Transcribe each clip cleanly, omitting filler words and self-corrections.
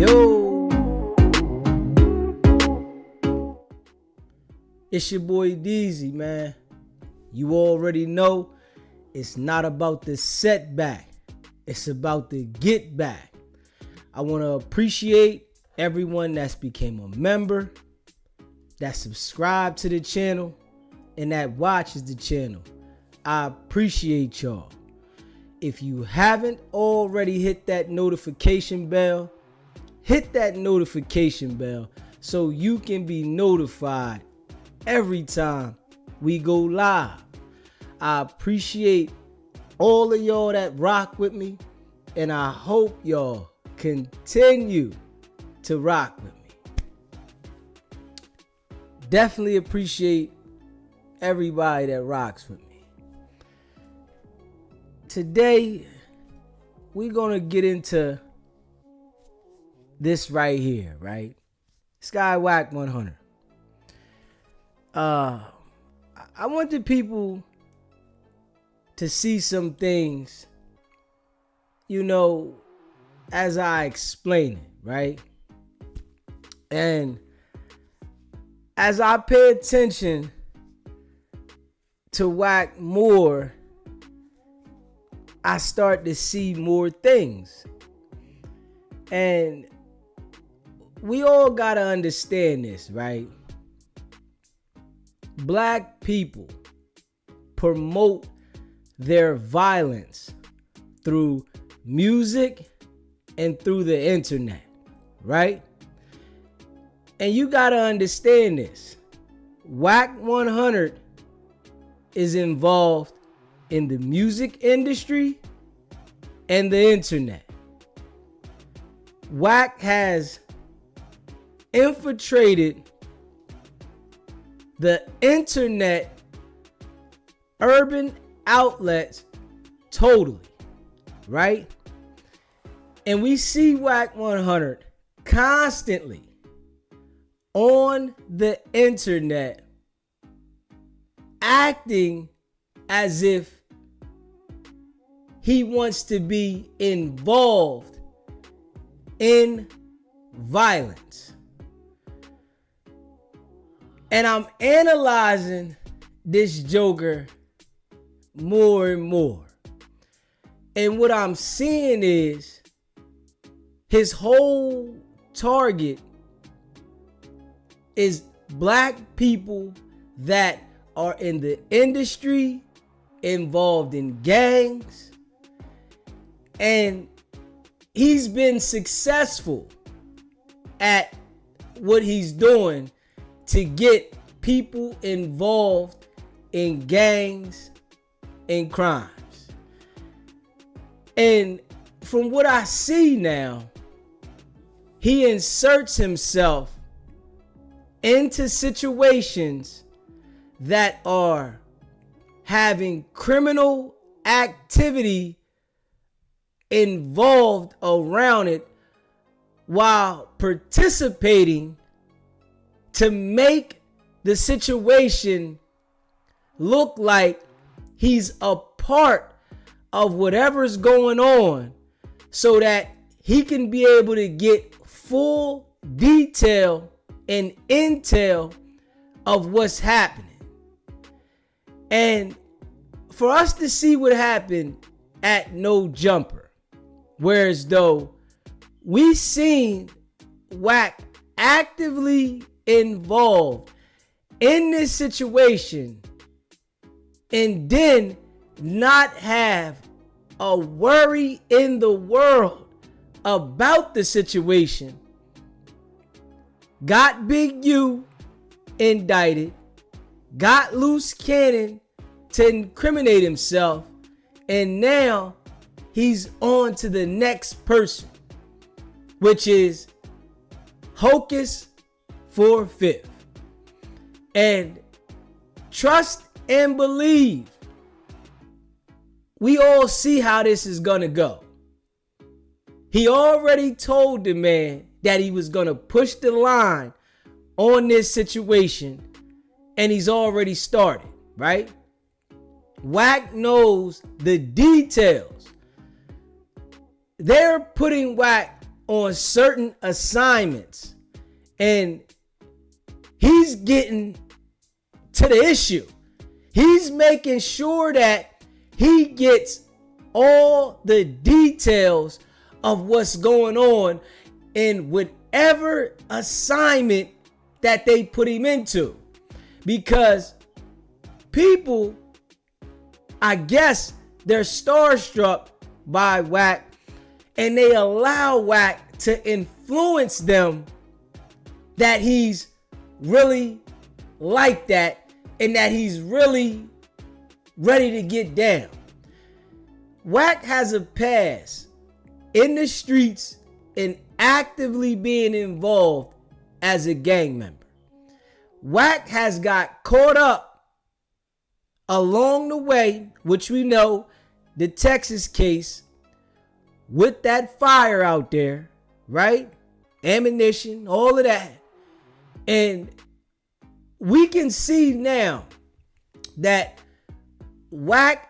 Yo, it's your boy Dizzy, man. You already know it's not about the setback, it's about the get back. I want to appreciate everyone that's became a member, that subscribed to the channel, and that watches the channel. I appreciate y'all. If you haven't already hit that notification bell, hit that notification bell so you can be notified every time we go live. I appreciate all of y'all that rock with me, and I hope y'all continue to rock with me. Definitely appreciate everybody that rocks with me. Today, we're going to get into this right here, right? Sky Wack 100. I want the people to see some things, you know, as I explain it, right? And as I pay attention to Wack more, I start to see more things. And we all gotta understand this, right? Black people promote their violence through music and through the internet, right? And you gotta understand this. Wack 100 is involved in the music industry and the internet. Wack has infiltrated the internet urban outlets totally, right? And we see Wack 100 constantly on the internet acting as if he wants to be involved in violence. And I'm analyzing this Joker more and more. And what I'm seeing is his whole target is black people that are in the industry, involved in gangs, and he's been successful at what he's doing to get people involved in gangs and crimes. And from what I see now, he inserts himself into situations that are having criminal activity involved around it while participating to make the situation look like he's a part of whatever's going on so that he can be able to get full detail and intel of what's happening. And for us to see what happened at No Jumper, whereas though we seen Wack actively involved in this situation and then not have a worry in the world about the situation, got Big U indicted, got Loose Cannon to incriminate himself, and now he's on to the next person, which is Hocus 4/5. And trust and believe, we all see how this is gonna go. He already told the man that he was gonna push the line on this situation, and he's already started, right? Wack knows the details. They're putting Wack on certain assignments, and he's getting to the issue. He's making sure that he gets all the details of what's going on in whatever assignment that they put him into. Because people, I guess, they're starstruck by Wack, and they allow Wack to influence them that he's really like that and that he's really ready to get down. Wack has a past in the streets and actively being involved as a gang member. Wack has got caught up along the way, which we know, the Texas case with that fire out there, right? Ammunition, all of that. And we can see now that Wack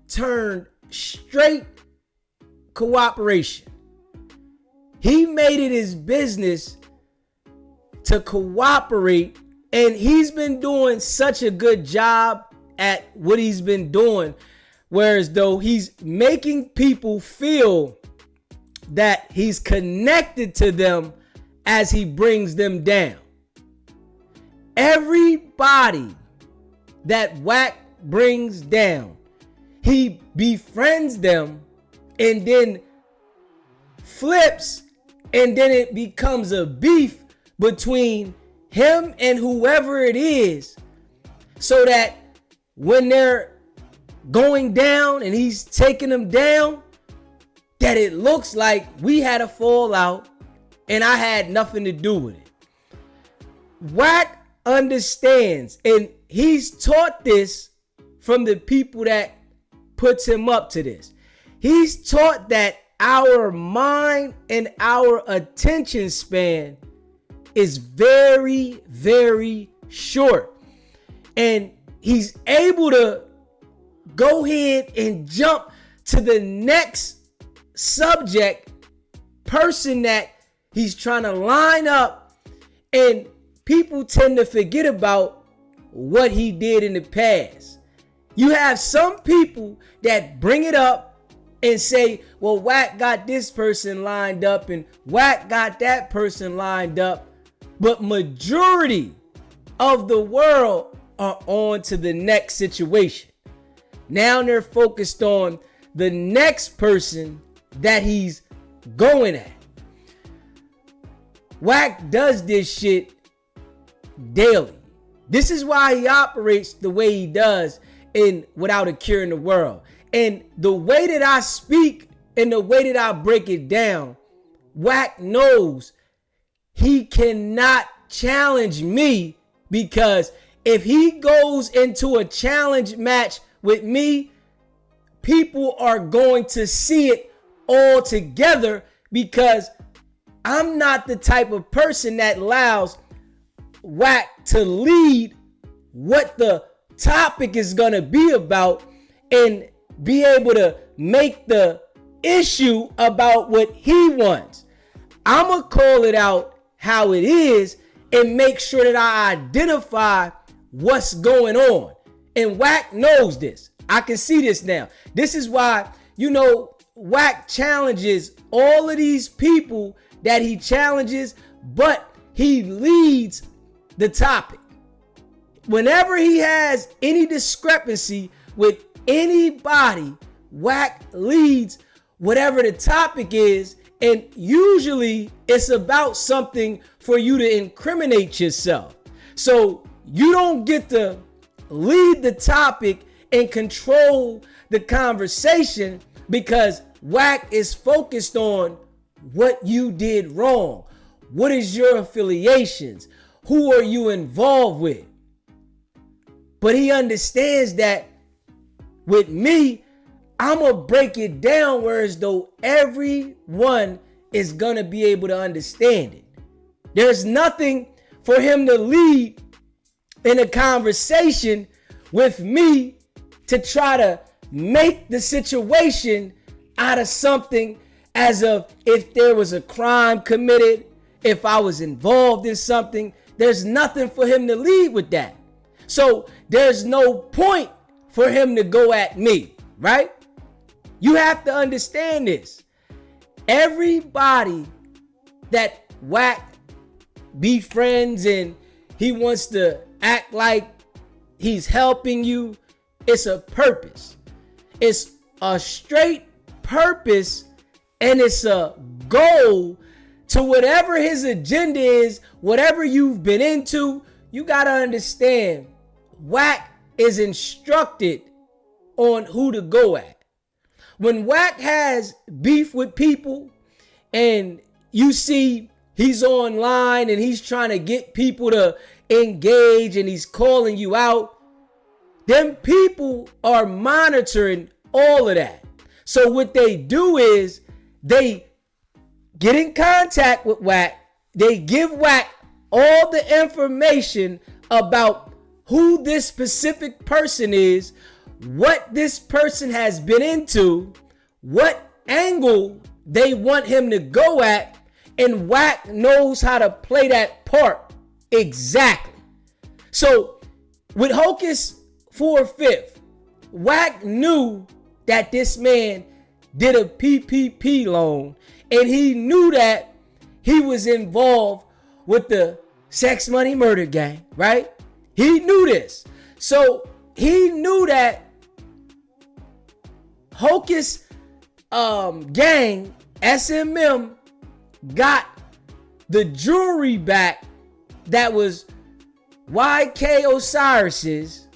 turned straight cooperation. He made it his business to cooperate, and he's been doing such a good job at what he's been doing, whereas though he's making people feel that he's connected to them as he brings them down. Everybody that Wack brings down, he befriends them and then flips, and then it becomes a beef between him and whoever it is, so that when they're going down and he's taking them down, that it looks like we had a fallout and I had nothing to do with it. Wack understands, and he's taught this from the people that puts him up to this. He's taught that our mind and our attention span is very, very short, and he's able to go ahead and jump to the next subject person that he's trying to line up, and people tend to forget about what he did in the past. You have some people that bring it up and say, well, Wack got this person lined up and Wack got that person lined up. But majority of the world are on to the next situation. Now they're focused on the next person that he's going at. Wack does this shit daily. This is why he operates the way he does in Without a Cure in the World. And the way that I speak and the way that I break it down, Wack knows he cannot challenge me, because if he goes into a challenge match with me, people are going to see it all together, because I'm not the type of person that allows Wack to lead what the topic is going to be about and be able to make the issue about what he wants. I'm going to call it out how it is and make sure that I identify what's going on. And Wack knows this. I can see this now. This is why, Wack challenges all of these people that he challenges, but he leads the topic. Whenever he has any discrepancy with anybody, Wack leads whatever the topic is, and usually it's about something for you to incriminate yourself. So you don't get to lead the topic and control the conversation, because Wack is focused on what you did wrong. What is your affiliations? Who are you involved with? But he understands that with me, I'm going to break it down whereas though everyone is going to be able to understand it. There's nothing for him to lead in a conversation with me to try to make the situation out of something as of if there was a crime committed, if I was involved in something. There's nothing for him to lead with that. So there's no point for him to go at me, right? You have to understand this. Everybody that Wack befriends and he wants to act like he's helping you, it's a purpose. It's a straight purpose, and it's a goal to whatever his agenda is, whatever you've been into. You got to understand, Wack is instructed on who to go at. When Wack has beef with people and you see he's online and he's trying to get people to engage and he's calling you out, them people are monitoring all of that. So what they do is they get in contact with Wack. They give Wack all the information about who this specific person is, what this person has been into, what angle they want him to go at, and Wack knows how to play that part exactly. So with Hocus 4/5, Wack knew that this man did a PPP loan, and he knew that he was involved with the sex money murder gang, right? He knew this. So he knew that Hocus gang, SMM, got the jewelry back that was YK Osiris's,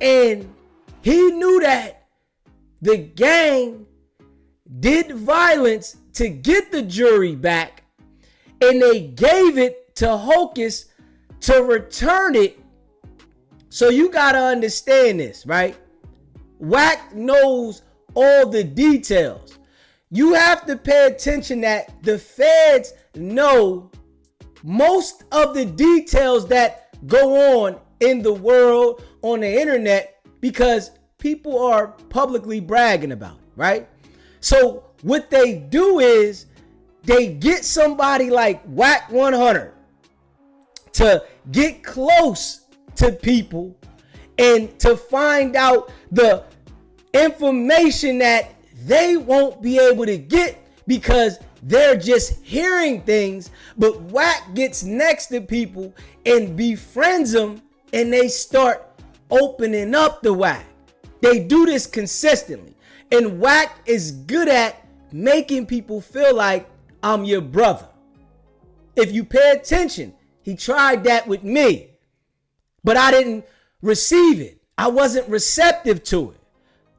and he knew that the gang did violence to get the jewelry back, and they gave it to Hocus to return it. So you gotta understand this, right? Wack knows all the details. You have to pay attention that the feds know most of the details that go on in the world, on the internet, because people are publicly bragging about it, right? So what they do is they get somebody like Wack 100 to get close to people and to find out the information that they won't be able to get because they're just hearing things. But Wack gets next to people and befriends them, and they start opening up the Wack. They do this consistently, and Wack is good at making people feel like I'm your brother. If you pay attention, he tried that with me, but I didn't receive it. I wasn't receptive to it.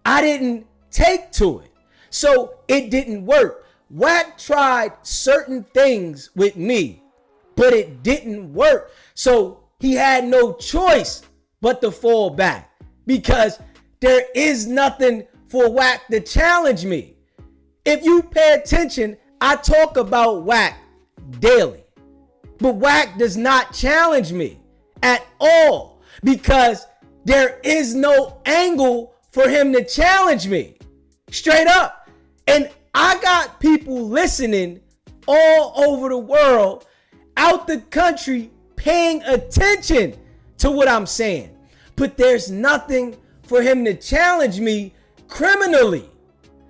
I didn't take to it. So it didn't work. Wack tried certain things with me, but it didn't work. So he had no choice but to fall back, because there is nothing for Wack to challenge me. If you pay attention, I talk about Wack daily, but Wack does not challenge me at all, because there is no angle for him to challenge me straight up. And I got people listening all over the world, out the country, paying attention to what I'm saying, but there's nothing for him to challenge me criminally.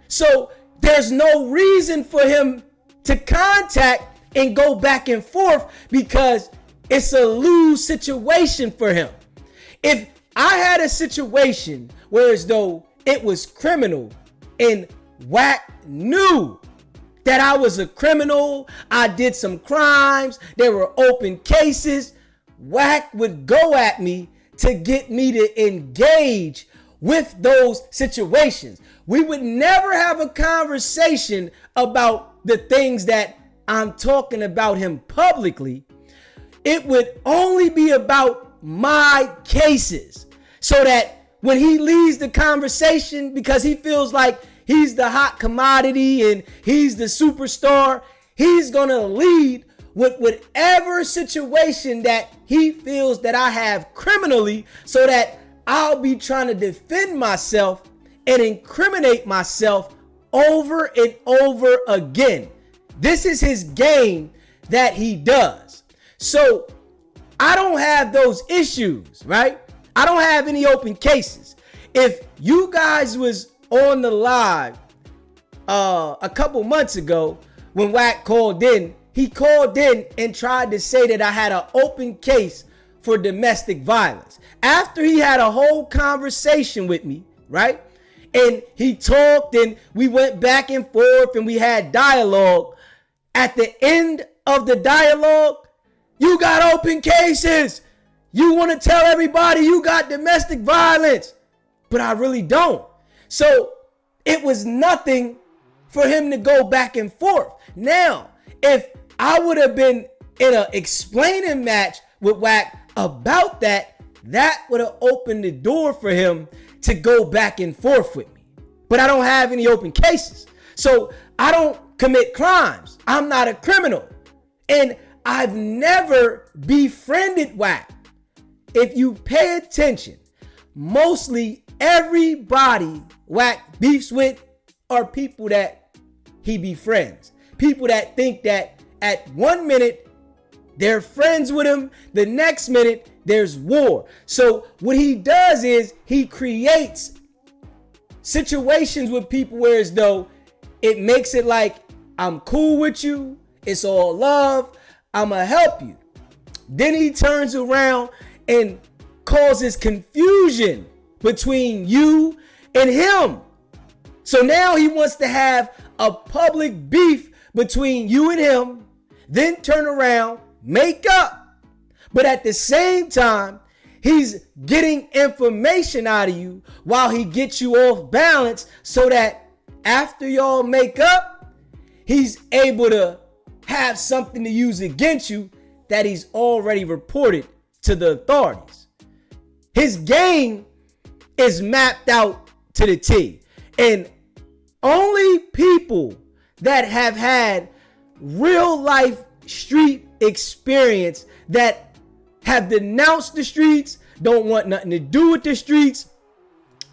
So there's no reason for him to contact and go back and forth, because it's a lose situation for him. If I had a situation where as though it was criminal and Wack knew that I was a criminal, I did some crimes, there were open cases, Wack would go at me to get me to engage with those situations. We would never have a conversation about the things that I'm talking about him publicly. It would only be about my cases, so that when he leaves the conversation because he feels like he's the hot commodity and he's the superstar, he's gonna lead with whatever situation that he feels that I have criminally, so that I'll be trying to defend myself and incriminate myself over and over again. This is his game that he does. So I don't have those issues, right? I don't have any open cases. If you guys was on the live a couple months ago when Wack called in, he called in and tried to say that I had an open case for domestic violence. After he had a whole conversation with me, right? And he talked and we went back and forth and we had dialogue. At the end of the dialogue, you got open cases. You want to tell everybody you got domestic violence, but I really don't. So it was nothing for him to go back and forth. Now, if I would have been in an explaining match with Wack about that, that would have opened the door for him to go back and forth with me. But I don't have any open cases. So I don't commit crimes. I'm not a criminal. And I've never befriended Wack. If you pay attention, mostly everybody Wack beefs with are people that he befriends. People that think that at 1 minute they're friends with him, the next minute there's war. So what he does is he creates situations with people where as though it makes it like, I'm cool with you, it's all love, I'ma help you. Then he turns around and causes confusion between you and him. So now he wants to have a public beef between you and him, then turn around, make up. But at the same time, he's getting information out of you while he gets you off balance so that after y'all make up, he's able to have something to use against you that he's already reported to the authorities. His game is mapped out to the T. And only people that have had real life street experience, that have denounced the streets, don't want nothing to do with the streets,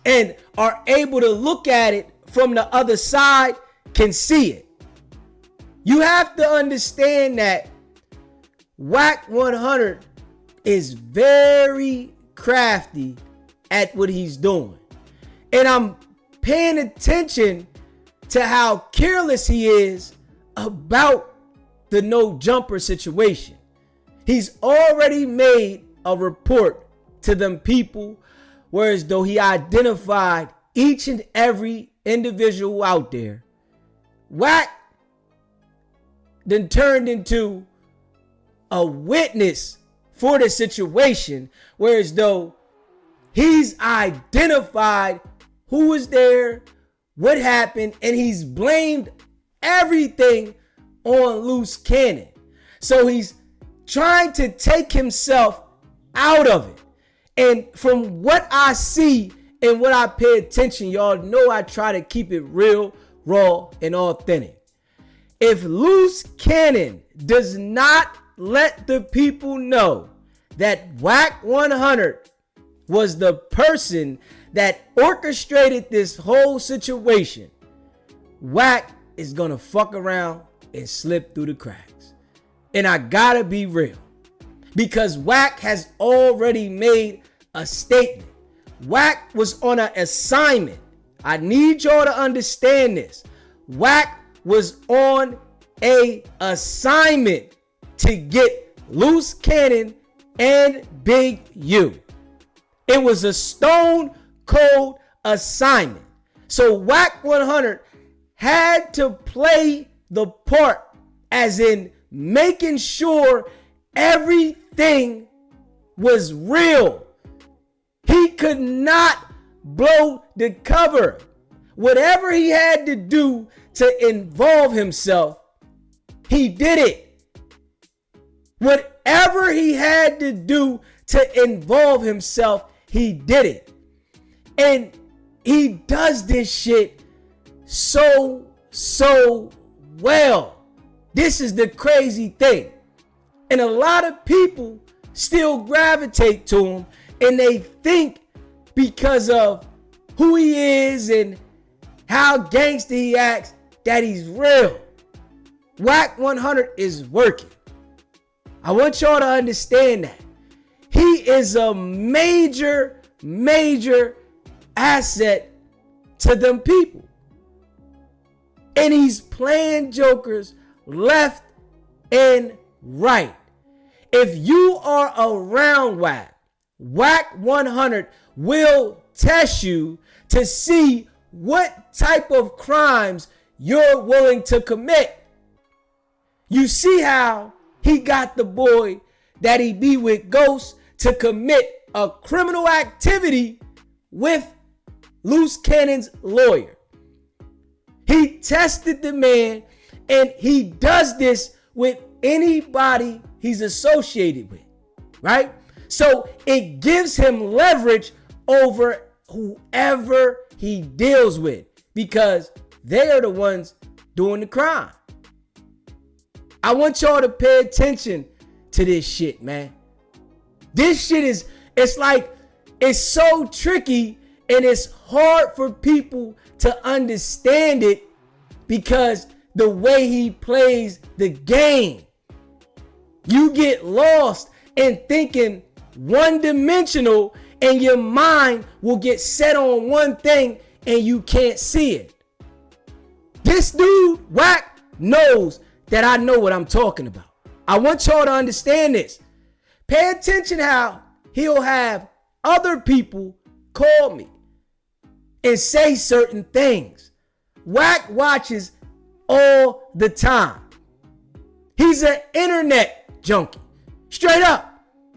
and are able to look at it from the other side can see it. You have to understand that Wack 100 is very crafty at what he's doing. And I'm paying attention to how careless he is about the no jumper situation. He's already made a report to them people, whereas though he identified each and every individual out there. Wack then turned into a witness for the situation, whereas though he's identified who was there, what happened, and he's blamed everything on loose cannon. So he's trying to take himself out of it. And from what I see and what I pay attention, y'all know I try to keep it real, raw, and authentic. If loose cannon does not let the people know that Wack 100 was the person that orchestrated this whole situation, Wack is gonna fuck around and slip through the cracks. And I gotta be real, because Wack has already made a statement. Wack was on an assignment. I need y'all to understand this. Wack was on a assignment to get Loose Cannon and Big U. It was a stone cold assignment. So Wack 100 had to play the part, as in making sure everything was real. He could not blow the cover. Whatever he had to do to involve himself, he did it. Whatever he had to do to involve himself, he did it. And he does this shit so well. This is the crazy thing. And a lot of people still gravitate to him, and they think because of who he is and how gangster he acts, that he's real. Wack 100 is working. I want y'all to understand that. He is a major, major asset to them people. And he's playing jokers left and right. If you are around Wack, Wack 100 will test you to see what type of crimes you're willing to commit. You see how he got the boy that he be with Ghost to commit a criminal activity with Loose Cannon's lawyer. He tested the man, and he does this with anybody he's associated with, right? So it gives him leverage over whoever he deals with because they are the ones doing the crime. I want y'all to pay attention to this shit, man. This shit is, it's so tricky and it's hard for people to understand it because the way he plays the game. You get lost in thinking one-dimensional and your mind will get set on one thing and you can't see it. This dude, Wack, knows that I know what I'm talking about. I want y'all to understand this. Pay attention how he'll have other people call me and say certain things. Wack watches all the time. He's an internet junkie. Straight up.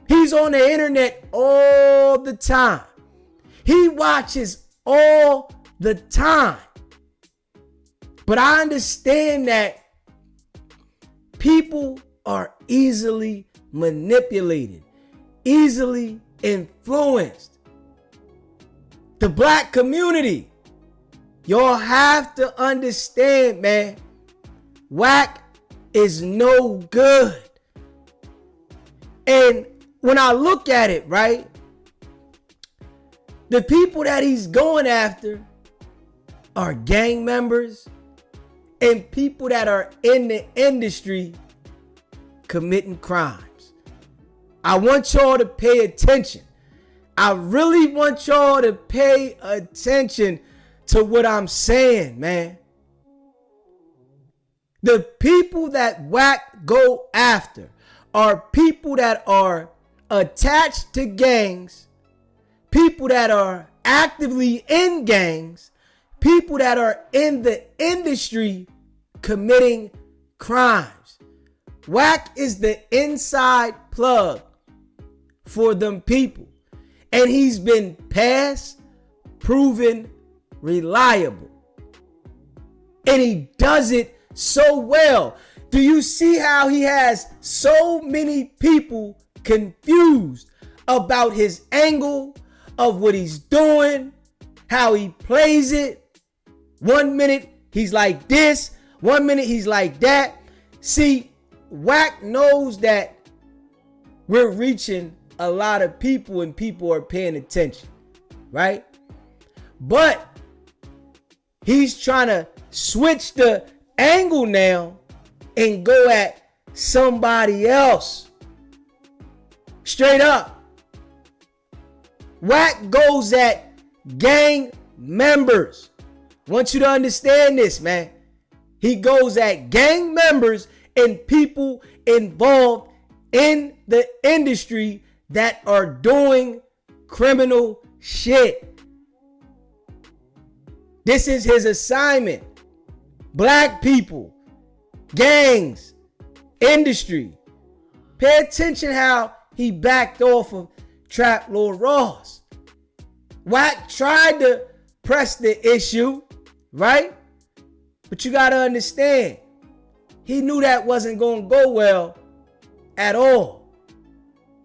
He's on the internet all the time. He watches all the time. But I understand that people are easily manipulated, easily influenced. The black community, y'all have to understand, man, Wack is no good. And when I look at it, right, the people that he's going after are gang members and people that are in the industry committing crimes. I want y'all to pay attention. I really want y'all to pay attention to what I'm saying, man. The people that Wack go after are people that are attached to gangs, people that are actively in gangs, people that are in the industry committing crimes. Wack is the inside plug for them people. And he's been past, proven, reliable. And he does it so well. Do you see how he has so many people confused about his angle of what he's doing, how he plays it? 1 minute he's like this, 1 minute he's like that. See, Wack knows that we're reaching a lot of people and people are paying attention, right? But he's trying to switch the angle now and go at somebody else. Straight up. Wack goes at gang members. Want you to understand this, man. He goes at gang members and people involved in the industry that are doing criminal shit. This is his assignment. Black people, gangs, industry. Pay attention how he backed off of Trap Lord Ross. Wack tried to press the issue, right? But you got to understand, he knew that wasn't going to go well at all.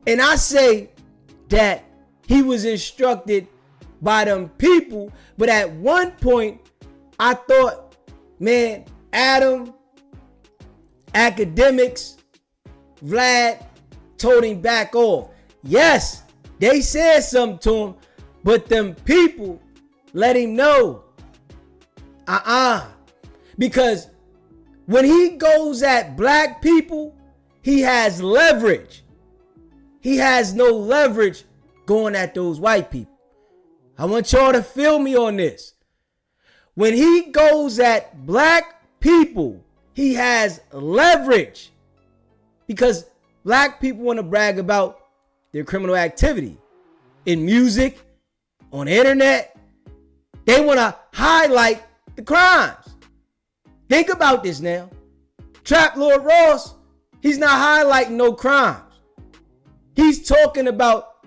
And I say that he was instructed by them people, but at one point I thought, man, Adam, academics, Vlad told him back off. Yes, they said something to him, but them people let him know Because when he goes at black people, he has leverage. He has no leverage going at those white people. I want y'all to feel me on this. When he goes at black people, he has leverage. Because black people want to brag about their criminal activity in music, on the internet. They want to highlight the crimes. Think about this now. Trap Lord Ross, he's not highlighting no crimes. He's talking about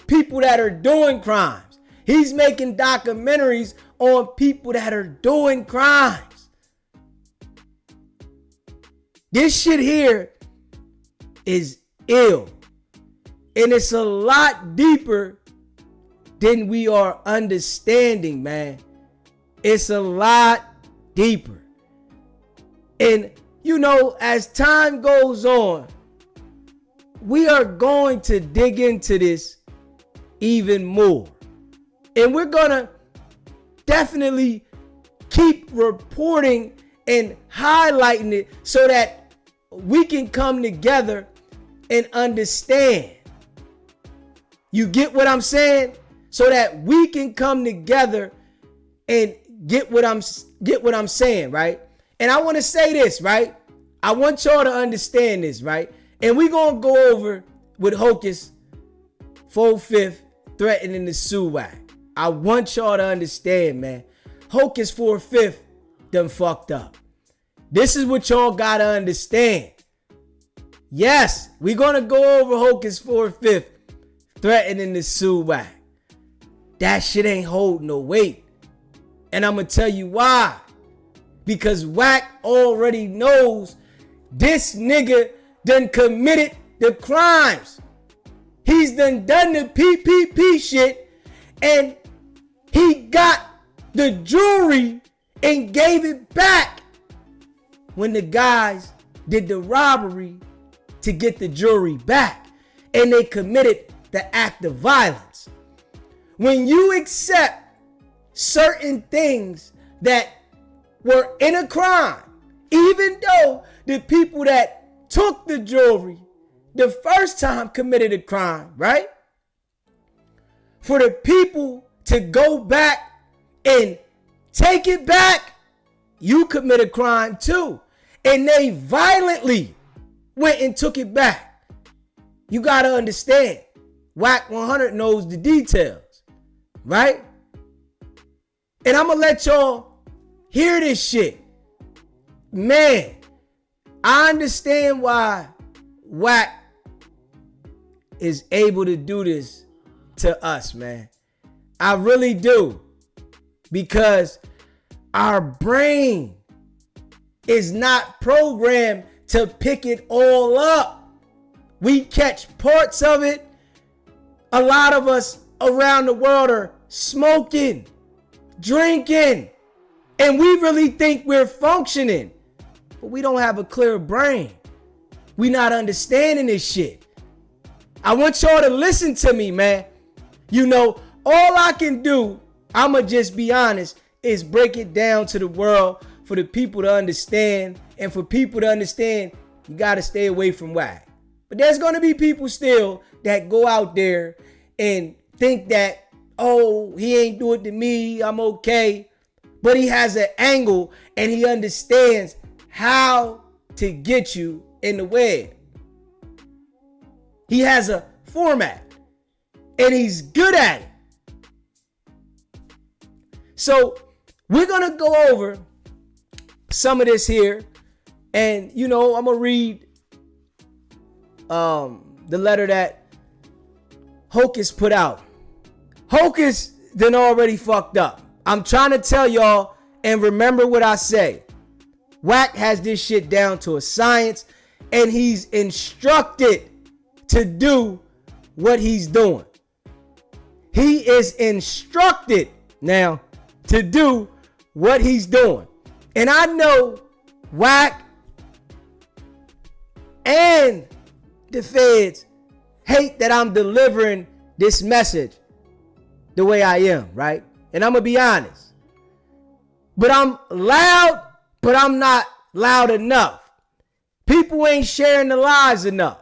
people that are doing crimes. He's making documentaries on people that are doing crimes. This shit here is ill. And it's a lot deeper than we are understanding, man. It's a lot deeper. And, you know, as time goes on, we are going to dig into this even more. And we're going to definitely keep reporting and highlighting it so that we can come together and understand. You get what I'm saying? So that we can come together and get what I'm saying, right? And I want to say this, right? I want y'all to understand this, right? And we're going to go over with Hocus 4/5 threatening to sue Wack. I want y'all to understand, man. Hocus 4/5 done fucked up. This is what y'all got to understand. Yes, we're going to go over Hocus 4/5 threatening to sue Wack. That shit ain't holding no weight. And I'm going to tell you why. Because Wack already knows this nigga done committed the crimes. He's done the PPP shit. And he got the jewelry and gave it back when the guys did the robbery to get the jewelry back. And they committed the act of violence. When you accept certain things that were in a crime, even though the people that took the jewelry the first time committed a crime, right? For the people to go back and take it back, you commit a crime too. And they violently went and took it back. You got to understand, Wack 100 knows the details, right? And I'm going to let y'all hear this shit. Man, I understand why Wack is able to do this to us, man. I really do. Because our brain is not programmed to pick it all up. We catch parts of it. A lot of us around the world are smoking, drinking, and we really think we're functioning, but we don't have a clear brain. We not understanding this shit. I want y'all to listen to me, man. You know, all I can do, I'ma just be honest, is break it down to the world for the people to understand. And for people to understand, you gotta stay away from Wack. But there's gonna be people still that go out there and think that, oh, he ain't do it to me, I'm okay. But he has an angle and he understands how to get you in the web. He has a format and he's good at it. So we're going to go over some of this here. And, you know, I'm going to read the letter that Hocus put out. Hocus done already fucked up. I'm trying to tell y'all, and remember what I say. Wack has this shit down to a science, and he's instructed to do what he's doing. He is instructed now to do what he's doing. And I know Wack and the feds hate that I'm delivering this message the way I am, right? And I'm going to be honest. But I'm loud, but I'm not loud enough. People ain't sharing the lies enough.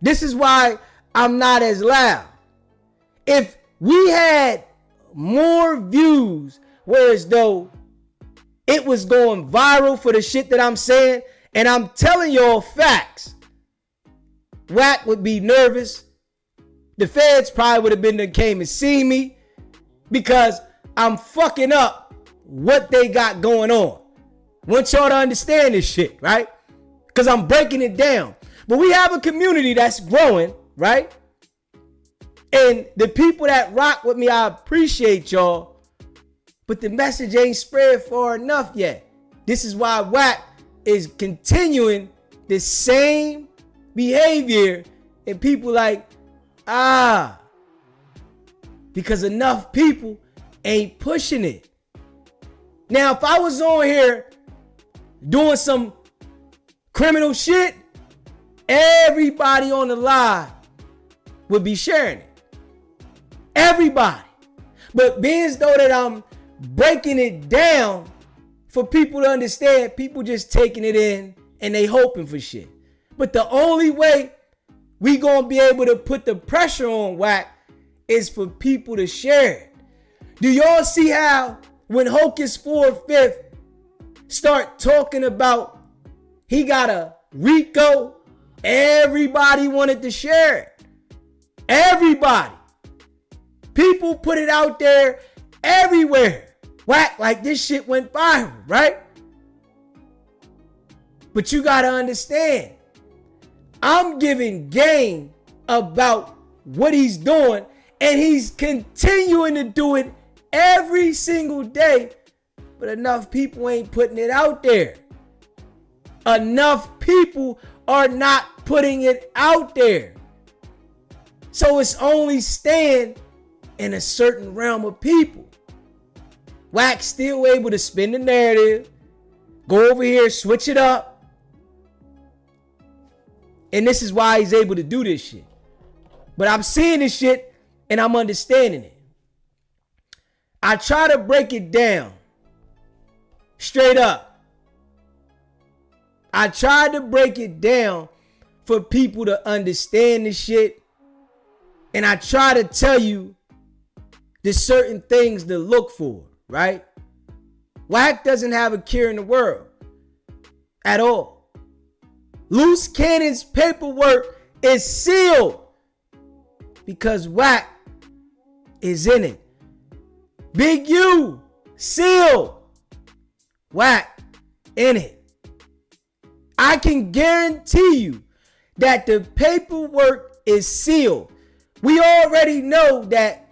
This is why I'm not as loud. If we had more views, whereas though it was going viral for the shit that I'm saying, and I'm telling y'all facts, Wack would be nervous. The feds probably would have been there, came and see me, because I'm fucking up what they got going on. Want y'all to understand this shit, right? Because I'm breaking it down. But we have a community that's growing, right? And the people that rock with me, I appreciate y'all. But the message ain't spread far enough yet. This is why Wack is continuing the same behavior. And people like, because enough people ain't pushing it. Now, if I was on here doing some criminal shit, everybody on the live would be sharing it. Everybody. But being as though that I'm breaking it down for people to understand, people just taking it in and they hoping for shit. But the only way we gonna be able to put the pressure on Wack is for people to share it. Do y'all see how when Hocus 4/5 start talking about he got a Rico, everybody wanted to share it. Everybody. People put it out there everywhere. Wack, like this shit went viral, right? But you gotta understand, I'm giving game about what he's doing, and he's continuing to do it every single day. But enough people ain't putting it out there. Enough people are not putting it out there. So it's only staying in a certain realm of people. Wack's still able to spin the narrative, go over here, switch it up. And this is why he's able to do this shit. But I'm seeing this shit and I'm understanding it. I try to break it down straight up. I tried to break it down for people to understand this shit. And I try to tell you there's certain things to look for, right? Wack doesn't have a cure in the world at all. Loose Cannon's paperwork is sealed because Wack is in it. Big U, sealed. Wack in it. I can guarantee you that the paperwork is sealed. We already know that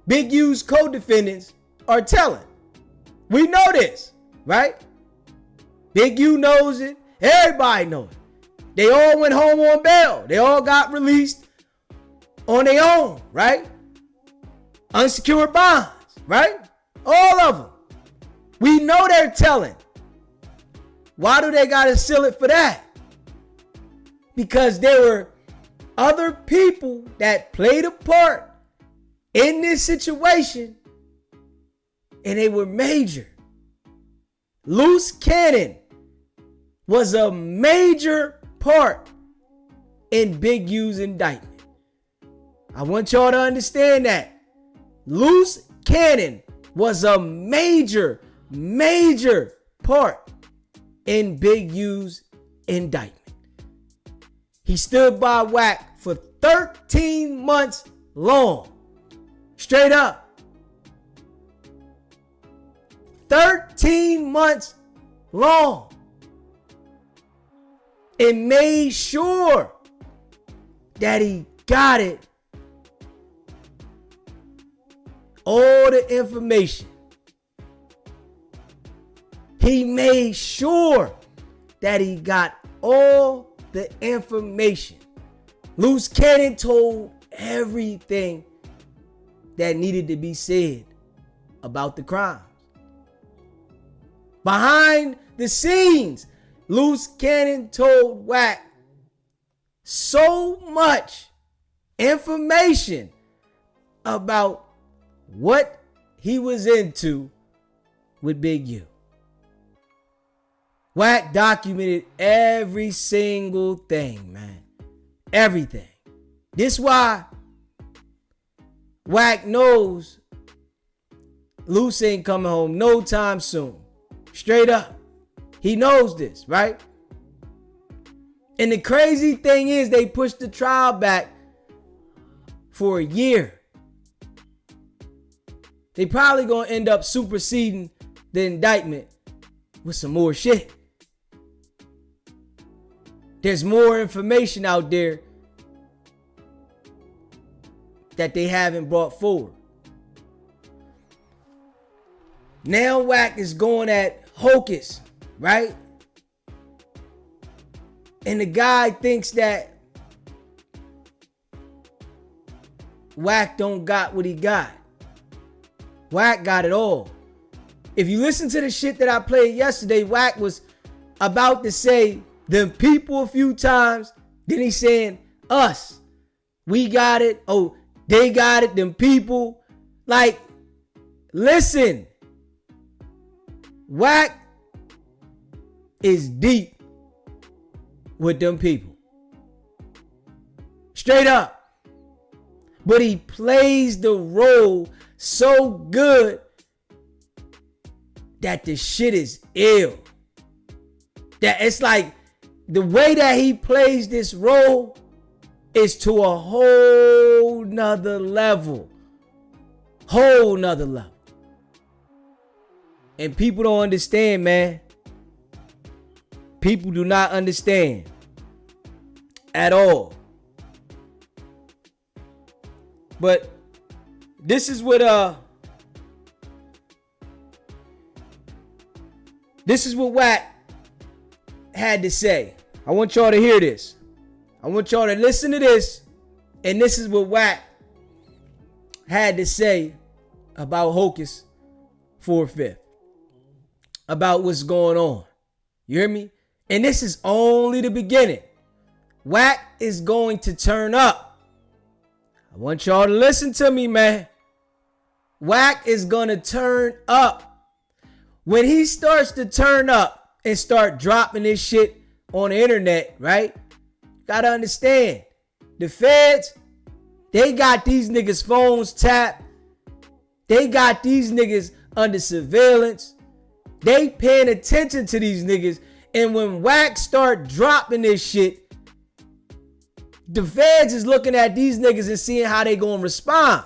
Big U's co-defendants are telling. We know this, right? Big U knows it. Everybody knows it. They all went home on bail. They all got released on their own, right? Unsecured bonds, right? All of them. We know they're telling. Why do they gotta seal it for that? Because there were other people that played a part in this situation, and they were major. Loose Cannon was a major part in Big U's indictment. I want y'all to understand that. Loose Cannon was a major part in Big U's indictment. He stood by Wack for 13 months long. Straight up. 13 months long. And made sure that he got it. All the information. He made sure that he got all the information. Loose Cannon told everything that needed to be said about the crimes. Behind the scenes, Loose Cannon told Wack so much information about what he was into with Big U. Wack documented every single thing, man. Everything. This why Wack knows Luce ain't coming home no time soon. Straight up. He knows this, right? And the crazy thing is they pushed the trial back for a year. They probably gonna end up superseding the indictment with some more shit. There's more information out there that they haven't brought forward. Now Wack is going at Hocus, right? And the guy thinks that Wack don't got what he got. Wack got it all. If you listen to the shit that I played yesterday, Wack was about to say them people a few times. Then he's saying us. We got it. Oh, they got it. Them people. Like, listen. Wack is deep with them people. Straight up. But he plays the role so good that the shit is ill. That it's like the way that he plays this role is to a whole nother level. Whole nother level. And people don't understand, man. People do not understand at all. But this is what Wack had to say. I want y'all to hear this. I want y'all to listen to this. And this is what Wack had to say about Hocus 4/5. About what's going on. You hear me? And this is only the beginning. Wack is going to turn up. I want y'all to listen to me, man. Wack is going to turn up. When he starts to turn up and start dropping this shit on the internet, right? Gotta understand. The feds, they got these niggas' phones tapped. They got these niggas under surveillance. They paying attention to these niggas. And when Wack start dropping this shit, the feds is looking at these niggas and seeing how they gonna respond.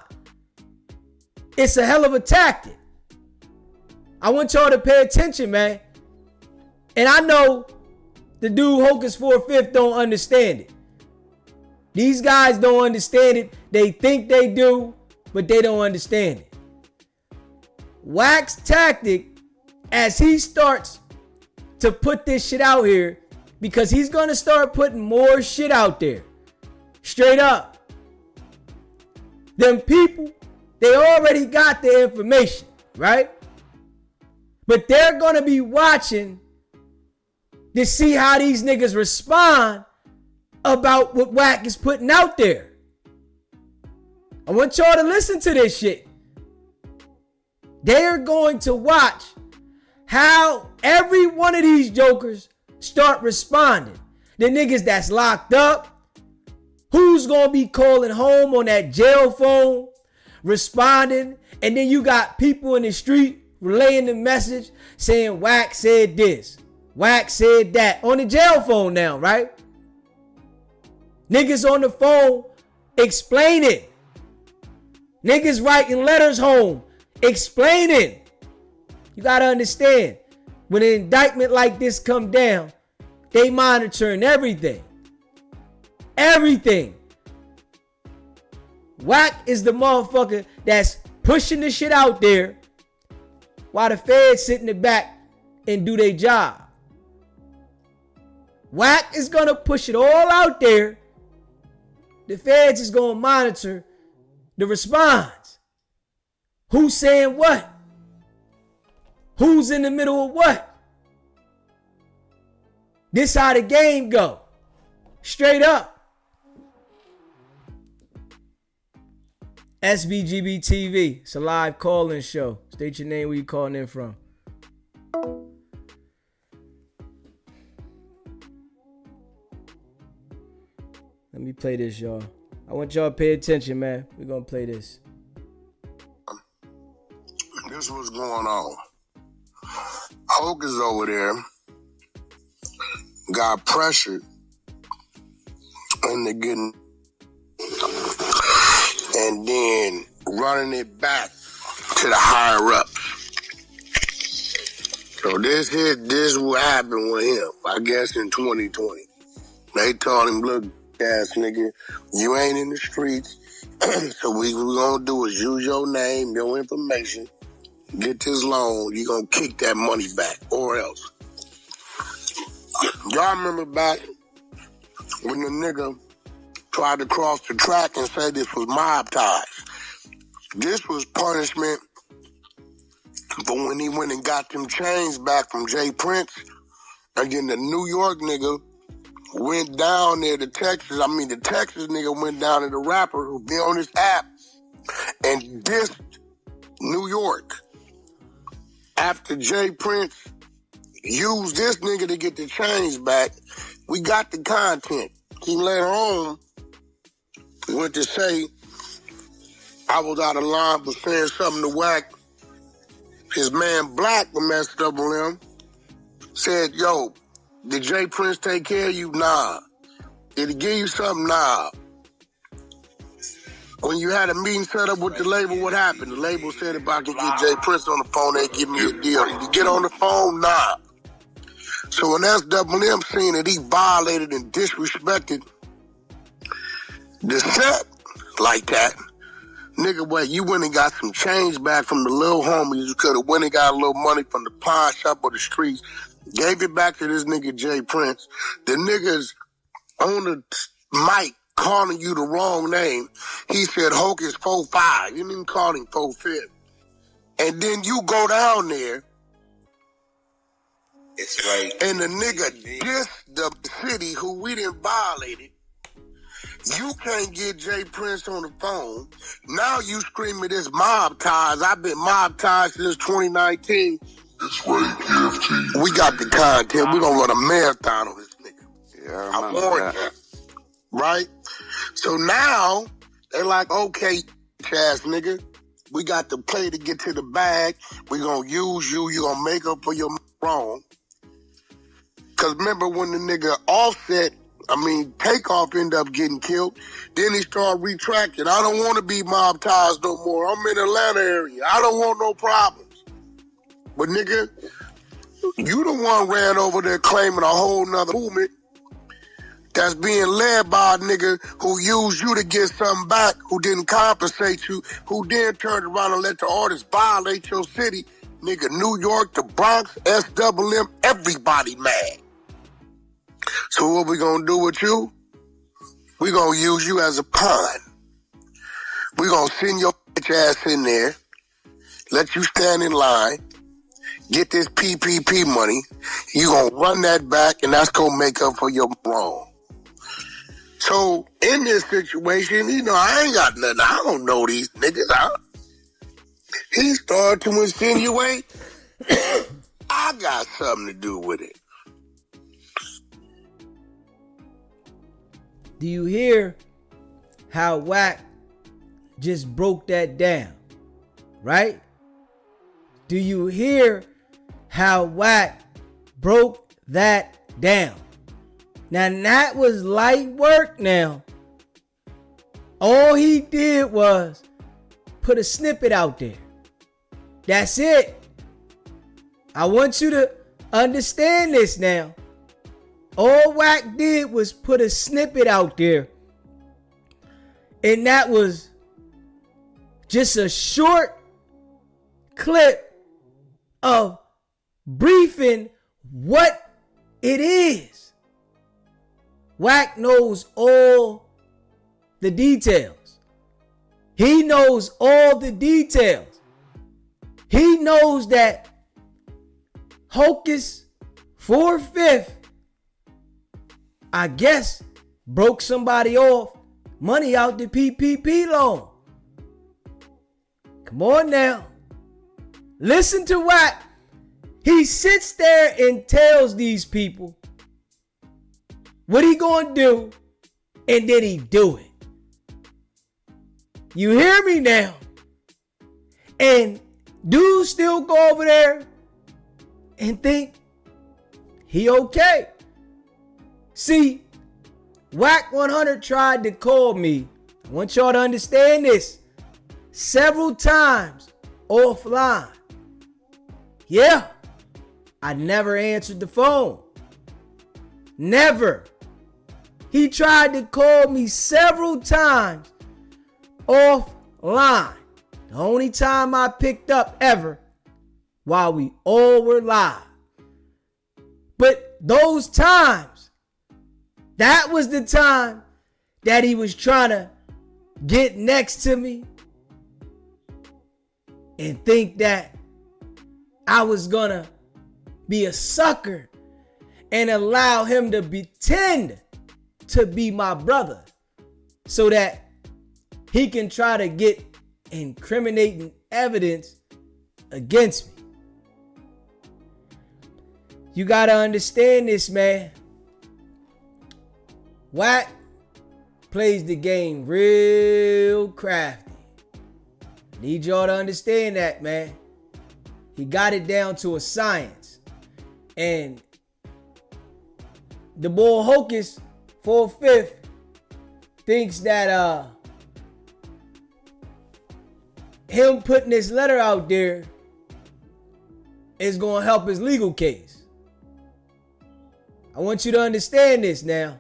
It's a hell of a tactic. I want y'all to pay attention, man. And I know the dude Hocus 4/5 don't understand it. These guys don't understand it. They think they do, but they don't understand it. Wack's tactic, as he starts to put this shit out here, because he's going to start putting more shit out there. Straight up. Them people, they already got the information, right? But they're going to be watching to see how these niggas respond about what Wack is putting out there. I want y'all to listen to this shit. They're going to watch how every one of these jokers start responding. The niggas that's locked up, who's going to be calling home on that jail phone, responding, and then you got people in the street relaying the message saying Wack said this, Wack said that, on the jail phone now, right? Niggas on the phone explaining. Niggas writing letters home explaining. You gotta understand, when an indictment like this come down, they monitoring everything. Everything. Wack is the motherfucker that's pushing the shit out there while the feds sit in the back and do their job. Wack is gonna push it all out there. The feds is gonna monitor the response. Who's saying what? Who's in the middle of what? This how the game go. Straight up. SBGB TV. It's a live call-in show. State your name, where you calling in from. Let me play this, y'all. I want y'all to pay attention, man. We're gonna play this. This was going on. Hocus over there got pressured into getting and then running it back to the higher ups. So this what happened with him, I guess in 2020. They told him, look, ass nigga, you ain't in the streets. So what we gonna do is use your name, your information, get this loan, you gonna kick that money back or else. Y'all remember back when the nigga tried to cross the track and say this was mob ties. This was punishment for when he went and got them chains back from Jay Prince. And then the New York nigga went down there to Texas. The Texas nigga went down to the rapper who be on this app and dissed New York. After Jay Prince used this nigga to get the chains back, we got the content. He later on went to say I was out of line for saying something to Wack. His man Black messed up on him. Said, yo, did Jay Prince take care of you? Nah. Did he give you something? Nah. When you had a meeting set up with the label, what happened? The label said if I could get Jay Prince on the phone, they'd give me a deal. Did you get on the phone? Nah. So when SWM seen that he violated and disrespected the set like that, nigga, wait, you went and got some change back from the little homies. You could have went and got a little money from the pawn shop or the streets, gave it back to this nigga Jay Prince. The niggas on the mic calling you the wrong name. He said Hocus 4-5. You didn't even call him 4-5. And then you go down there. It's right. And the nigga dissed the city who we didn't violate it. You can't get Jay Prince on the phone. Now you screaming this mob ties. I've been mob ties since 2019. It's right, PFT. We got the content. We're going to run a marathon on this nigga. Yeah, I warned you. Right? So now, they're like, okay, ass nigga, we got the play to get to the bag. We're going to use you. You're going to make up for your wrong. Because remember when the nigga Offset, Takeoff ended up getting killed. Then he started retracting. I don't want to be mob ties no more. I'm in Atlanta area. I don't want no problems. But nigga, you the one ran over there claiming a whole nother movement that's being led by a nigga who used you to get something back, who didn't compensate you, who then turned around and let the artists violate your city. Nigga, New York, the Bronx, SWM, everybody mad. So what we gonna do with you? We gonna use you as a pawn. We gonna send your bitch ass in there, let you stand in line, get this PPP money. You gonna run that back, and that's gonna make up for your wrong. So in this situation, I ain't got nothing. I don't know these niggas. He started to insinuate I got something to do with it. Do you hear how Wack just broke that down? Right? Do you hear how Wack broke that down? Now that was light work now. All he did was put a snippet out there. That's it. I want you to understand this now. All Wack did was put a snippet out there. And that was just a short clip of briefing what it is. Wack knows all the details. He knows all the details. He knows that Hocus 4/5, I guess, broke somebody off money out the PPP loan. Come on now. Listen to Wack. He sits there and tells these people what he gonna do And then he do it. You hear me now? And dudes still go over there and think he okay. See, Wack 100 tried to call me. I want y'all to understand this. Several times offline. Yeah, I never answered the phone. Never. He tried to call me several times offline. The only time I picked up ever while we all were live. But those times, that was the time that he was trying to get next to me and think that I was gonna be a sucker and allow him to pretend to be my brother so that he can try to get incriminating evidence against me. You gotta understand this, man. Wack plays the game real crafty. Need y'all to understand that, man. He got it down to a science. And the boy Hocus 4/5 thinks that him putting this letter out there is going to help his legal case. I want you to understand this now.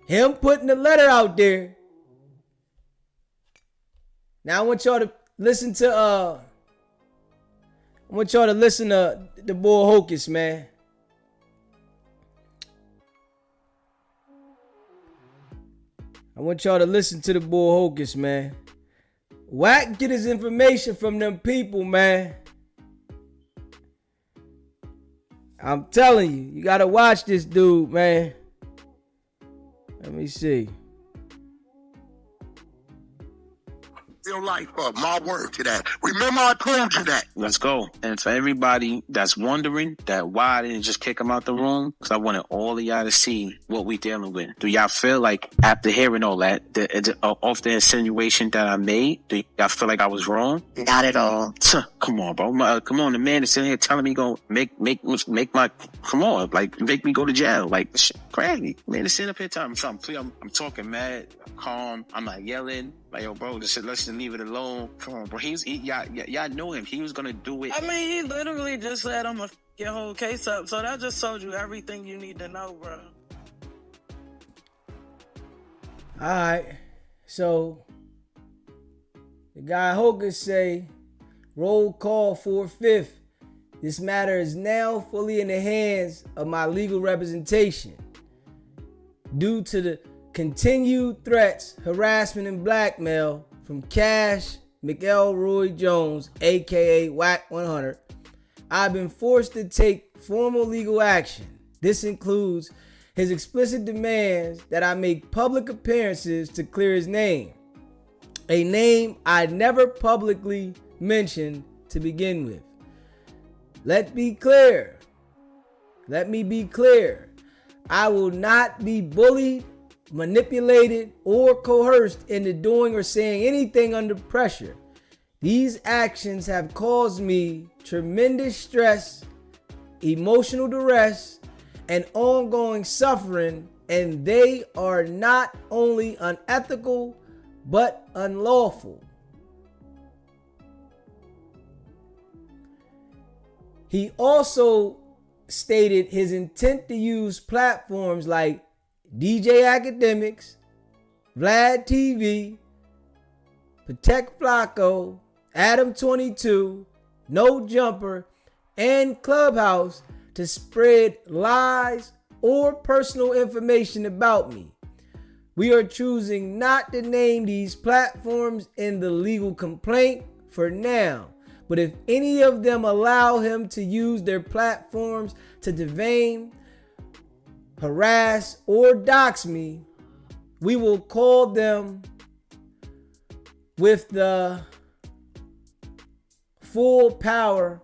Him putting the letter out there. Now I want y'all to listen to the boy Hocus, man. I want y'all to listen to the boy Hocus, man. Wack get his information from them people, man. I'm telling you, you gotta watch this dude, man. Let me see. Your life up. My word to that. Remember I told you that. Let's go. And for everybody that's wondering that why I didn't just kick him out the room, because I wanted all of y'all to see what we dealing with. Do y'all feel like after hearing all that, off the insinuation that I made, do y'all feel like I was wrong? Not at all. Come on, bro. Come on, the man is sitting here telling me go make my, come on, like make me go to jail. Like, crazy. Man is sitting up here telling me something. I'm talking mad, calm. I'm not yelling. Like, yo, bro, let's just leave it alone. Come on, bro. Y'all know him. He was gonna do it. I mean, he literally just said, I'm gonna f your whole case up. So that just told you everything you need to know, bro. Alright. So the guy Hocus say, roll call 4/5. This matter is now fully in the hands of my legal representation. Due to the continued threats, harassment, and blackmail from Cash McElroy Jones, aka Wack 100, I've been forced to take formal legal action. This includes his explicit demands that I make public appearances to clear his name, a name I never publicly mentioned to begin with. Let me be clear. I will not be bullied, manipulated, or coerced into doing or saying anything under pressure. These actions have caused me tremendous stress, emotional duress, and ongoing suffering, and they are not only unethical, but unlawful. He also stated his intent to use platforms like DJ Academics, Vlad TV, Protect Flacco, Adam 22, No Jumper, and Clubhouse to spread lies or personal information about me. We are choosing not to name these platforms in the legal complaint for now, but if any of them allow him to use their platforms to defame, harass, or dox me, we will call them with the full power.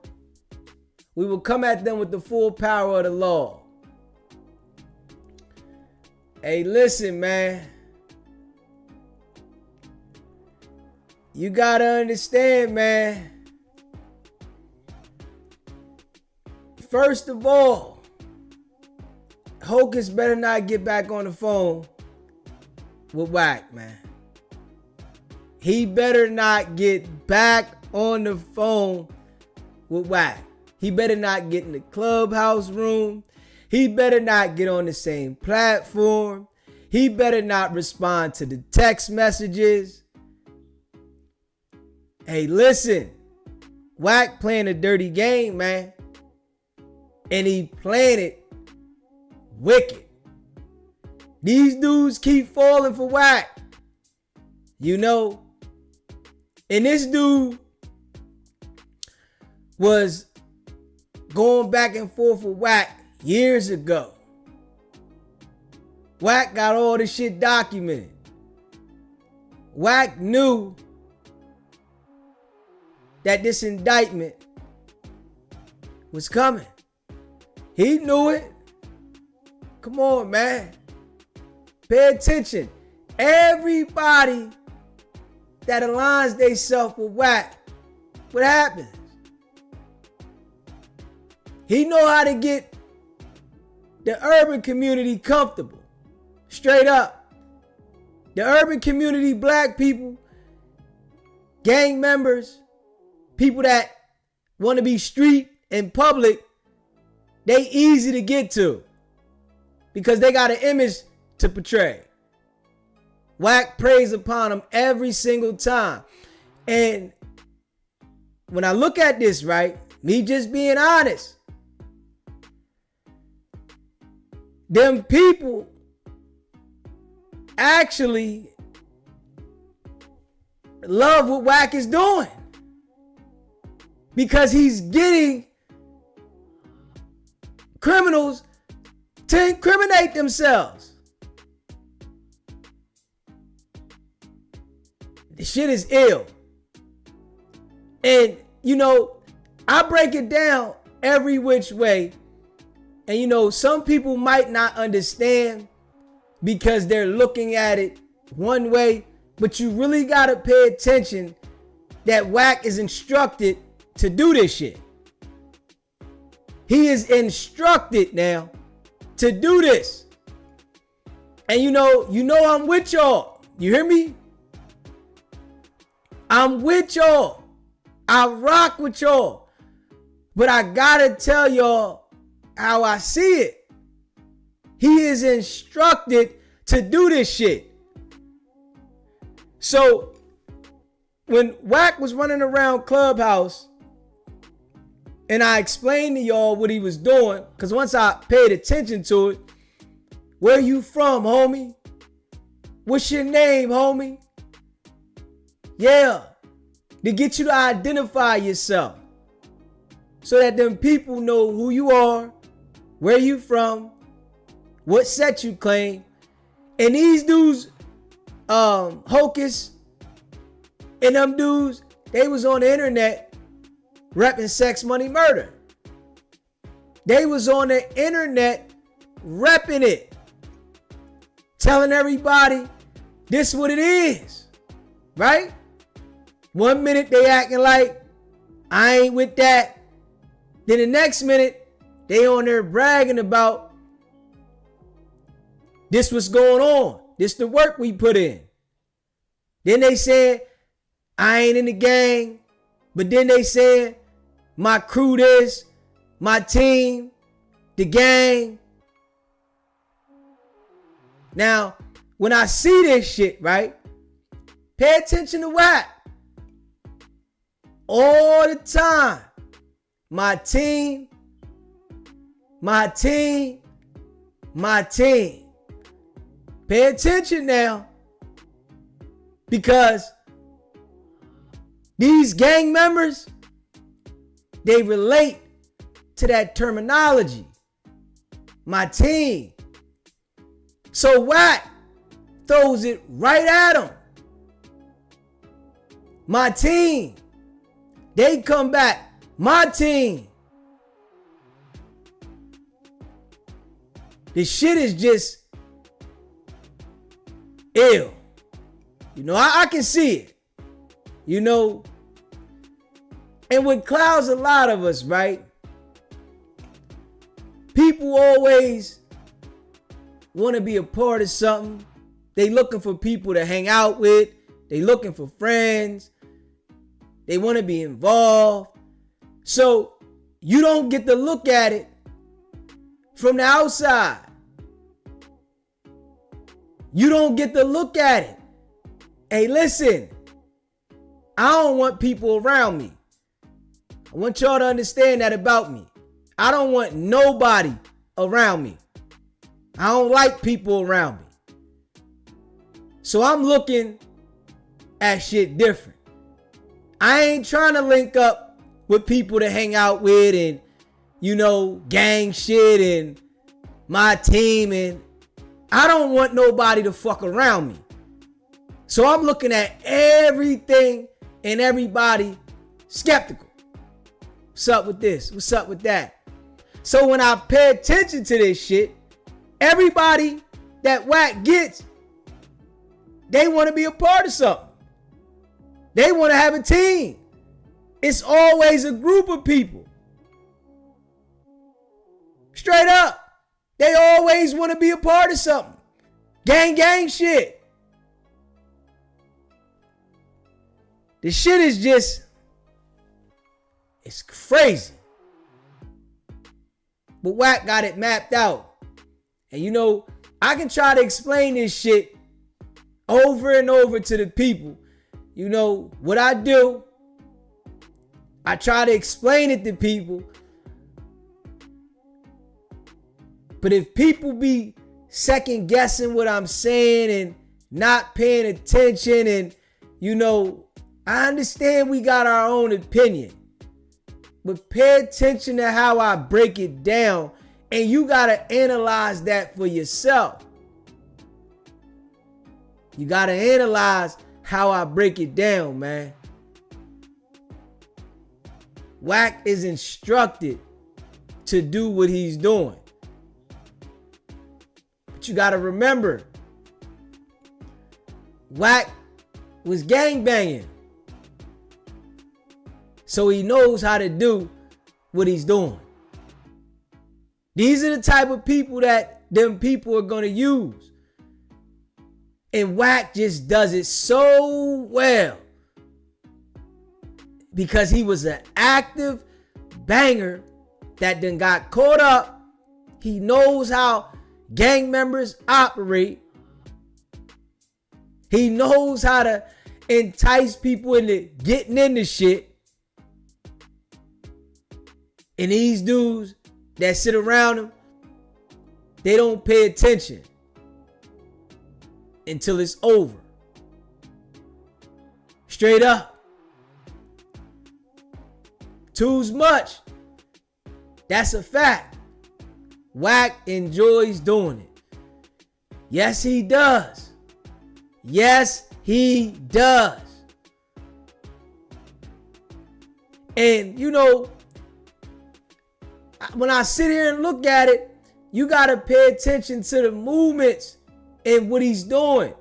We will come at them with the full power of the law. Hey, listen, man. You gotta understand, man. First of all, Hocus better not get back on the phone with Wack, man. He better not get back on the phone with Wack. He better not get in the clubhouse room. He better not get on the same platform. He better not respond to the text messages. Hey, listen. Wack playing a dirty game, man. And he playing it wicked. These dudes keep falling for Wack. You know. And this dude was going back and forth with Wack years ago. Wack got all this shit documented. Wack knew that this indictment was coming. He knew it. Come on, man. Pay attention. Everybody that aligns themselves with Wack, what happens? He know how to get the urban community comfortable. Straight up. The urban community, black people, gang members, people that want to be street and public, they easy to get to because they got an image to portray. Wack preys upon them every single time. And when I look at this, right, me just being honest, them people actually love what Wack is doing because he's getting criminals to incriminate themselves. The shit is ill. And, you know, I break it down every which way. And, you know, some people might not understand because they're looking at it one way. But you really got to pay attention that Wack is instructed to do this shit. He is instructed now to do this. And you know I'm with y'all. You hear me? I'm with y'all. I rock with y'all. But I gotta tell y'all how I see it. He is instructed to do this shit. So when Wack was running around Clubhouse and I explained to y'all what he was doing, because once I paid attention to it, where you from, homie? What's your name, homie? Yeah, to get you to identify yourself so that them people know who you are, where you from, what set you claim. And these dudes, Hocus and them dudes, they was on the internet repping sex, money, murder. They was on the internet repping it, telling everybody this what it is, right? 1 minute they acting like I ain't with that. Then the next minute they on there bragging about this what's going on. This the work we put in. Then they said I ain't in the gang. But then they said my crew this, my team, the gang. Now, when I see this shit, right? Pay attention to Wack. All the time. My team, my team, my team. Pay attention now. Because these gang members, they relate to that terminology. My team. So Wack throws it right at them. My team. They come back. My team. The shit is just ill. You know, I can see it. You know, and what clouds a lot of us, right? People always want to be a part of something. They looking for people to hang out with. They looking for friends. They want to be involved. So you don't get to look at it from the outside. You don't get to look at it. Hey, listen, I don't want people around me. I want y'all to understand that about me. I don't want nobody around me. I don't like people around me. So I'm looking at shit different. I ain't trying to link up with people to hang out with and, you know, gang shit and my team, and I don't want nobody to fuck around me. So I'm looking at everything and everybody skeptical. What's up with this? What's up with that? So when I pay attention to this shit, everybody that Wack gets, they want to be a part of something. They want to have a team. It's always a group of people. Straight up. They always want to be a part of something. Gang shit. The shit is just, it's crazy. But Wack got it mapped out. And you know, I can try to explain this shit over and over to the people. You know, what I do, I try to explain it to people. But if people be second guessing what I'm saying and not paying attention, and, you know, I understand we got our own opinion. But pay attention to how I break it down, and you got to analyze that for yourself. You got to analyze how I break it down, man. Wack is instructed to do what he's doing. But you got to remember, Wack was gangbanging. So he knows how to do what he's doing. These are the type of people that them people are going to use. And Wack just does it so well. Because he was an active banger that then got caught up. He knows how gang members operate. He knows how to entice people into getting into shit. And these dudes that sit around him, they don't pay attention until it's over. Straight up. Too's much. That's a fact. Wack enjoys doing it. Yes, he does. Yes, he does. And, you know, when I sit here and look at it, you got to pay attention to the movements and what he's doing.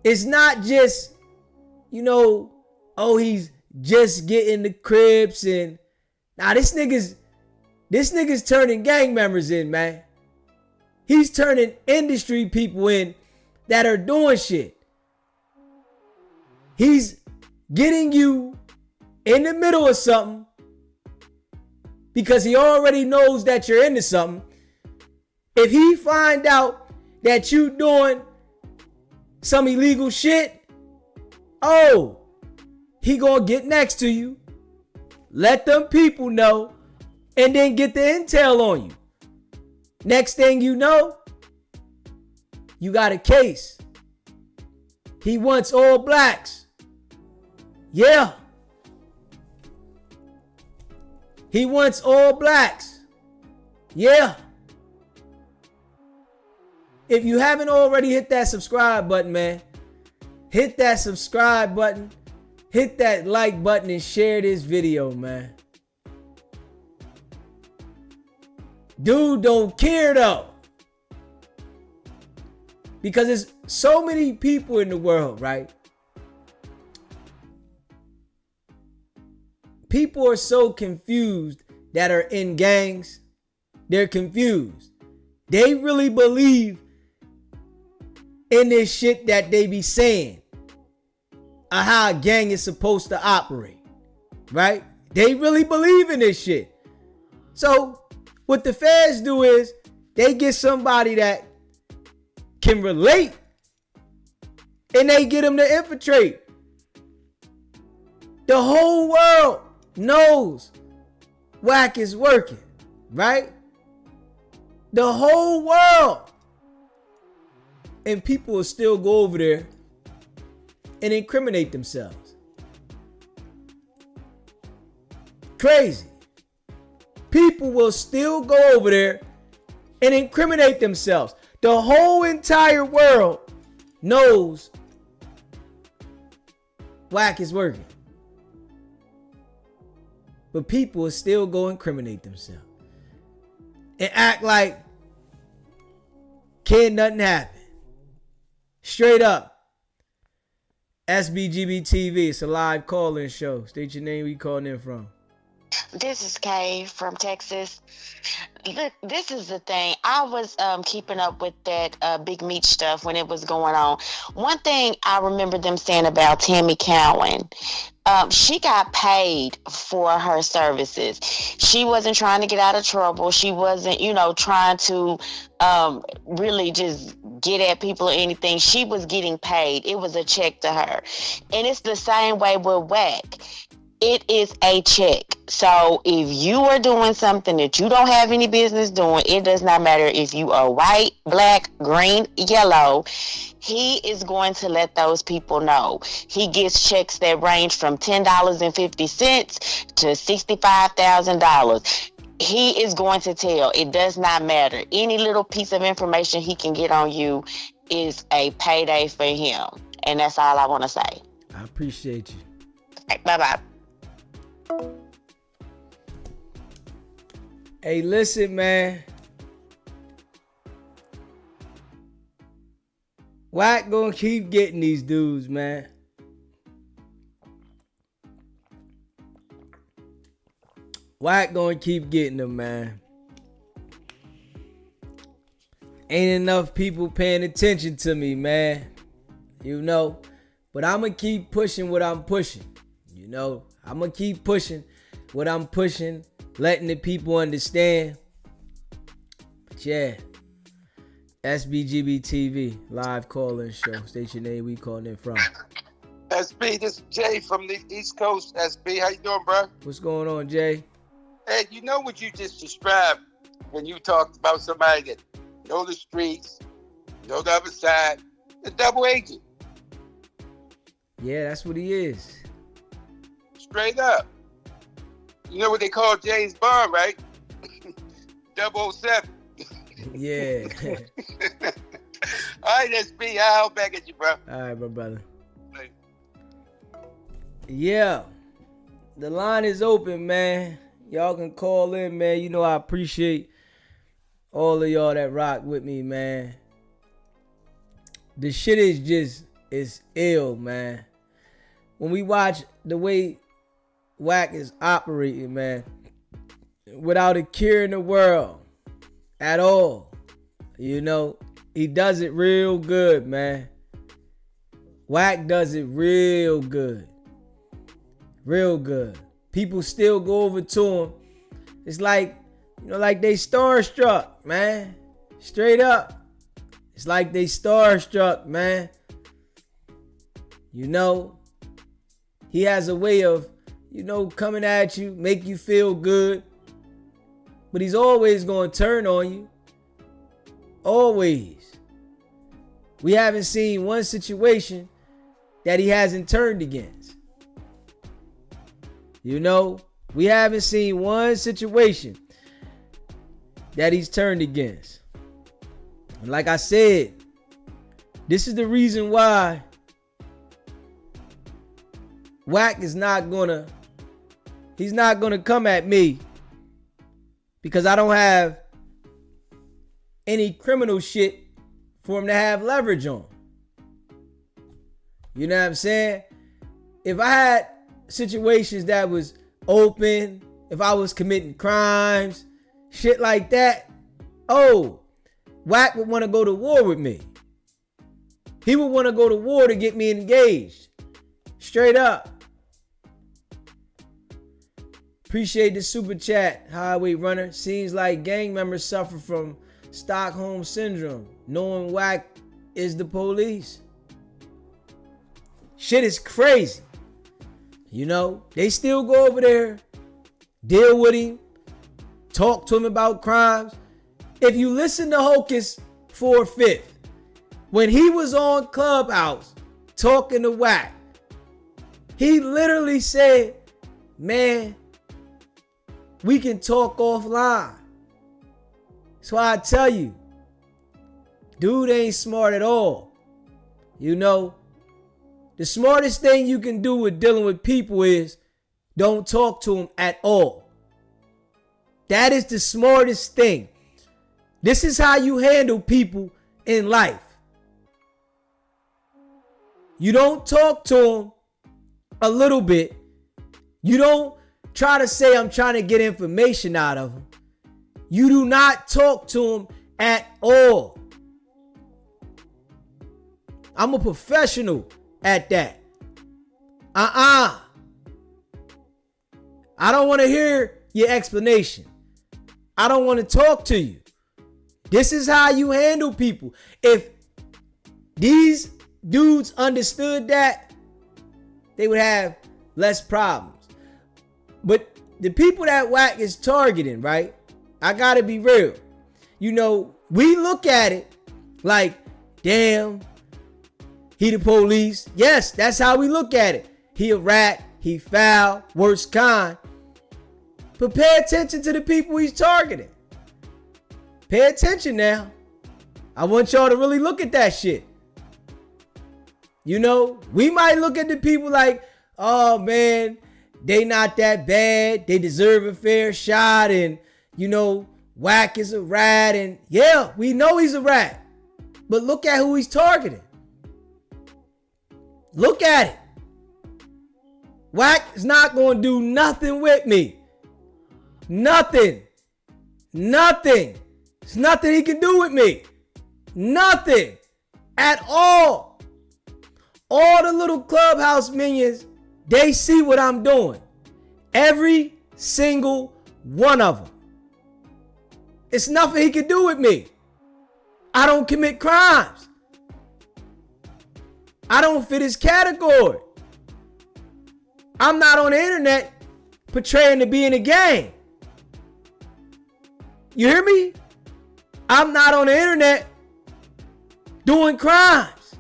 It's not just, you know, oh, he's just getting the Crips and now this nigga's turning gang members in, man. He's turning industry people in that are doing shit. He's getting you in the middle of something because he already knows that you're into something. If he find out that you doing some illegal shit, oh, he gonna get next to you, let them people know, and then get the intel on you. Next thing you know, you got a case. He wants all blacks. Yeah. He wants all blacks. Yeah. If you haven't already hit that subscribe button, man, hit that subscribe button, hit that like button, and share this video, man. Dude don't care though. Because there's so many people in the world, right? People are so confused that are in gangs. They're confused. They really believe in this shit that they be saying, or how a gang is supposed to operate, right? They really believe in this shit. So what the feds do is they get somebody that can relate and they get them to infiltrate. The whole world knows Wack is working, right? The whole world. And people will still go over there and incriminate themselves. Crazy. People will still go over there and incriminate themselves. The whole entire world knows Wack is working. But people will still go incriminate themselves and act like can't nothing happen. Straight up. SBGB TV. It's a live call-in show. State your name. Where you calling in from? This is Kay from Texas. Look, this is the thing. I was keeping up with that Big Meat stuff when it was going on. One thing I remember them saying about Tammy Cowan, she got paid for her services. She wasn't trying to get out of trouble. She wasn't, trying to really just get at people or anything. She was getting paid. It was a check to her. And it's the same way with Wack. It is a check. So if you are doing something that you don't have any business doing, it does not matter if you are white, black, green, yellow. He is going to let those people know. He gets checks that range from $10.50 to $65,000. He is going to tell. It does not matter. Any little piece of information he can get on you is a payday for him. And that's all I want to say. I appreciate you. Right, bye-bye. Hey, listen, man. Wack gonna keep getting these dudes, man. Wack gonna keep getting them, man. Ain't enough people paying attention to me, man. But I'm gonna keep pushing what I'm pushing. I'm gonna keep pushing what I'm pushing, letting the people understand. But yeah, SBGB TV, live call-in show. State your name, we calling in from. SB, this is Jay from the East Coast. SB, how you doing, bro? What's going on, Jay? Hey, you know what you just described when you talked about somebody that know the streets, know the other side, a double agent. Yeah, that's what he is. Straight up. You know what they call James Bond, right? 007. Yeah. All right, SB, I'll back at you, bro. All right, my brother. Hey. Yeah. The line is open, man. Y'all can call in, man. I appreciate all of y'all that rock with me, man. The shit is ill, man. When we watch the way Wack is operating, man, without a care in the world at all, he does it real good, man. Wack does it real good. Real good. People still go over to him. It's like, like they starstruck, man. Straight up. It's like they starstruck, man. He has a way of, coming at you, make you feel good. But he's always going to turn on you. Always. We haven't seen one situation that he hasn't turned against. We haven't seen one situation that he's turned against. And like I said, this is the reason why Wack is he's not gonna come at me, because I don't have any criminal shit for him to have leverage on. You know what I'm saying? If I had situations that was open, if I was committing crimes, shit like that, oh, Wack would want to go to war with me. He would want to go to war to get me engaged. Straight up. Appreciate the super chat, Highway Runner. Seems like gang members suffer from Stockholm Syndrome, knowing Wack is the police. Shit is crazy. You know, they still go over there, deal with him, talk to him about crimes. If you listen to Hocus 4/5, when he was on Clubhouse talking to Wack, he literally said, man, we can talk offline. So I tell you, dude ain't smart at all. You know, the smartest thing you can do with dealing with people is don't talk to them at all. That is the smartest thing. This is how you handle people in life. You don't talk to them a little bit. You don't try to say I'm trying to get information out of them. You do not talk to them at all. I'm a professional at that. I don't want to hear your explanation. I don't want to talk to you. This is how you handle people. If these dudes understood that, they would have less problems. But the people that Wack is targeting, right? I gotta be real. You know, we look at it like, damn, he the police. Yes, that's how we look at it. He a rat, he foul, worst kind. But pay attention to the people he's targeting. Pay attention now. I want y'all to really look at that shit. You know, we might look at the people like, oh man, they not that bad. They deserve a fair shot. And, you know, Wack is a rat. And yeah, we know he's a rat. But look at who he's targeting. Look at it. Wack is not going to do nothing with me. Nothing. Nothing. There's nothing he can do with me. Nothing. At all. All the little Clubhouse minions, they see what I'm doing. Every single one of them. It's nothing he can do with me. I don't commit crimes. I don't fit his category. I'm not on the internet portraying to be in a gang. You hear me? I'm not on the internet doing crimes.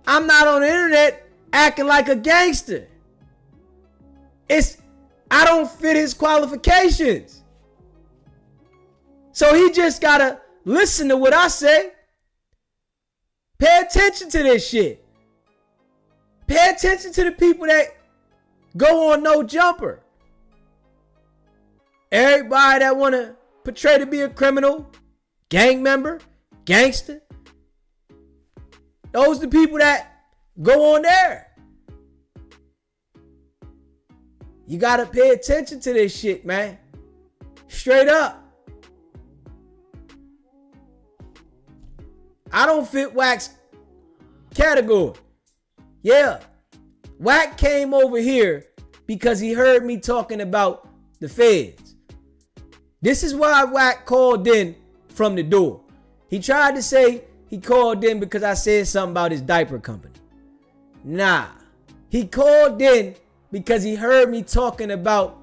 I'm not on the internet acting like a gangster. I don't fit his qualifications. So he just gotta listen to what I say. Pay attention to this shit. Pay attention to the people that go on No Jumper. Everybody that want to portray to be a criminal, gang member, gangster. Those are the people that go on there. You got to pay attention to this shit, man. Straight up. I don't fit Wack's category. Yeah. Wack came over here because he heard me talking about the feds. This is why Wack called in from the door. He tried to say he called in because I said something about his diaper company. Nah. He called in because he heard me talking about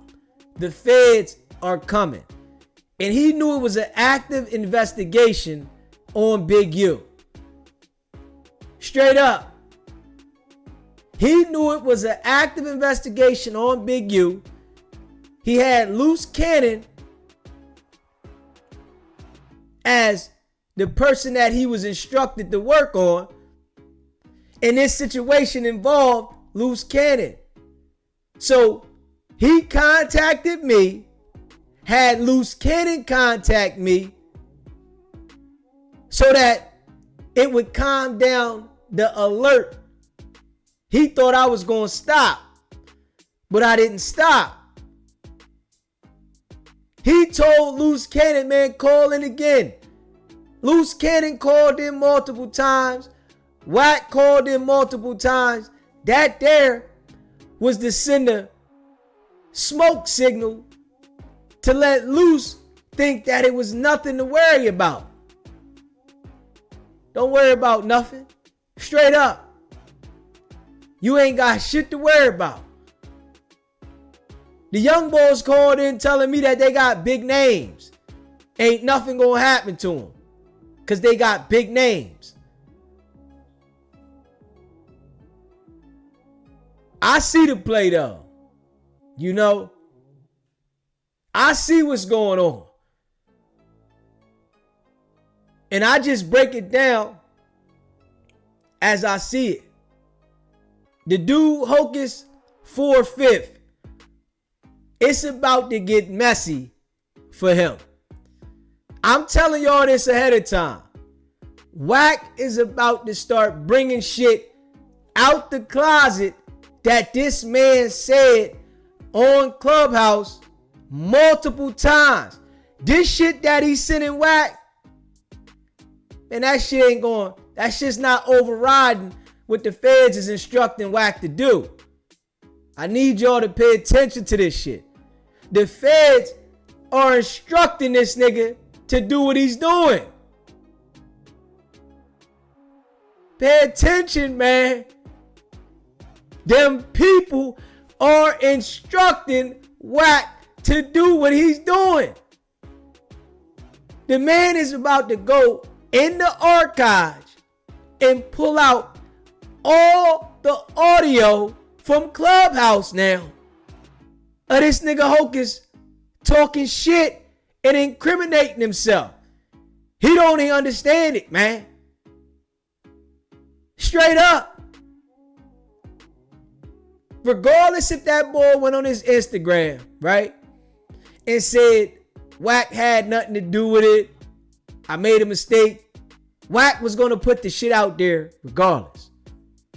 the feds are coming. And he knew it was an active investigation on Big U. Straight up. He knew it was an active investigation on Big U. He had Loose Cannon as the person that he was instructed to work on. And this situation involved Loose Cannon. So he contacted me, had Loose Cannon contact me, so that it would calm down the alert. He thought I was going to stop, but I didn't stop. He told Loose Cannon, man, call in again. Loose Cannon called in multiple times. Wack called in multiple times. That there was to send a smoke signal to let Loose think that it was nothing to worry about. Don't worry about nothing. Straight up. You ain't got shit to worry about. The young boys called in telling me that they got big names. Ain't nothing gonna happen to them because they got big names. I see the play though. You know, I see what's going on. And I just break it down as I see it. The dude Hocus 4/5. It's about to get messy for him. I'm telling y'all this ahead of time. Wack is about to start bringing shit out the closet that this man said on Clubhouse multiple times. This shit that he's sending Wack, and that shit's not overriding what the feds is instructing Wack to do. I need y'all to pay attention to this shit. The feds are instructing this nigga to do what he's doing. Pay attention, man. Them people are instructing Wack to do what he's doing. The man is about to go in the archives and pull out all the audio from Clubhouse now of this nigga Hocus talking shit and incriminating himself. He don't even understand it, man. Straight up. Regardless if that boy went on his Instagram, right, and said Wack had nothing to do with it, I made a mistake, Wack was going to put the shit out there regardless.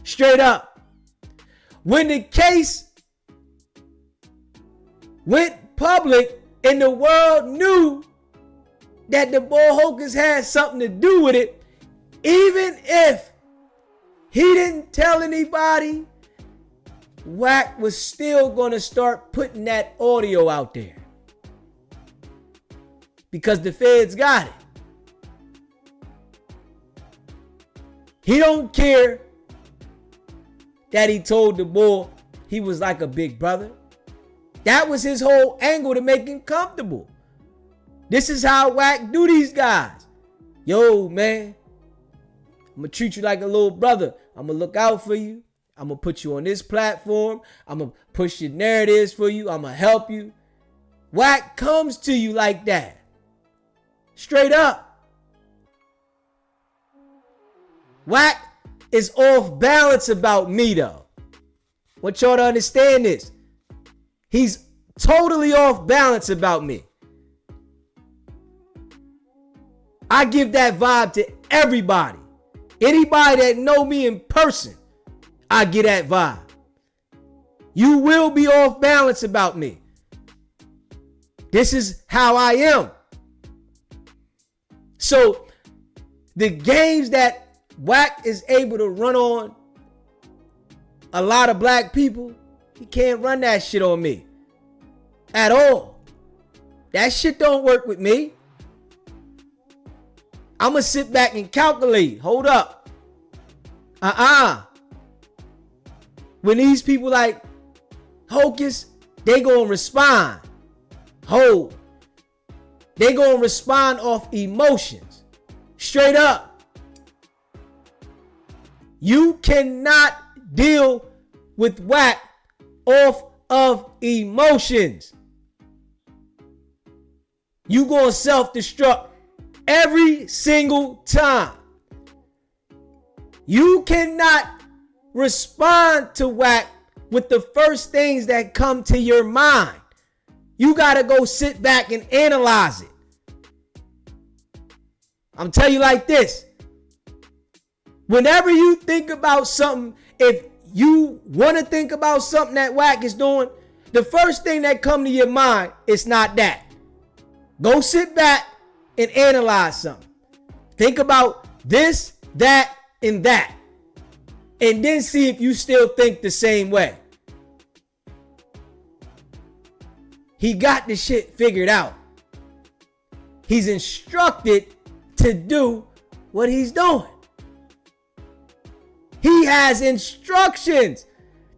Straight up. When the case went public and the world knew that the boy Hocus had something to do with it, even if he didn't tell anybody, Wack was still going to start putting that audio out there. Because the feds got it. He don't care that he told the boy he was like a big brother. That was his whole angle to make him comfortable. This is how Wack do these guys. Yo, man, I'm going to treat you like a little brother. I'm going to look out for you. I'm going to put you on this platform. I'm going to push your narratives for you. I'm going to help you. Wack comes to you like that. Straight up. Wack is off balance about me, though. Want y'all to understand this. He's totally off balance about me. I give that vibe to everybody. Anybody that know me in person, I get that vibe. You will be off balance about me. This is how I am. So the games that Wack is able to run on a lot of black people, he can't run that shit on me at all. That shit don't work with me. I'm going to sit back and calculate. Hold up. When these people like Hocus, they going to respond. Hold. They going to respond off emotions. Straight up. You cannot deal with Wack off of emotions. You going to self-destruct every single time. You cannot respond to Wack with the first things that come to your mind. You got to go sit back and analyze it. I'm telling you like this. Whenever you think about something, if you want to think about something that Wack is doing, the first thing that come to your mind is not that. Go sit back and analyze something. Think about this, that, and that. And then see if you still think the same way. He got the shit figured out. He's instructed to do what he's doing. He has instructions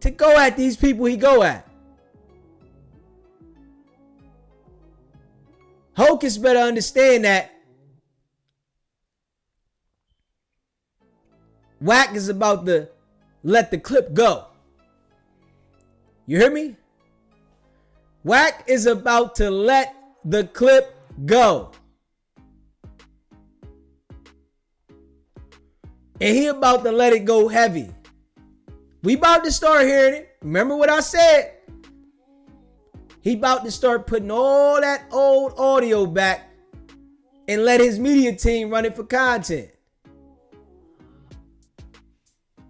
to go at these people he go at. Hocus better understand that Wack is about to let the clip go. You hear me? Wack is about to let the clip go. And he about to let it go heavy. We about to start hearing it. Remember what I said? He about to start putting all that old audio back and let his media team run it for content.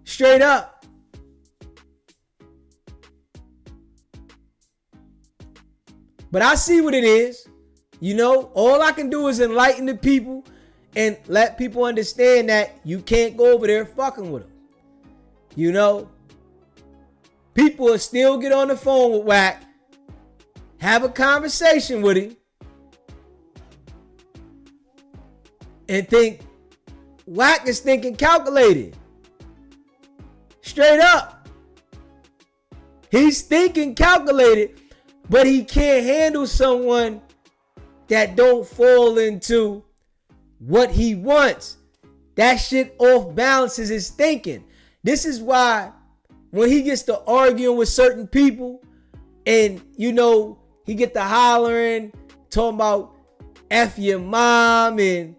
Straight up. But I see what it is. You know, all I can do is enlighten the people and let people understand that you can't go over there fucking with them. You know, people will still get on the phone with Wack, have a conversation with him, and think Wack is thinking calculated. Straight up. He's thinking calculated, but he can't handle someone that don't fall into what he wants. That shit off balances his thinking. This is why when he gets to arguing with certain people and, you know, he get to hollering, talking about F your mom and,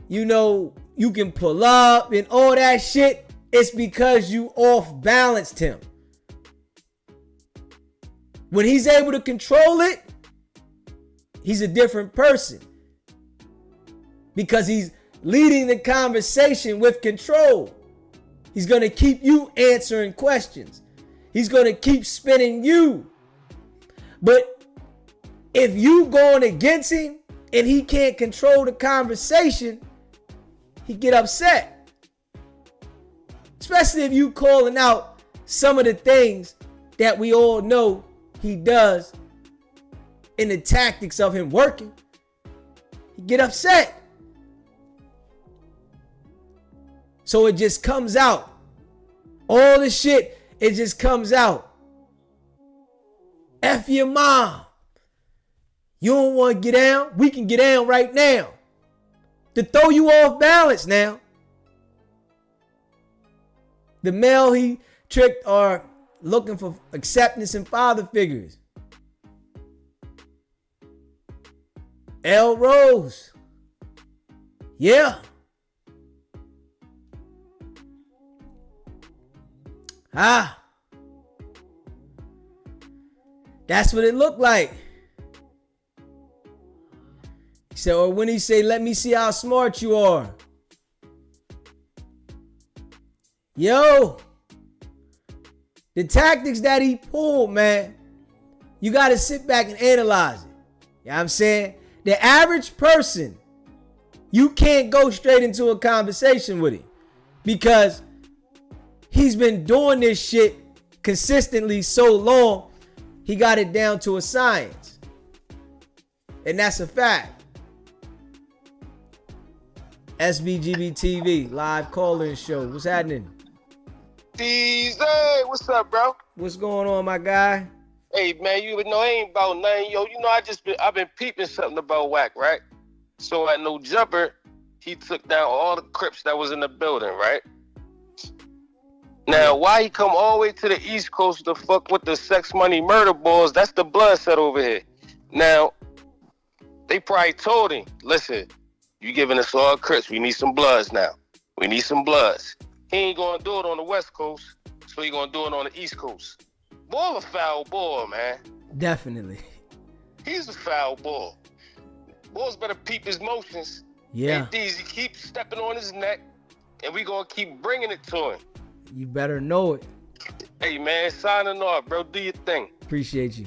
you know, you can pull up and all that shit, it's because you off balanced him. When he's able to control it, he's a different person. Because he's leading the conversation with control. He's going to keep you answering questions. He's going to keep spinning you. But if you going against him and he can't control the conversation, he get upset. Especially if you calling out some of the things that we all know he does in the tactics of him working. He get upset. So it just comes out. All the shit, it just comes out. F your mom. You don't want to get down? We can get down right now. To throw you off balance now. The male he tricked are looking for acceptance in father figures. L. Rose. Yeah. That's what it looked like. So when he say, let me see how smart you are. Yo, the tactics that he pulled, man, you got to sit back and analyze it. You know what I'm saying? The average person, you can't go straight into a conversation with him because he's been doing this shit consistently so long, he got it down to a science. And that's a fact. SBGB TV, live call-in show. What's happening? DJ, what's up, bro? What's going on, my guy? Hey, man, you know, ain't about nothing. Yo, you know, I've been peeping something about Wack, right? So at No Jumper, he took down all the Crips that was in the building, right? Now, why he come all the way to the East Coast to fuck with the sex, money, murder balls? That's the blood set over here. Now, they probably told him, listen, you giving us all Crips. We need some bloods now. We need some bloods. He ain't going to do it on the West Coast, so he going to do it on the East Coast. Boy, a foul ball, man. Definitely. He's a foul ball. Boys better peep his motions. Yeah. Hey, Deezy, keep stepping on his neck, and we gonna keep bringing it to him. You better know it. Hey, man, signing off, bro. Do your thing. Appreciate you.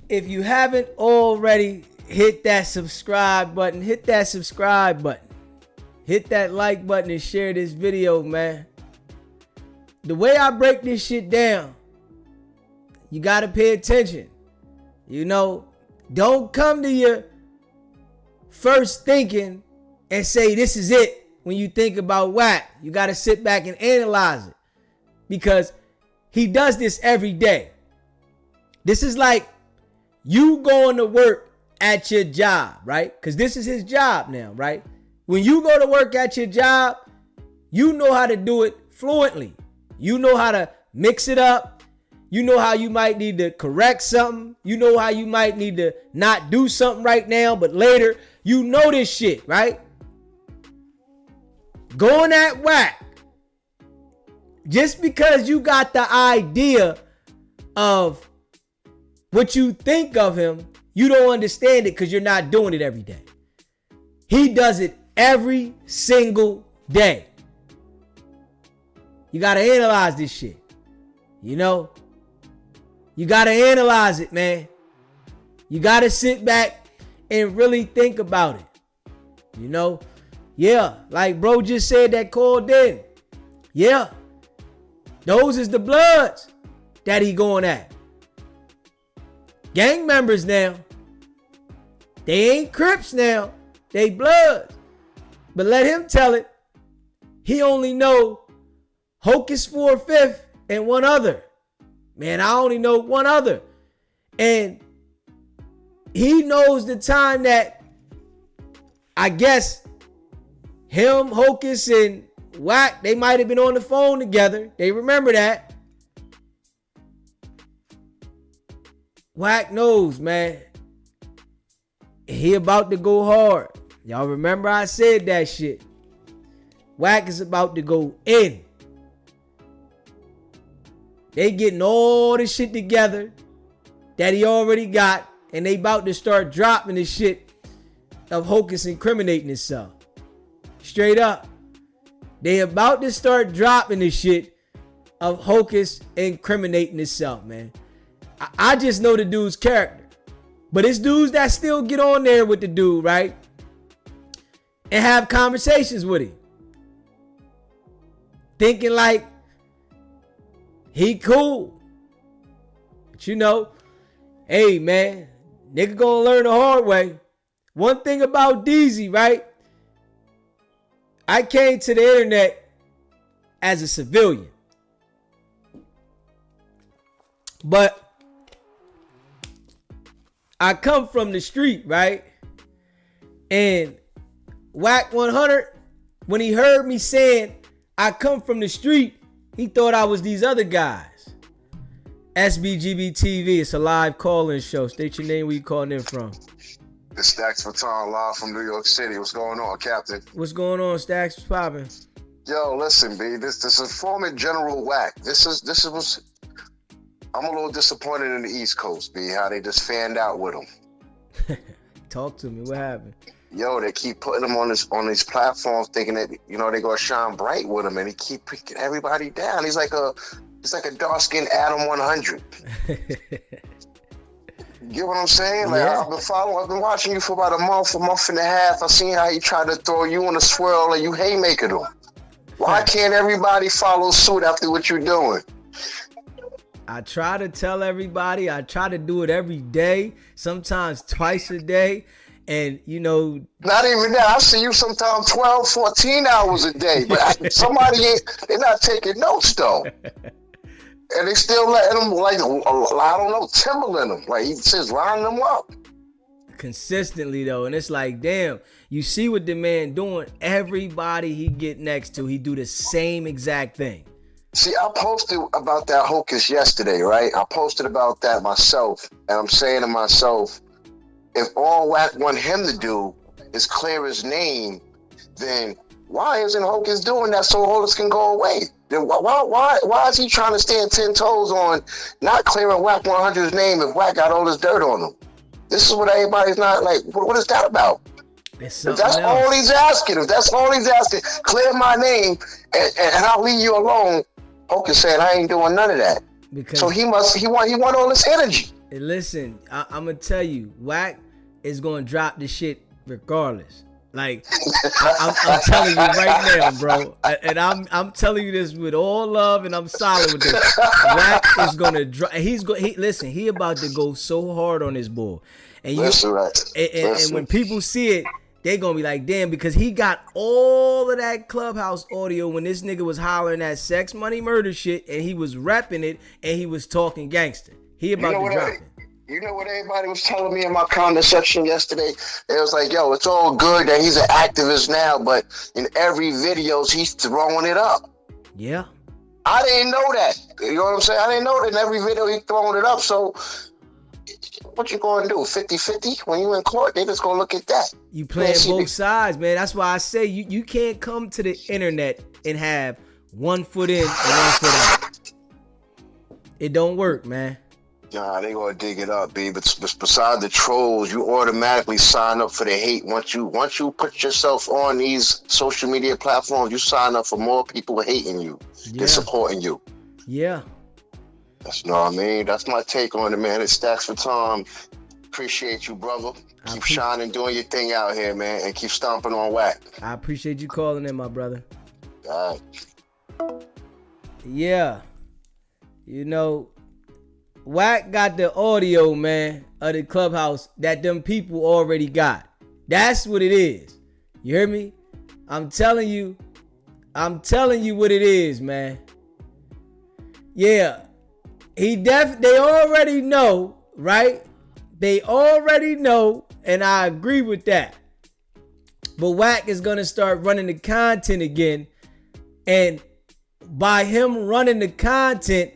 If you haven't already, hit that subscribe button. Hit that subscribe button. Hit that like button and share this video, man. The way I break this shit down, you got to pay attention. You know, don't come to your first thinking and say this is it when you think about Wack. You got to sit back and analyze it, because he does this every day. This is like you going to work at your job, right? Because this is his job now, right? When you go to work at your job, you know how to do it fluently. You know how to mix it up. You know how you might need to correct something. You know how you might need to not do something right now, but later. You know this shit, right? Going at Wack, just because you got the idea of what you think of him, you don't understand it because you're not doing it every day. He does it every single day. You got to analyze this shit. You know? You got to analyze it, man. You got to sit back and really think about it. You know? Yeah, like bro just said that called in. Yeah. Those is the Bloods that he going at. Gang members now. They ain't Crips now. They Bloods. But let him tell it. He only know Hocus 4/5 and one other. Man, I only know one other. And he knows the time that I guess him, Hocus, and Wack, they might have been on the phone together. They remember that. Wack knows, man. He about to go hard. Y'all remember I said that shit. Wack is about to go in. They getting all this shit together that he already got, and they about to start dropping the shit of Hocus incriminating himself. Straight up. They about to start dropping the shit of Hocus incriminating himself, man. I just know the dude's character. But it's dudes that still get on there with the dude, right? And have conversations with him. Thinking like he cool. But you know, hey man, nigga gonna learn the hard way. One thing about Diddy, right? I came to the internet as a civilian. But I come from the street, right? And Wack 100, when he heard me saying I come from the street, he thought I was these other guys. SBGB TV, it's a live call-in show. State your name, where you calling in from. It's Stacks Baton live from New York City. What's going on, Captain? What's going on, Stacks? What's poppin'? Yo, listen, B. This is former General Wack. This was. I'm a little disappointed in the East Coast, B. How they just fanned out with him. Talk to me. What happened? Yo, they keep putting him on these platforms, thinking that they gonna shine bright with him, and he keep picking everybody down. He's like a dark-skinned Adam 100. You get what I'm saying? Like Yeah. I've been watching you for about a month and a half. I seen how he tried to throw you in a swirl and you haymaker him. Why can't everybody follow suit after what you're doing? I try to tell everybody. I try to do it every day, sometimes twice a day. And, Not even that. I see you sometimes 12, 14 hours a day. But they're not taking notes, though. And they still letting them, I don't know, Timberland them. Like, he says, lining them up. Consistently, though. And it's like, damn, you see what the man doing. Everybody he get next to, he do the same exact thing. See, I posted about that Hocus yesterday, right? I posted about that myself. And I'm saying to myself, if all Wack want him to do is clear his name, then why isn't Hocus doing that so Hocus can go away? Then why is he trying to stand 10 toes on not clearing Wack 100's name if Wack got all this dirt on him? This is what everybody's not like. What is that about? If that's all he's asking, clear my name and I'll leave you alone. Hocus said, I ain't doing none of that. Because so he want all this energy. Listen, I'm gonna tell you, Wack is gonna drop the shit regardless. Like I'm telling you right now, bro, and I'm telling you this with all love, and I'm solid with this. Wack is gonna drop. Listen. He about to go so hard on this boy, and and when people see it, they gonna be like, damn, because he got all of that Clubhouse audio when this nigga was hollering that sex, money, murder shit, and he was repping it, and he was talking gangster. He about to drop it. You know what everybody was telling me in my comment section yesterday? It was like, yo, it's all good that he's an activist now, but in every videos he's throwing it up. Yeah. I didn't know that. You know what I'm saying? I didn't know that in every video he's throwing it up. So what you gonna do? 50-50? When you in court, they just gonna look at that. You playing both sides, man. That's why I say you can't come to the internet and have one foot in and one foot out. It don't work, man. Nah, they gonna dig it up, B. But beside the trolls, you automatically sign up for the hate. Once you put yourself on these social media platforms, you sign up for more people hating you than supporting you. Yeah. That's what I mean. That's my take on it, man. It's Stacks for Tom. Appreciate you, brother. Keep shining, doing your thing out here, man, and keep stomping on Wack. I appreciate you calling in, my brother. All right. Yeah. You know, Wack got the audio, man, of the Clubhouse that them people already got. That's what it is. You hear me? I'm telling you what it is, man. Yeah. They already know, right? They already know, and I agree with that. But Wack is gonna start running the content again, and by him running the content,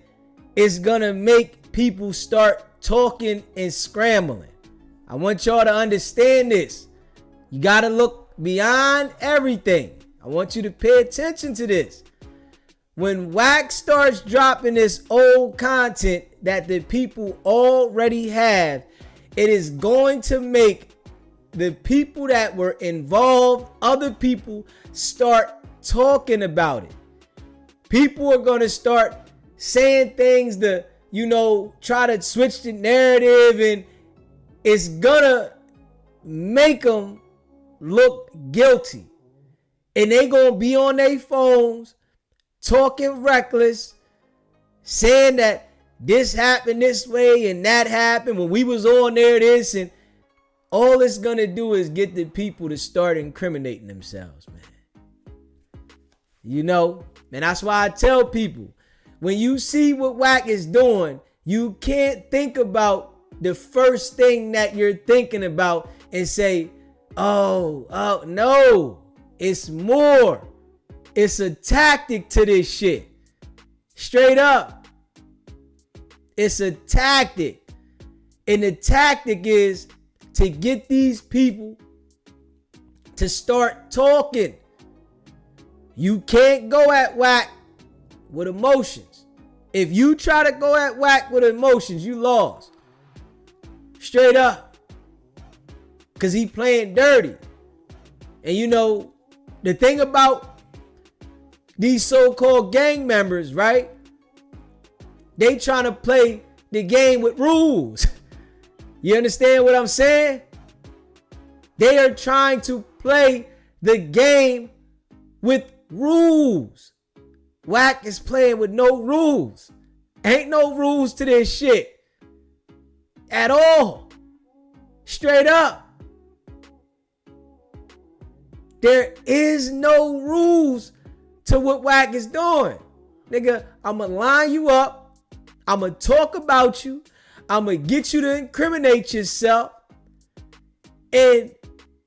it's gonna make people start talking and scrambling. I want y'all to understand this. You gotta look beyond everything. I want you to pay attention to this. When Wack starts dropping this old content that the people already have, it is going to make the people that were involved, other people, start talking about it. People are going to start saying things to, try to switch the narrative, and it's going to make them look guilty. And they going to be on their phones talking reckless, saying that this happened this way and that happened when we was on there, this, and all it's gonna do is get the people to start incriminating themselves, man. And that's why I tell people, when you see what Wack is doing, you can't think about the first thing that you're thinking about and say, oh, no, it's more. It's a tactic to this shit. Straight up. It's a tactic. And the tactic is to get these people to start talking. You can't go at Wack with emotions. If you try to go at Wack with emotions, you lost. Straight up. Because he playing dirty. And the thing about these so-called gang members, right? They trying to play the game with rules. You understand what I'm saying? They are trying to play the game with rules. Wack is playing with no rules. Ain't no rules to this shit. At all. Straight up. There is no rules to what Wack is doing. Nigga, I'ma line you up. I'ma talk about you. I'ma get you to incriminate yourself. And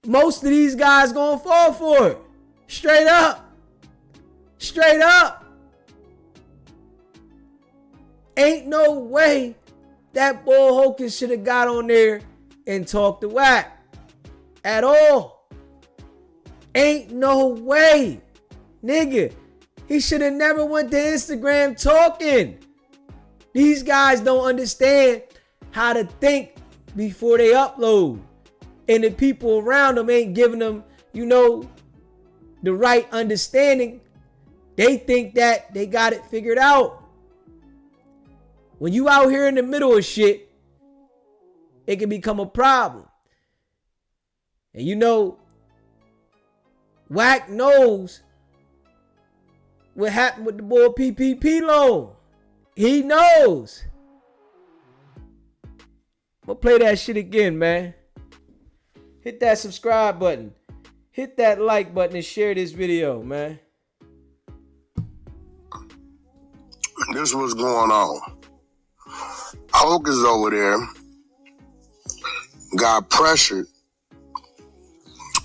most of these guys gonna fall for it. Straight up. Straight up. Ain't no way that boy Hocus should have got on there and talked to Wack. At all. Ain't no way. Nigga, he should have never went to Instagram talking. These guys don't understand how to think before they upload. And the people around them ain't giving them, the right understanding. They think that they got it figured out. When you out here in the middle of shit, it can become a problem. And Wack knows what happened with the boy PPP loan. He knows. I'm gonna play that shit again, man. Hit that subscribe button. Hit that like button and share this video, man. This was going on. Hocus over there got pressured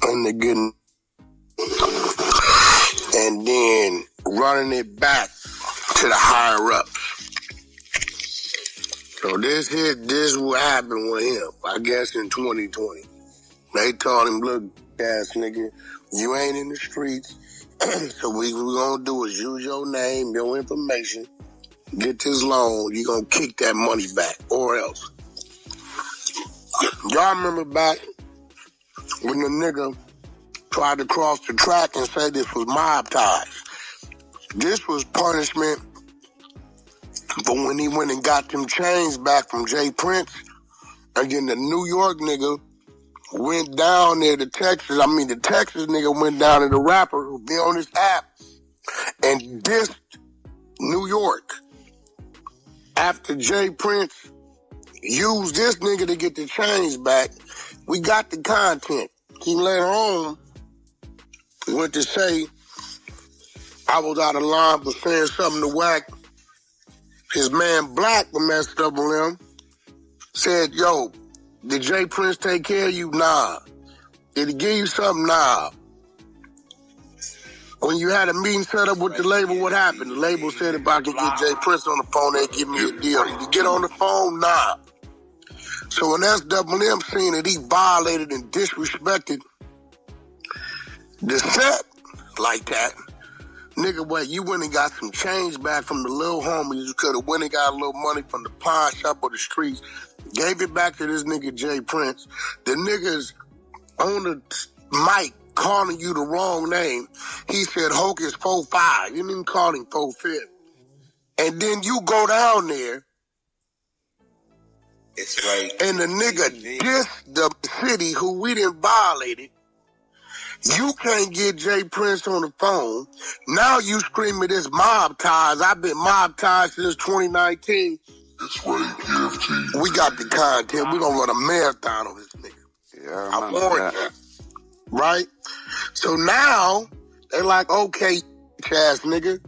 into getting and then running it back to the higher ups. So this what happened with him, I guess in 2020. They told him, look, ass nigga, you ain't in the streets. So what we gonna do is use your name, your information, get this loan, you gonna kick that money back or else. Y'all remember back when the nigga tried to cross the track and say this was mob ties. This was punishment for when he went and got them chains back from Jay Prince. And then the New York nigga went down there to Texas. The Texas nigga went down to the rapper who be on this app and dissed New York. After Jay Prince used this nigga to get the chains back, we got the content. He later on went to say I was out of line for saying something to Wack. His man Black messed up on him. Said, yo, did Jay Prince take care of you? Nah. Did he give you something? Nah. When you had a meeting set up with the label, what happened? The label said if I could get Jay Prince on the phone, they'd give me a deal. Did you get on the phone? Nah. So when SWM seen that he violated and disrespected the set like that, nigga, wait, you went and got some change back from the little homies. You could have went and got a little money from the pawn shop or the streets, gave it back to this nigga Jay Prince. The niggas on the mic calling you the wrong name. He said Hocus 4-5. You didn't even call him 4-5. And then you go down there, it's right, and the nigga dissed the city who we didn't violate it. You can't get Jay Prince on the phone. Now you screaming this mob ties. I've been mob ties since 2019. It's right, PFT. We got the content. We're gonna run a marathon on this nigga. Yeah, I warned you. Right? So now, they're like, okay, ass nigga,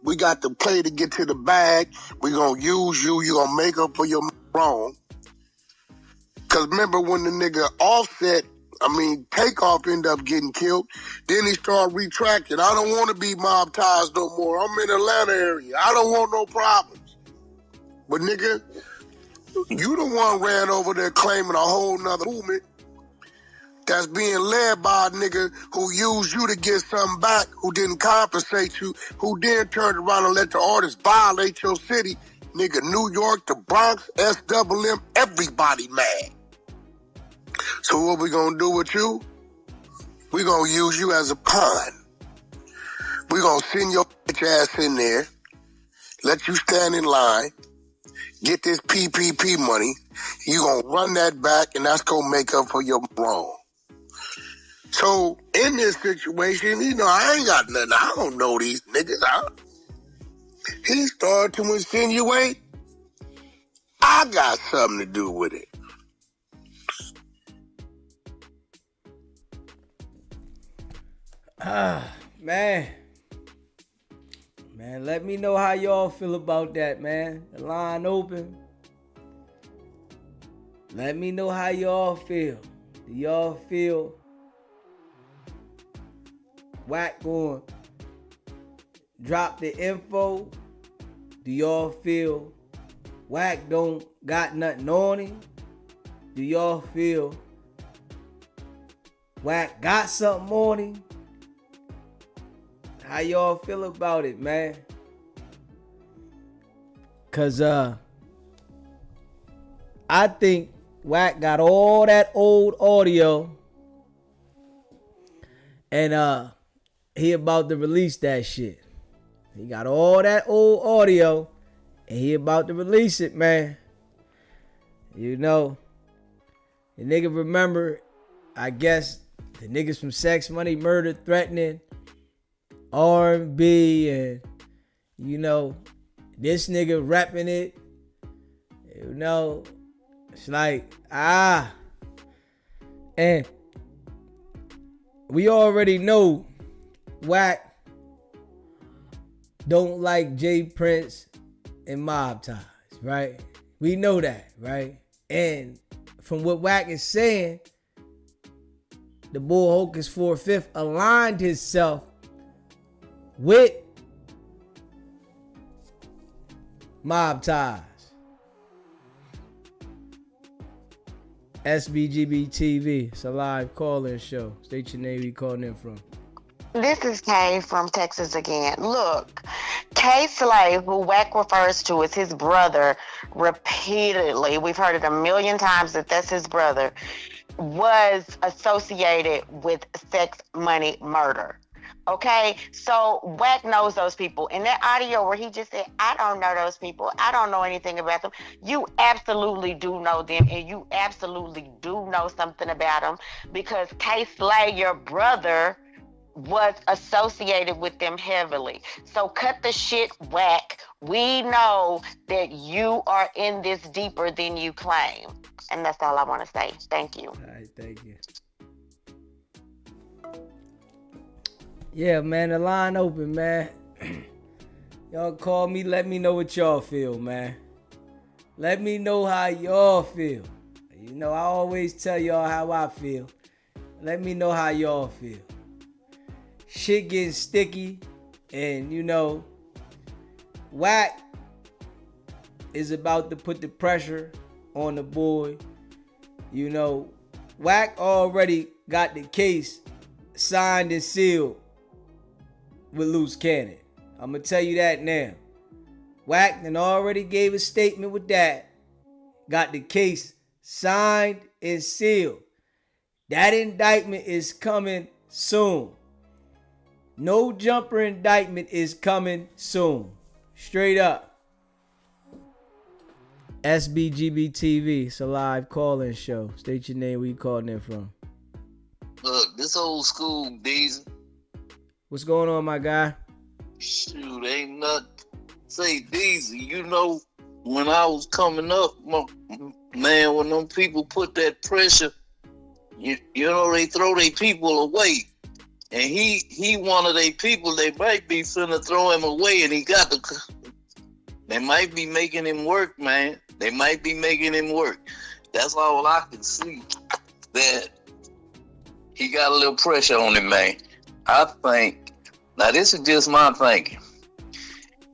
we got the play to get to the bag. We gonna use you. You gonna make up for your wrong. Cause remember when the nigga Offset, Takeoff ended up getting killed. Then he started retracting. I don't want to be mob ties no more. I'm in Atlanta area. I don't want no problems. But nigga, you the one ran over there claiming a whole nother movement that's being led by a nigga who used you to get something back, who didn't compensate you, who then turned around and let the artists violate your city. Nigga, New York, the Bronx, SWM, everybody mad. So what we gonna do with you? We gonna use you as a pawn. We gonna send your bitch ass in there, let you stand in line, get this PPP money. You gonna run that back, and that's gonna make up for your wrong. So in this situation, I ain't got nothing. I don't know these niggas. He started to insinuate I got something to do with it. Man, let me know how y'all feel about that, man. The line open. Let me know how y'all feel. Do y'all feel Wack going drop the info? Do y'all feel Wack don't got nothing on him? Do y'all feel Wack got something on him? How y'all feel about it, man? Cause I think Wack got all that old audio, and he about to release that shit. He got all that old audio, and he about to release it, man. You know, the nigga remember, I guess, the niggas from Sex, Money, Murder, Threatening, R&B, and, you know, this nigga repping it. You know, it's like, and we already know Wack don't like Jay Prince and Mob Ties, right? We know that, right? And from what Wack is saying, the boy Hocus 4/5 aligned himself with Mob Ties. SBGB TV. It's a live call-in show. State your name, where you calling in from. This is Kay from Texas again. Look, Kay Slave, who Wack refers to as his brother repeatedly, we've heard it a million times that that's his brother, was associated with Sex, Money, Murder. Okay, so Wack knows those people. In that audio where he just said, I don't know those people, I don't know anything about them, you absolutely do know them, and you absolutely do know something about them, because K Slay, your brother, was associated with them heavily. So cut the shit, Wack. We know that you are in this deeper than you claim. And that's all I want to say. Thank you. All right, thank you. Yeah, man, the line open, man. Y'all call me, let me know what y'all feel, man. Let me know how y'all feel. You know, I always tell y'all how I feel. Let me know how y'all feel. Shit getting sticky, and you know, Wack is about to put the pressure on the boy. You know, Wack already got the case signed and sealed with Loose Cannon. I'm gonna tell you that now. Wack then already gave a statement with that. Got the case signed and sealed. That indictment is coming soon. No jumper indictment is coming soon. Straight up. SBGB TV. It's a live call-in show. State your name, where you calling in from. Look, this old school Diesel. What's going on, my guy? Shoot, ain't nothing. Say, Diesel, you know, when I was coming up, man, when them people put that pressure, you know, they throw their people away. And he one of their people, they might be finna throw him away, and they might be making him work, man. They might be making him work. That's all I can see, that he got a little pressure on him, man. I think, now this is just my thinking,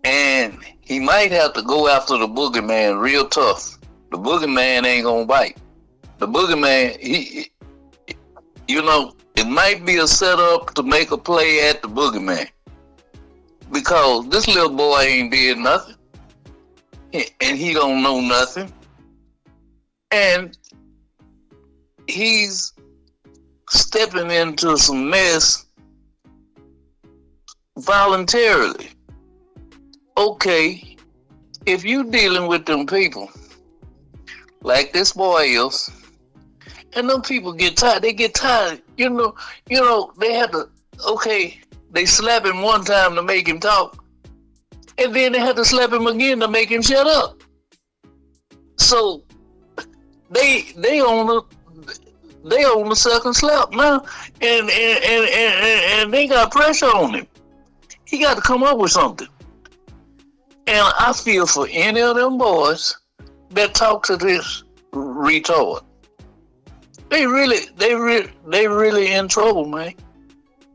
and he might have to go after the boogeyman real tough. The boogeyman ain't gonna bite. The boogeyman, he you know, it might be a setup to make a play at the boogeyman, because this little boy ain't did nothing, and he don't know nothing, and he's stepping into some mess voluntarily. Okay, if you dealing with them people like this boy is, and them people get tired, they get tired. You know, they had to, okay, they slap him one time to make him talk, and then they had to slap him again to make him shut up. So they on the second slap now, and they got pressure on him. He got to come up with something. And I feel for any of them boys that talk to this retard. They really in trouble, man.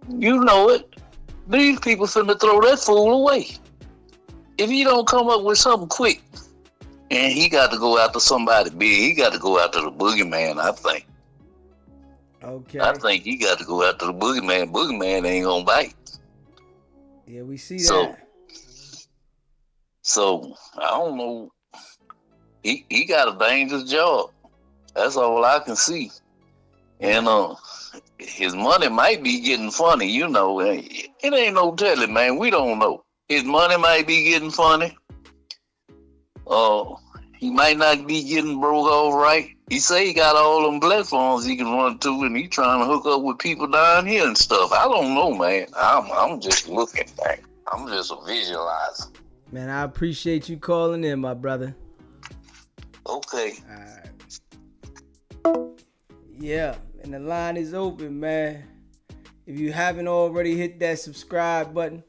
You know it. These people finna throw that fool away. If he don't come up with something quick, and he got to go after somebody big, he got to go after the boogeyman, I think. Okay. I think he got to go after the boogeyman. Boogeyman ain't gonna bite. Yeah, we see that. So I don't know. He got a dangerous job. That's all I can see. And his money might be getting funny, you know. It ain't no telling, man. We don't know. His money might be getting funny. He might not be getting broke off right. He say he got all them platforms he can run to, and he trying to hook up with people down here and stuff. I don't know, man. I'm just looking, man. I'm just a visualizer. Man, I appreciate you calling in, my brother. Okay. All right. Yeah, and the line is open, man. If you haven't already hit that subscribe button,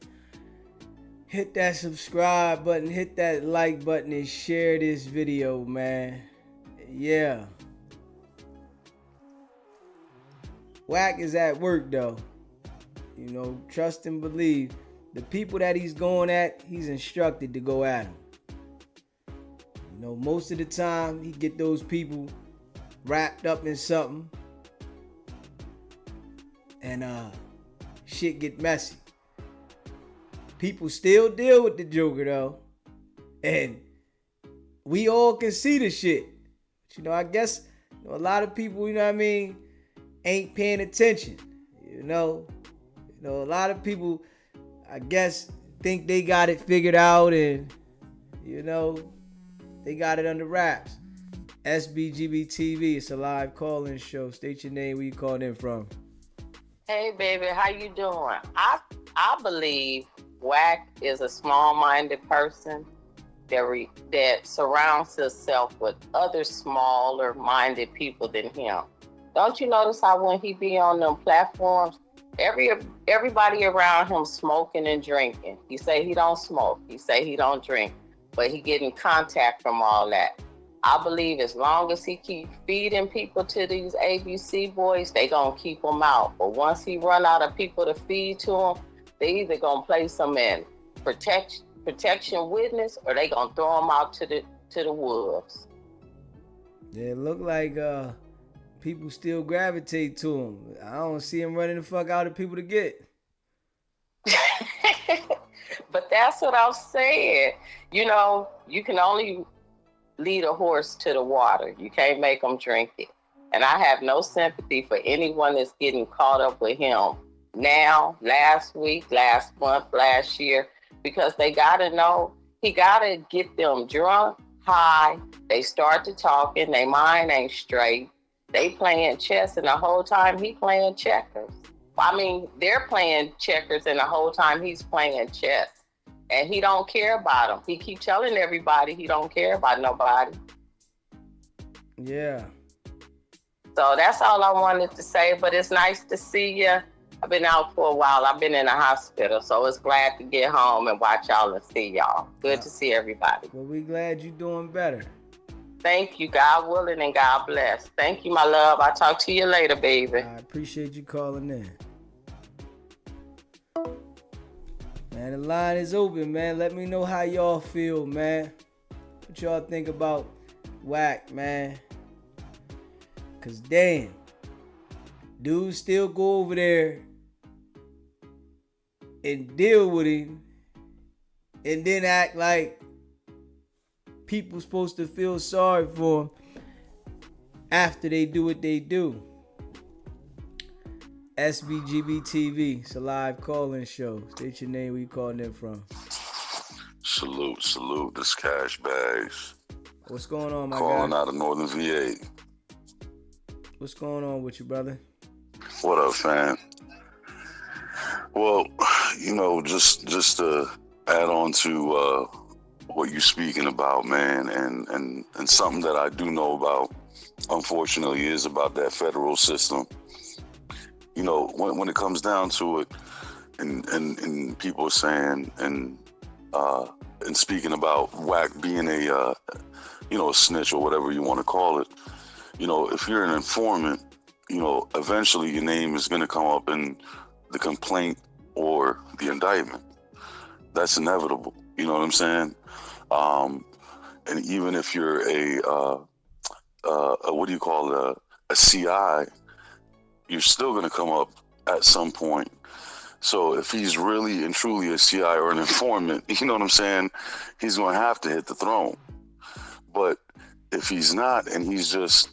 hit that subscribe button, hit that like button, and share this video, man. Yeah. Wack is at work, though. You know, trust and believe. The people that he's going at, he's instructed to go at them. You know, most of the time, he get those people wrapped up in something. And shit get messy. People still deal with the Joker, though. And we all can see the shit. But, you know, I guess a lot of people, you know what I mean, ain't paying attention. You know, a lot of people, I guess, think they got it figured out and, you know, they got it under wraps. SBGB TV, it's a live call-in show. State your name, where you calling in from. Hey, baby, how you doing? I believe Wack is a small-minded person that surrounds himself with other smaller-minded people than him. Don't you notice how when he be on them platforms, everybody around him smoking and drinking? He say he don't smoke. He say he don't drink. But he getting contact from all that. I believe as long as he keep feeding people to these ABC boys, they gonna keep him out. But once he run out of people to feed to him, they either gonna place him in protection witness, or they gonna throw him out to the wolves. Yeah, it look like people still gravitate to him. I don't see him running the fuck out of people to get. But that's what I'm saying. You know, you can only lead a horse to the water. You can't make them drink it. And I have no sympathy for anyone that's getting caught up with him now, last week, last month, last year, because they gotta know, he gotta get them drunk, high, they start to talking, their mind ain't straight, they playing chess, and the whole time he playing checkers. I mean, they're playing checkers, and the whole time he's playing chess. And he don't care about them. He keep telling everybody he don't care about nobody. Yeah. So that's all I wanted to say, but it's nice to see you. I've been out for a while. I've been in the hospital, so it's glad to get home and watch y'all and see y'all. Good to see everybody. Well, we glad you're doing better. Thank you, God willing, and God bless. Thank you, my love. I'll talk to you later, baby. I appreciate you calling in. Man, the line is open, man. Let me know how y'all feel, man. What y'all think about Wack, man? Cause damn, dudes still go over there and deal with him and then act like people supposed to feel sorry for him after they do what they do. SBGB TV, it's a live call-in show. State your name, where you calling in from. Salute. This Cash Bags. What's going on, my guy? Calling out of Northern VA. What's going on with you, brother? What up, fam? Well, you know, just to add on to what you're speaking about, man, and something that I do know about, unfortunately, is about that federal system. You know, when it comes down to it, and people are saying and speaking about Wack being a snitch or whatever you want to call it, you know, if you're an informant, you know, eventually your name is going to come up in the complaint or the indictment. That's inevitable. You know what I'm saying? And even if you're a CI, you're still going to come up at some point. So if he's really and truly a CI or an informant, you know what I'm saying, he's going to have to hit the throne. But if he's not, and he's just,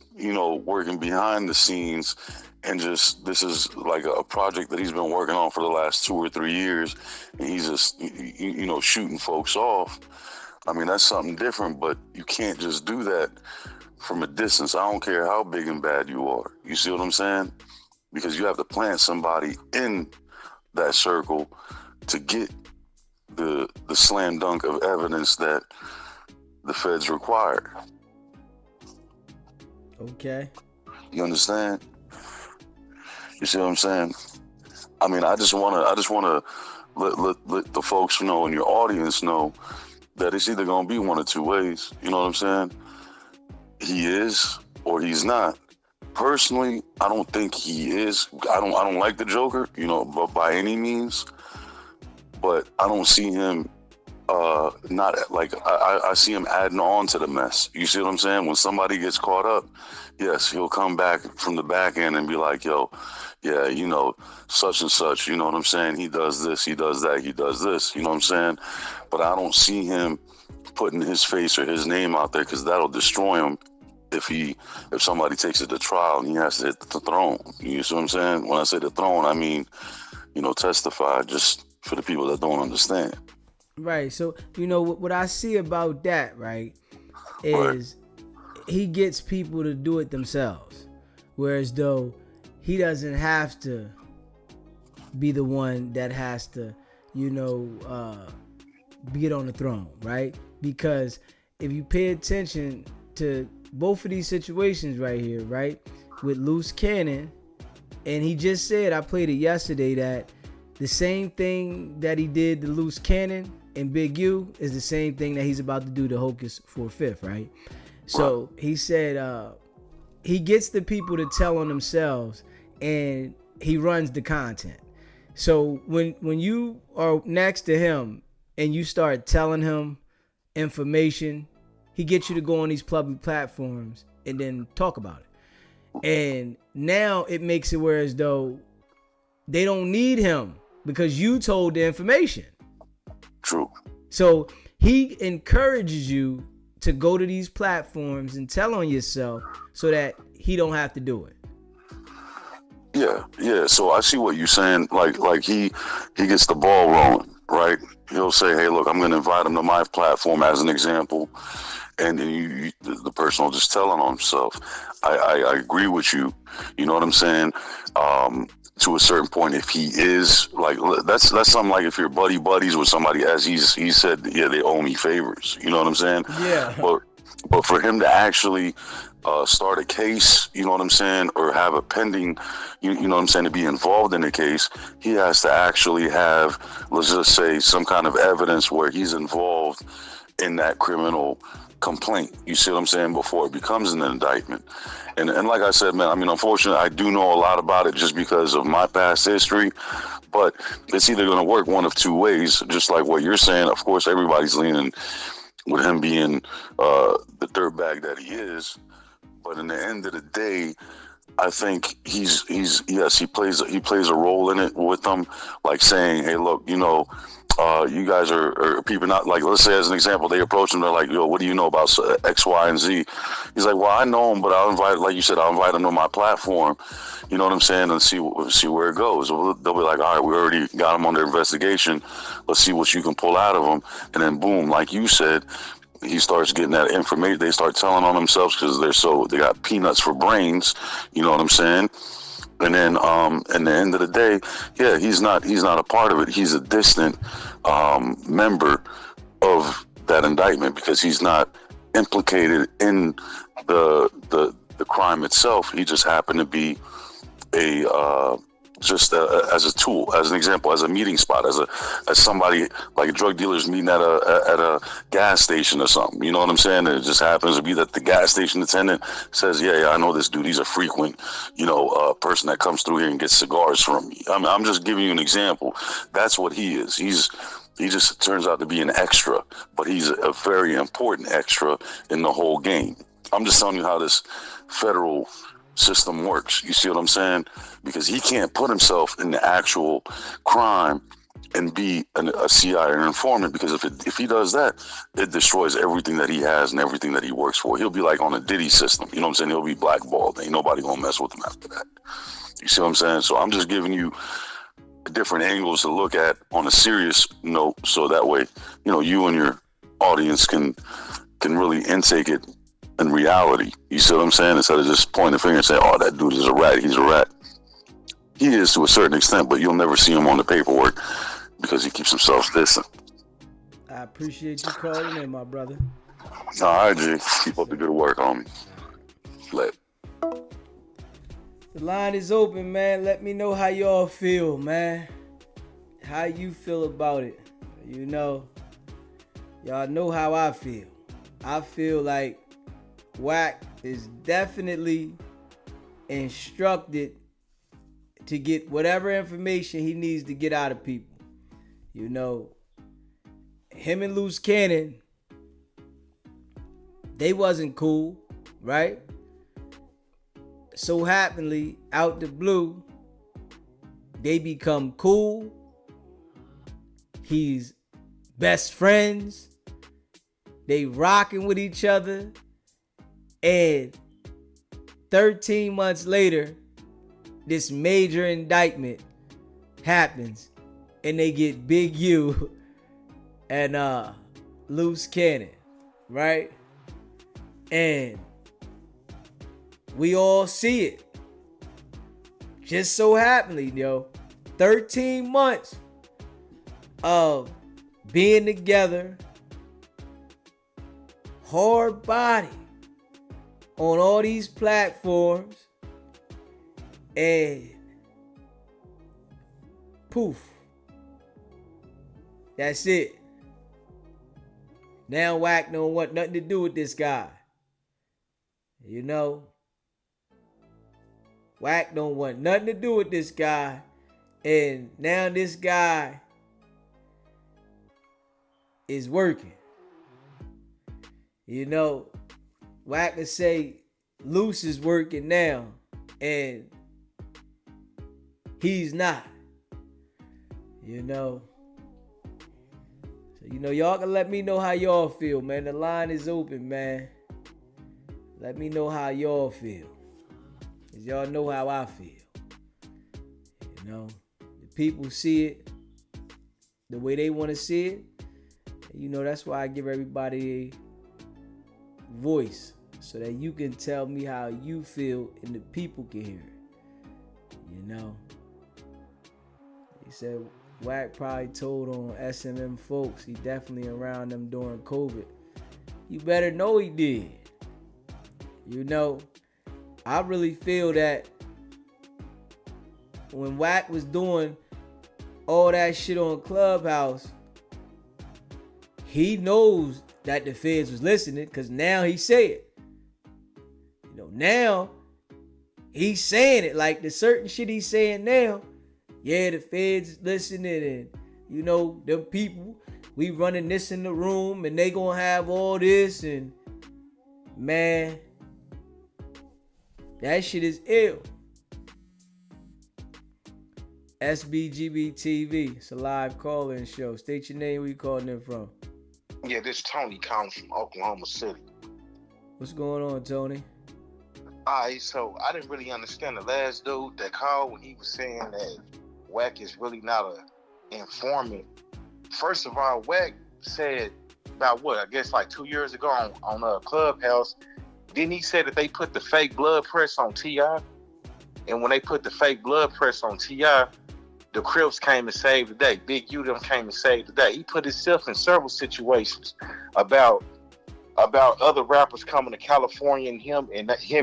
working behind the scenes, and just, this is like a project that he's been working on for the last 2 or 3 years, and he's just, shooting folks off. I mean, that's something different, but you can't just do that from a distance. I don't care how big and bad you are. You see what I'm saying? Because you have to plant somebody in that circle to get the slam dunk of evidence that the feds require. Okay. You understand? You see what I'm saying? I mean, I just wanna let the folks know and your audience know that it's either gonna be one or two ways. You know what I'm saying? He is or he's not. Personally, I don't think he is. I don't like the Joker, but by any means. But I don't see him not like I see him adding on to the mess. You see what I'm saying? When somebody gets caught up, yes, he'll come back from the back end and be like, yo, yeah, such and such, you know what I'm saying? He does this, he does that, he does this, you know what I'm saying? But I don't see him putting his face or his name out there, because that'll destroy him if somebody takes it to trial and he has to hit the throne. You see what I'm saying? When I say the throne, I mean, testify, just for the people that don't understand. Right. So, what I see about that, right, is he gets people to do it themselves. Whereas though he doesn't have to be the one that has to, get on the throne, right? Because if you pay attention to both of these situations right here, right, with Loose Cannon, and he just said, I played it yesterday, that the same thing that he did to Loose Cannon and Big U is the same thing that he's about to do to Hocus for 5th, right? So he said he gets the people to tell on themselves, and he runs the content. So when you are next to him and you start telling him information, he gets you to go on these public platforms and then talk about it. And now it makes it where as though they don't need him because you told the information. True. So he encourages you to go to these platforms and tell on yourself so that he don't have to do it. Yeah. So I see what you're saying. Like he gets the ball rolling, right? He'll say, hey, look, I'm going to invite him to my platform as an example. And then the person will just tell on himself. I agree with you. You know what I'm saying? To a certain point, if he is like, that's something like if you're buddies with somebody, as he said, yeah, they owe me favors. You know what I'm saying? Yeah. But for him to actually start a case, you know what I'm saying, or have a pending, you know what I'm saying, to be involved in a case, he has to actually have, let's just say, some kind of evidence where he's involved in that criminal complaint. You see what I'm saying? Before it becomes an indictment. And like I said, man, I mean, unfortunately, I do know a lot about it just because of my past history, but it's either going to work one of two ways, just like what you're saying. Of course, everybody's leaning with him being the dirtbag that he is. But in the end of the day, I think yes, he plays a role in it with them, like saying, hey, look, you guys are people not like, let's say as an example, they approach him, they're like, yo, what do you know about X, Y, and Z? He's like, well, I know him, but I'll invite him to my platform, you know what I'm saying, and see where it goes. They'll be like, all right, we already got him under investigation. Let's see what you can pull out of him. And then boom, like you said, he starts getting that information. They start telling on themselves because they got peanuts for brains, you know what I'm saying? And then, at the end of the day, yeah, he's not a part of it. He's a distant member of that indictment because he's not implicated in the crime itself. He just happened to be as a tool, as an example, as a meeting spot, as somebody like drug dealers meeting at a gas station or something. You know what I'm saying? And it just happens to be that the gas station attendant says, yeah, I know this dude. He's a frequent, person that comes through here and gets cigars from me. I mean, I'm just giving you an example. That's what he is. He just turns out to be an extra, but he's a very important extra in the whole game. I'm just telling you how this federal system works. You see what I'm saying? Because he can't put himself in the actual crime and be a CI or informant, because if he does that, it destroys everything that he has and everything that he works for. He'll be like on a Diddy system. You know what I'm saying? He'll be blackballed. Ain't nobody gonna mess with him after that. You see what I'm saying? So I'm just giving you different angles to look at on a serious note, so that way, you know, you and your audience can really intake it in reality. You see what I'm saying? Instead of just pointing the finger and saying, "Oh, that dude is a rat. He's a rat." He is to a certain extent, but you'll never see him on the paperwork because he keeps himself distant. I appreciate you calling in, my brother. All right, G. Keep up the good work, homie. Let. The line is open, man. Let me know how y'all feel, man. How you feel about it. You know, y'all know how I feel. I feel like Wack is definitely instructed to get whatever information he needs to get out of people. You know, him and Loose Cannon, they wasn't cool, right? So happenly, out the blue, they become cool. He's best friends. They rocking with each other. And 13 months later, this major indictment happens. And they get Big U and Loose Cannon, right? And we all see it. Just so happenly, 13 months of being together, hard body on all these platforms, and poof, that's it. Now Wack don't want nothing to do with this guy. You know, Wack don't want nothing to do with this guy, and now this guy is working. You know, Wack could say Loose is working now, and he's not. You know. So, y'all can let me know how y'all feel, man. The line is open, man. Let me know how y'all feel. Because y'all know how I feel. You know, the people see it the way they want to see it. You know, that's why I give everybody a voice, so that you can tell me how you feel and the people can hear it. You know, he said Wack probably told on SMM folks. He definitely around them during COVID. You better know he did. You know, I really feel that when Wack was doing all that shit on Clubhouse, he knows that the feds was listening, because now he say it. You know, now he's saying it, like the certain shit he's saying now. Yeah, the feds listening, and you know, them people, we running this in the room, and they gonna have all this, and man, that shit is ill. SBGB TV, it's a live call-in show. State your name, where you calling in from? Yeah, this Tony calling from Oklahoma City. What's going on, Tony? Alright, so I didn't really understand the last dude that called when he was saying that Wack is really not an informant. First of all, Wack said about what, I guess like 2 years ago on Clubhouse, didn't he say that they put the fake blood press on T.I.? And when they put the fake blood press on T.I., the Crips came and saved the day. Big U them came and saved the day. He put himself in several situations about other rappers coming to California, and him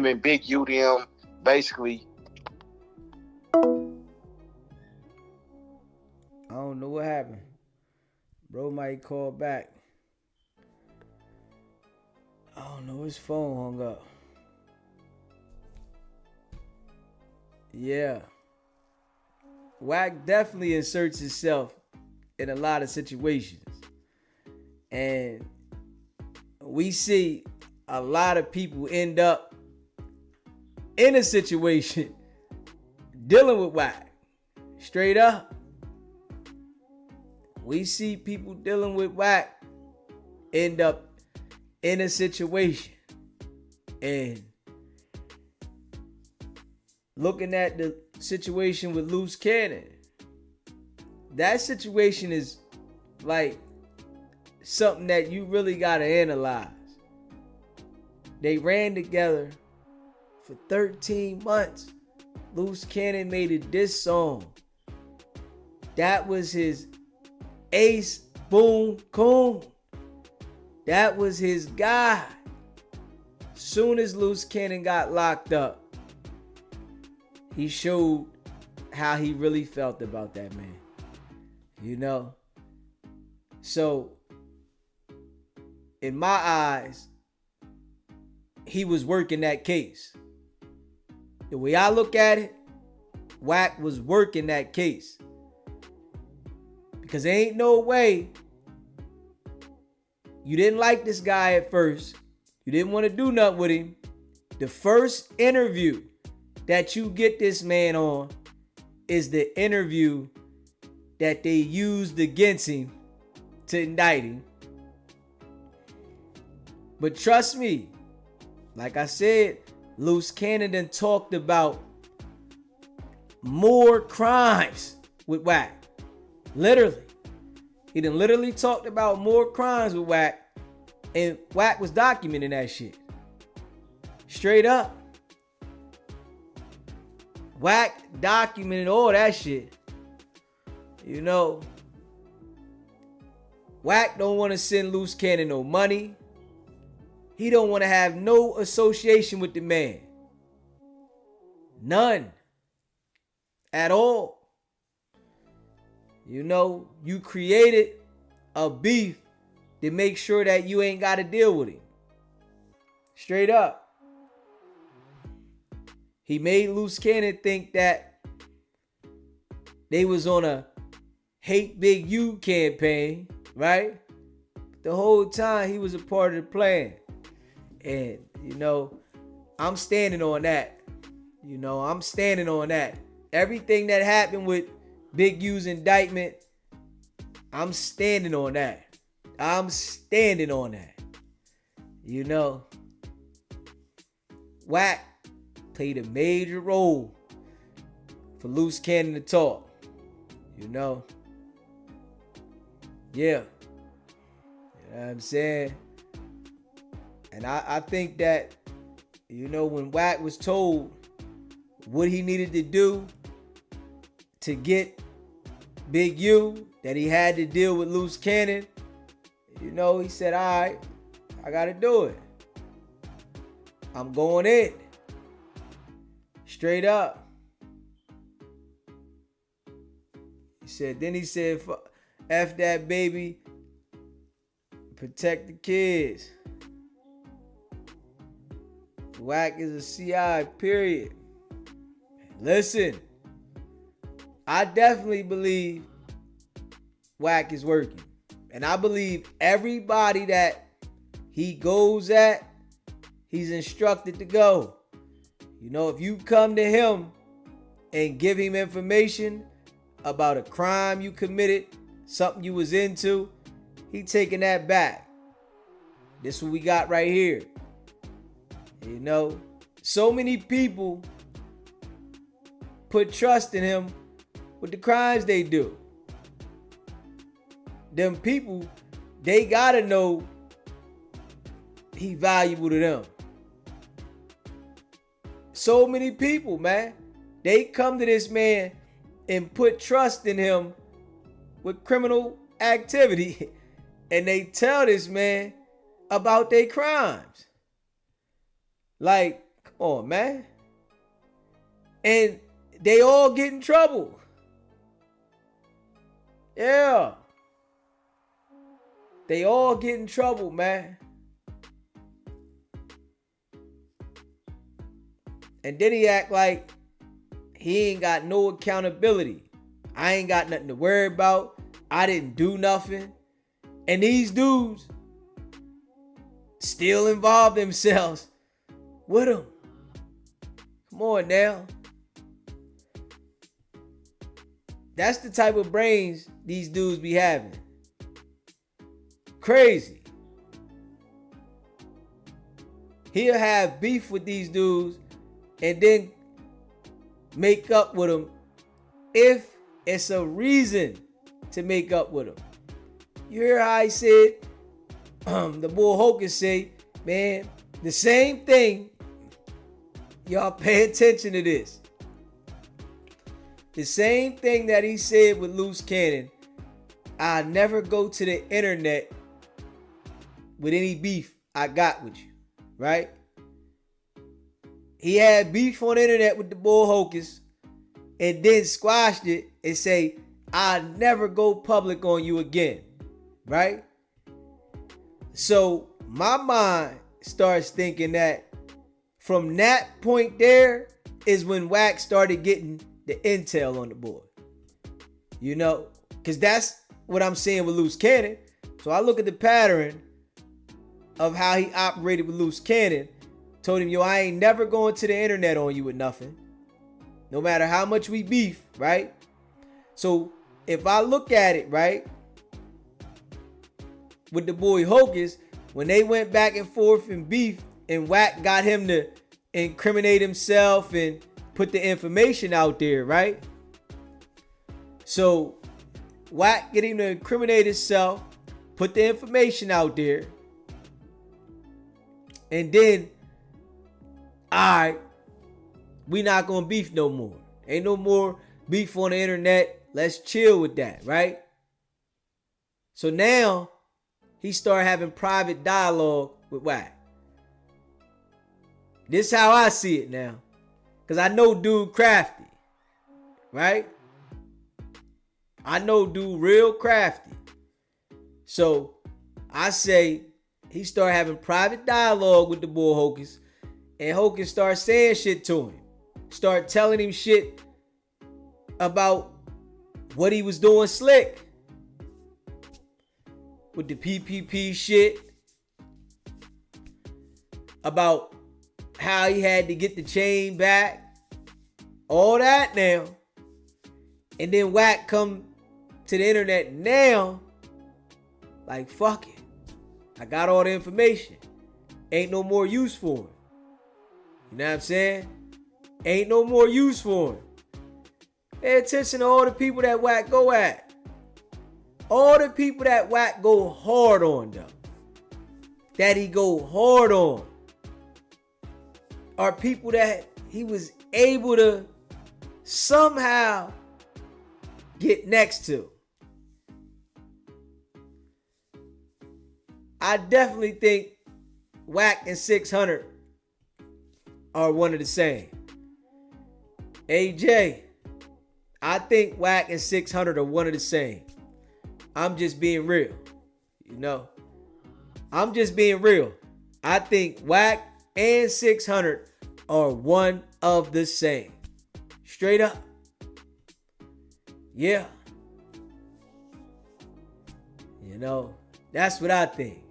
and Big U them basically. I don't know what happened. Bro might call back. I don't know, his phone hung up. Yeah. Wack definitely inserts himself in a lot of situations. And we see a lot of people end up in a situation dealing with Wack. Straight up. we see people dealing with Wack end up in a situation. And looking at the situation with Loose Cannon, that situation is like something that you really gotta analyze. They ran together for 13 months. Loose Cannon made a diss song. That was his ace, boom, coon. That was his guy. Soon as Loose Cannon got locked up, he showed how he really felt about that man. You know? So, in my eyes, he was working that case. The way I look at it, Wack was working that case. Because there ain't no way you didn't like this guy at first. You didn't want to do nothing with him. The first interview that you get this man on is the interview that they used against him to indict him. But trust me, like I said, Loose Cannon done talked about more crimes with Wack. Literally. He done literally talked about more crimes with Wack. And Wack was documenting that shit. Straight up. Wack documented all that shit. You know, Wack don't want to send Loose Cannon no money. He don't want to have no association with the man. None. At all. You know, you created a beef to make sure that you ain't got to deal with him. Straight up. He made Loose Cannon think that they was on a Hate Big U campaign, right? The whole time he was a part of the plan. And, you know, I'm standing on that. You know, I'm standing on that. Everything that happened with Big U's indictment, I'm standing on that. I'm standing on that. You know, Wack played a major role for Loose Cannon to talk. You know? Yeah. You know what I'm saying? And I think that, you know, when Wack was told what he needed to do to get Big U, that he had to deal with Loose Cannon, you know, he said, all right, I got to do it. I'm going in. Straight up. Then he said, F that baby, protect the kids. Wack is a CI, period. Listen, I definitely believe Wack is working. And I believe everybody that he goes at, he's instructed to go. You know, if you come to him and give him information about a crime you committed, something you was into, he taking that back. This is what we got right here. You know, so many people put trust in him with the crimes they do. Them people, they gotta know he valuable to them. So many people, man, they come to this man and put trust in him with criminal activity, and they tell this man about their crimes. Like, come on, man. And they all get in trouble. Yeah. They all get in trouble, man. And then he act like he ain't got no accountability. I ain't got nothing to worry about. I didn't do nothing. And these dudes still involve themselves with him. Come on now. That's the type of brains these dudes be having. Crazy. He'll have beef with these dudes and then make up with them if it's a reason to make up with them. You hear how I said, the boy Hocus say, man, the same thing. Y'all pay attention to this. The same thing that he said with Loose Cannon. I never go to the internet with any beef I got with you. Right? He had beef on the internet with the boy Hocus and then squashed it and say, I'll never go public on you again. Right? So my mind starts thinking that from that point there is when Wack started getting the intel on the board. You know, because that's what I'm seeing with Loose Cannon. So I look at the pattern of how he operated with Loose Cannon. Told him, yo, I ain't never going to the internet on you with nothing. No matter how much we beef, right? So if I look at it, right, with the boy Hocus, when they went back and forth in beef and Wack got him to incriminate himself and put the information out there, right? So Wack get him to incriminate himself, put the information out there, and then, all right, we not gonna beef no more. Ain't no more beef on the internet. Let's chill with that, right? So now he started having private dialogue with Wack. This is how I see it now. Because I know dude crafty, right? I know dude real crafty. So I say he started having private dialogue with the boy Hocus. And Hocus started saying shit to him. Start telling him shit about what he was doing slick. With the PPP shit. About how he had to get the chain back. All that now. And then Wack come to the internet now. Like, fuck it. I got all the information. Ain't no more use for him. You know what I'm saying? Ain't no more use for him. Pay attention to all the people that Wack go at. All the people that Wack go hard on, though. That he go hard on. Are people that he was able to somehow get next to. I definitely think Wack and 600 are one of the same. AJ, I think Wack and 600 are one of the same. I'm just being real. You know, I'm just being real. I think Wack and 600 are one of the same. Straight up. Yeah. You know, that's what I think.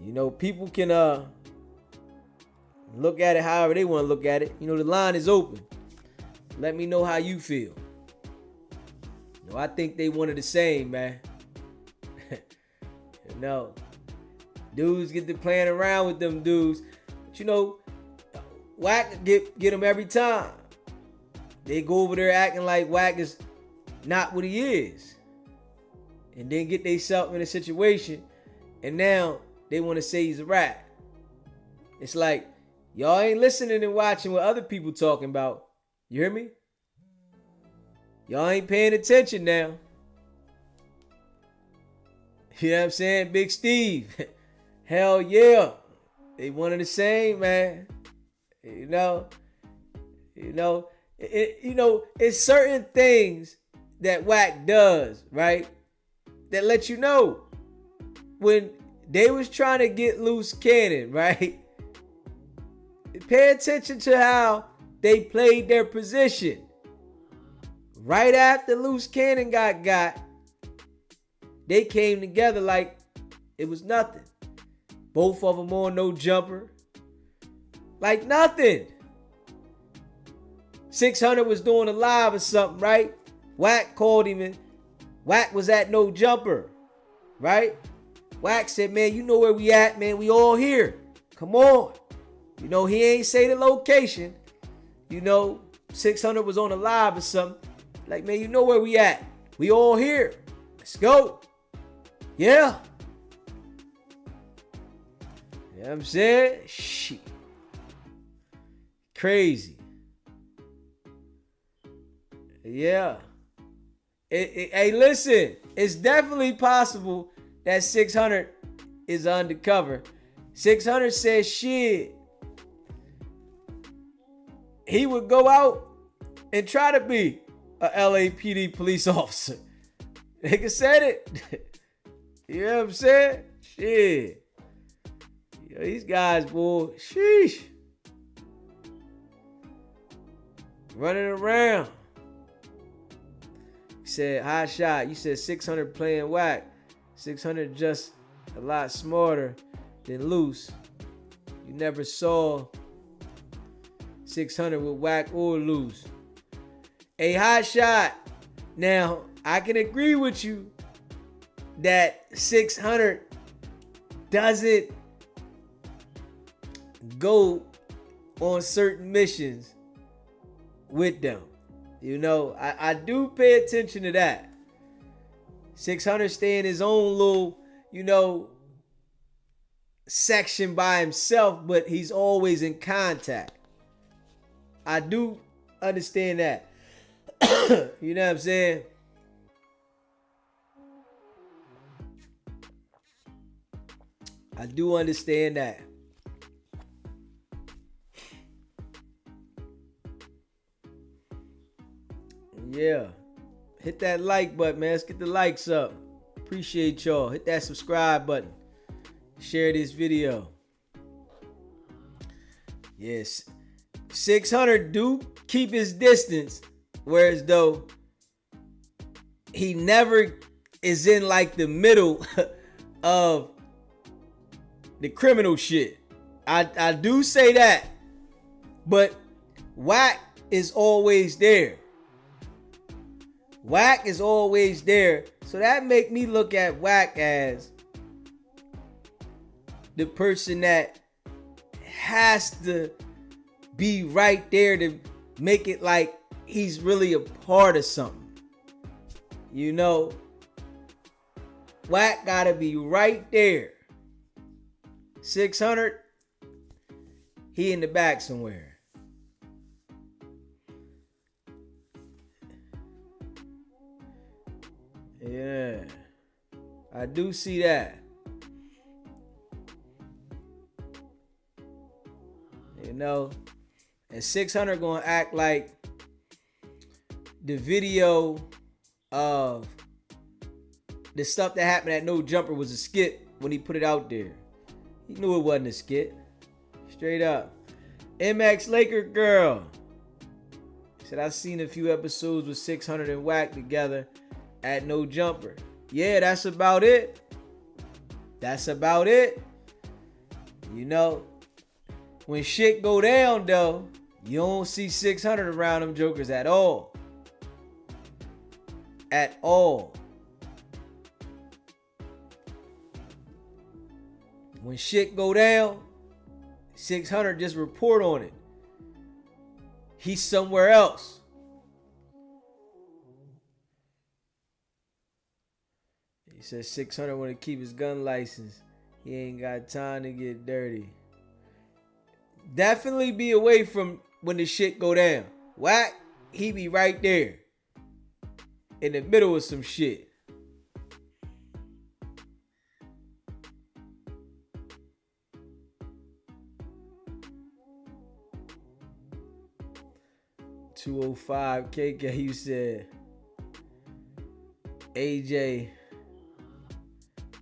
You know, people can look at it however they want to look at it. You know, the line is open. Let me know how you feel. You know, I think they one of the same, man. You know, dudes get to playing around with them dudes. But you know, Wack get them every time. They go over there acting like Wack is not what he is. And then get themselves in a situation. And now they want to say he's a rat. It's like, y'all ain't listening and watching what other people talking about. You hear me? Y'all ain't paying attention now. You know what I'm saying? Big Steve. Hell yeah. They one of the same, man. You know, it's certain things that Wack does, right? That let you know when they was trying to get Loose Cannon, right? Pay attention to how they played their position. Right after Loose Cannon got, they came together like it was nothing. Both of them on no jumper. Like nothing. 600 was doing a live or something, right? Wack called him and Wack was at No Jumper, right? Wack said, man, you know where we at, man. We all here. Come on. You know, he ain't say the location. You know, 600 was on a live or something. Like, man, you know where we at. We all here. Let's go. Yeah. You know what I'm saying? Shit. Crazy. Yeah. Hey, listen. It's definitely possible that 600 is undercover. 600 says shit. He would go out and try to be a LAPD police officer. Nigga said it. You know what I'm saying? Shit. Yo, these guys, boy, sheesh. Running around. He said, high shot. You said 600 playing Wack. 600 just a lot smarter than Loose. You never saw 600 with Wack or Loose. A high shot. Now, I can agree with you that 600 doesn't go on certain missions with them. You know, I do pay attention to that. 600 stay in his own little, you know, section by himself, but he's always in contact. I do understand that. You know what I'm saying? I do understand that. Yeah. Hit that like button, man. Let's get the likes up. Appreciate y'all. Hit that subscribe button. Share this video. Yes. 600 do keep his distance. Whereas though he never is in like the middle of the criminal shit. I do say that. But Wack is always there. Wack is always there. So that make me look at Wack as the person that has to be right there to make it like he's really a part of something. You know, Wack gotta be right there. 600, he in the back somewhere. Yeah, I do see that. You know, and 600 gonna act like the video of the stuff that happened at No Jumper was a skit when he put it out there. He knew it wasn't a skit. Straight up. MX Laker Girl said, I've seen a few episodes with 600 and Wack together at No Jumper. Yeah, that's about it. That's about it. You know, when shit go down though, you don't see 600 around them jokers at all. At all. When shit go down, 600 just report on it. He's somewhere else. He says 600 want to keep his gun license. He ain't got time to get dirty. Definitely be away from when the shit go down. Wack, he be right there. In the middle of some shit. $205 KK, you said AJ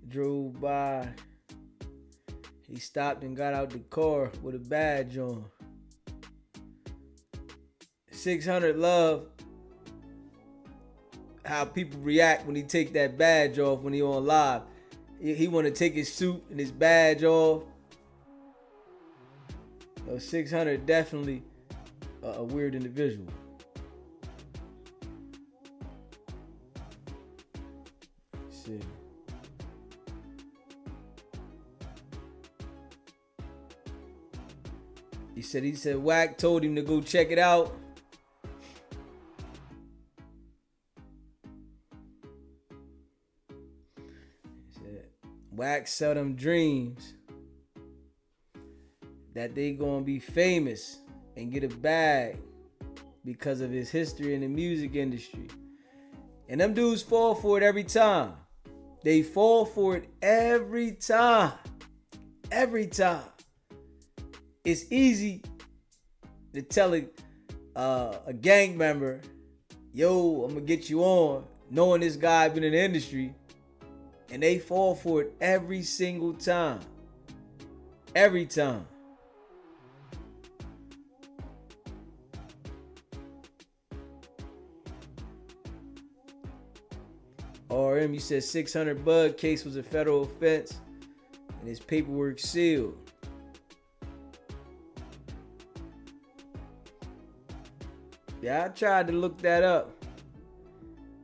drove by. He stopped and got out the car with a badge on. 600 love how people react when he take that badge off when he on live. He want to take his suit and his badge off. 600 definitely a weird individual. see. He said Wack told him to go check it out. He said Wack sell them dreams that they gonna be famous and get a bag because of his history in the music industry. And them dudes fall for it every time. They fall for it every time. Every time. It's easy to tell a gang member, yo, I'm gonna get you on, knowing this guy been in the industry, and they fall for it every single time. Every time. RM, you said 600 bug case was a federal offense and his paperwork sealed. Yeah, I tried to look that up,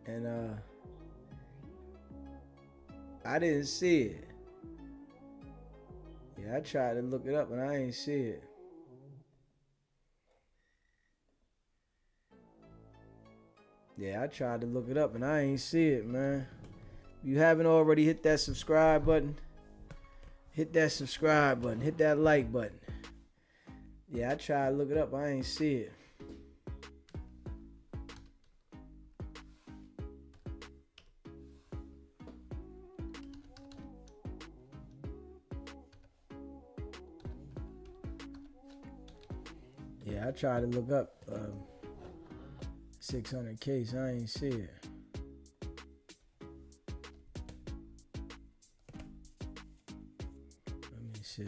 and I didn't see it. Yeah, I tried to look it up, and I ain't see it. Yeah, I tried to look it up, and I ain't see it, man. If you haven't already, hit that subscribe button. Hit that subscribe button. Hit that like button. Yeah, I tried to look it up, I ain't see it. Yeah, I tried to look up 600 case. I ain't see it. Let me see.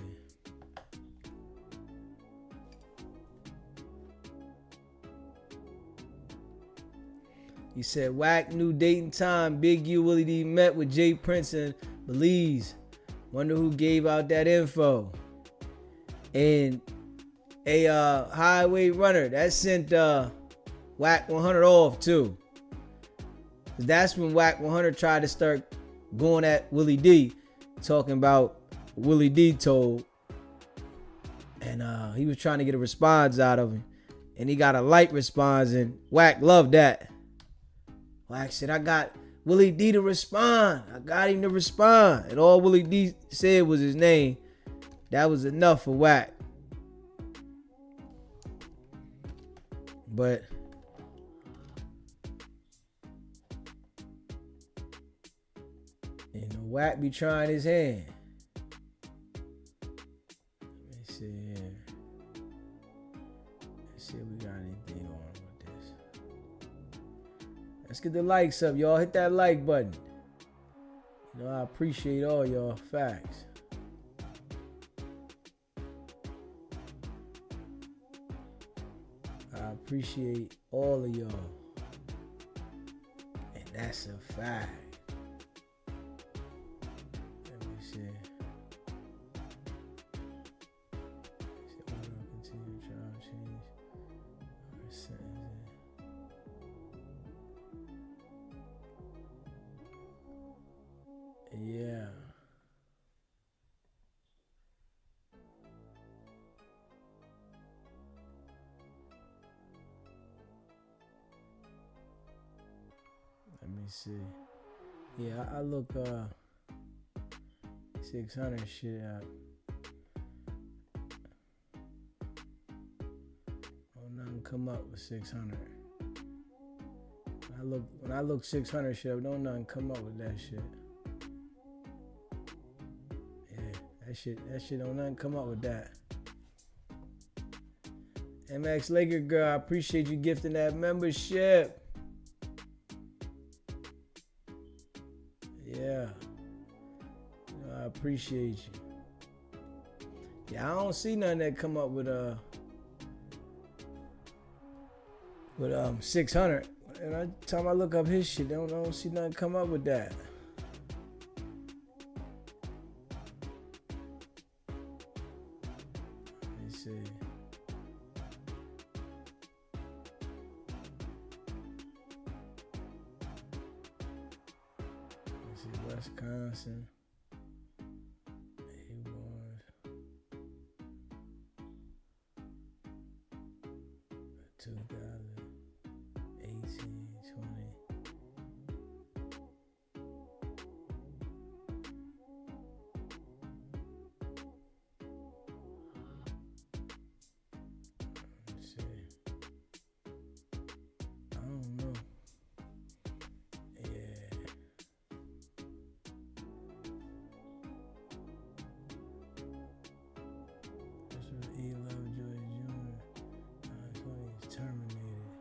He said, Wack new date and time. Big U Willie D met with Jay Prince and Belize. Wonder who gave out that info. And a highway runner that sent Wack 100 off too. That's when Wack 100 tried to start going at Willie D, talking about Willie D told, and he was trying to get a response out of him, and he got a light response, and Wack loved that. Wack said, I got Willie D to respond. I got him to respond, and all Willie D said was his name. That was enough for Wack. But you know, Wack be trying his hand. Let me see here. Let's see if we got anything on with this. Let's get the likes up, y'all. Hit that like button. You know, I appreciate all y'all. Facts. I appreciate all of y'all. And that's a fact. Let me see. Continue trial change. Yeah. Let me see. Yeah, I look 600 shit up. Oh, nothing come up with 600. When I look 600 shit up, don't nothing come up with that shit. Yeah, that shit don't nothing come up with that. MX Laker girl, I appreciate you gifting that membership. Yeah. You know, I appreciate you. Yeah, I don't see nothing that come up with 600. And every time I look up his shit, I don't see nothing come up with that. Let me see. Let's see Wisconsin. He was 2018, 20. Let's see. I don't know. Yeah. This was E. Lovejoy Jr. He's terminated.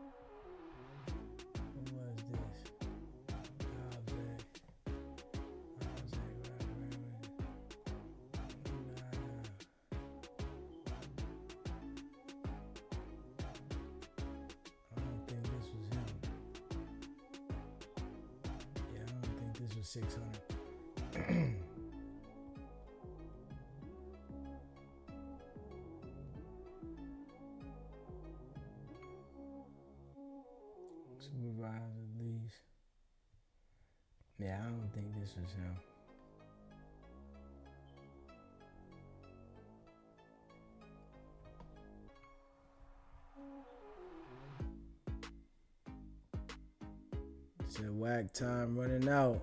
Who was this? Isaac. I don't think this was him. Yeah, I don't think this was 600. Supervisor lease. Yeah, I don't think this was him. Said Wack time running out.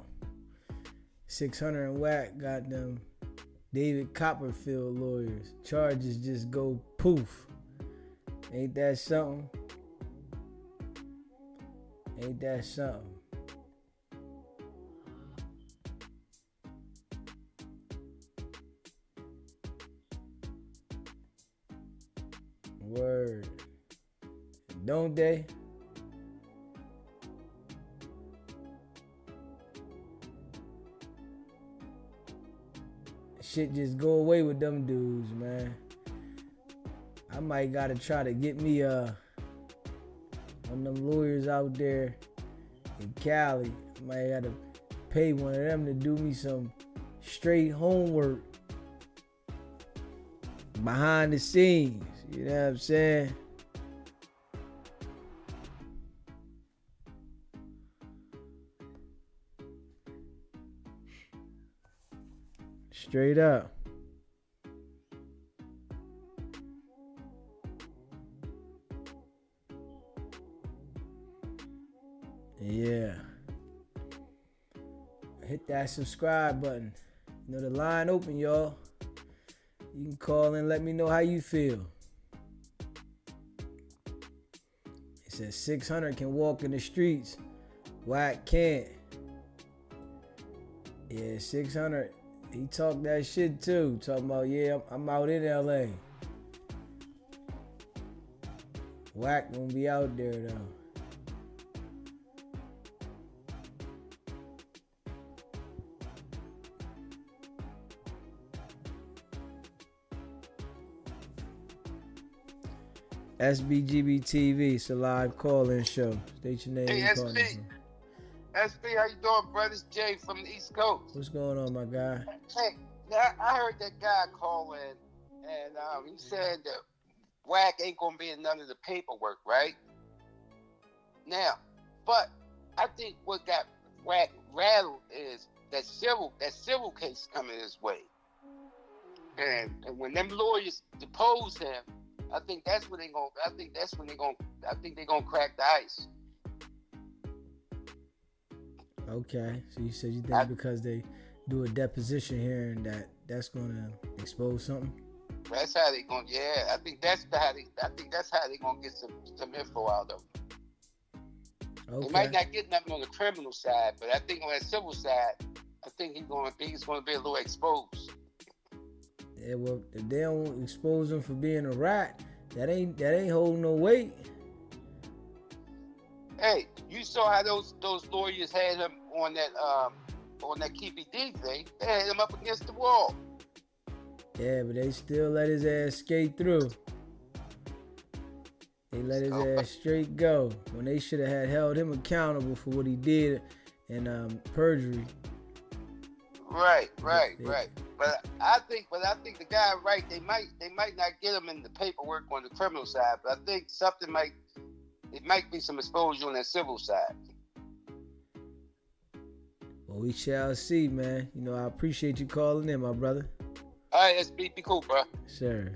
600 and Wack got them David Copperfield lawyers. Charges just go poof. Ain't that something? Ain't that something? Word. Don't they? Shit just go away with them dudes, man. I might gotta try to get me one of them lawyers out there in Cali. I might have to pay one of them to do me some straight homework behind the scenes. You know what I'm saying? Straight up. Yeah. Hit that subscribe button. You know the line open, y'all. You can call and let me know how you feel. It says 600 can walk in the streets. Wack can't. Yeah, 600. He talked that shit too. Talking about, yeah, I'm out in LA. Wack gonna be out there though. SBGB TV, it's a live call-in show. State your name. Hey, SB. SB, how you doing, brother? It's Jay from the East Coast. What's going on, my guy? Hey, now I heard that guy call in, and he said that Wack ain't gonna be in none of the paperwork, right? Now, but I think what got Wack rattled is that civil case coming his way, and when them lawyers depose him, I think they're gonna crack the ice. Okay, so you said you think because they do a deposition here and that's gonna expose something? That's how they gonna. Yeah, I think that's how they gonna get some info out of them. Okay. They might not get nothing on the criminal side, but I think on the civil side, I think he's gonna be a little exposed. Yeah, well, if they don't expose him for being a rat, that ain't holding no weight. Hey, you saw how those lawyers had him on that KPD thing. They had him up against the wall. Yeah, but they still let his ass skate through. They let his ass straight go when they should have held him accountable for what he did in perjury. Right. But I think the guy right. They might not get him in the paperwork on the criminal side, but I think it might be some exposure on that civil side. Well, We shall see, man. You know, I appreciate you calling in, my brother. All right, SB, be cool, bro. Sure.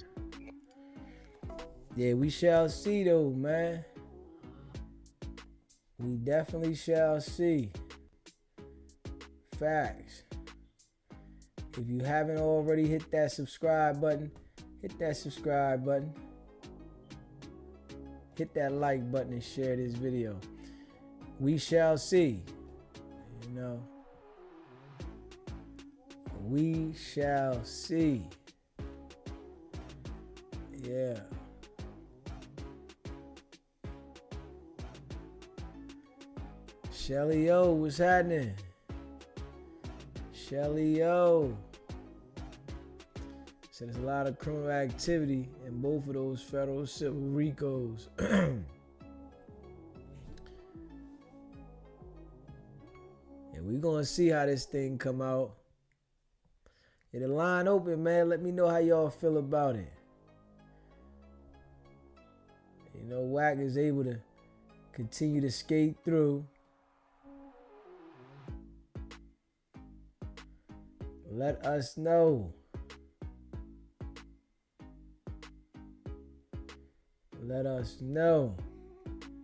Yeah, we shall see, though, man. We definitely shall see. Facts. If you haven't already hit that subscribe button, hit that subscribe button. Hit that like button and share this video. We shall see. You know. We shall see. Yeah. Shelly O, what's happening? Shelly O. So there's a lot of criminal activity in both of those federal civil RICOs. And we're gonna see how this thing come out. Yeah, the line open, man. Let me know how y'all feel about it. You know, Wack is able to continue to skate through. Let us know. Let us know.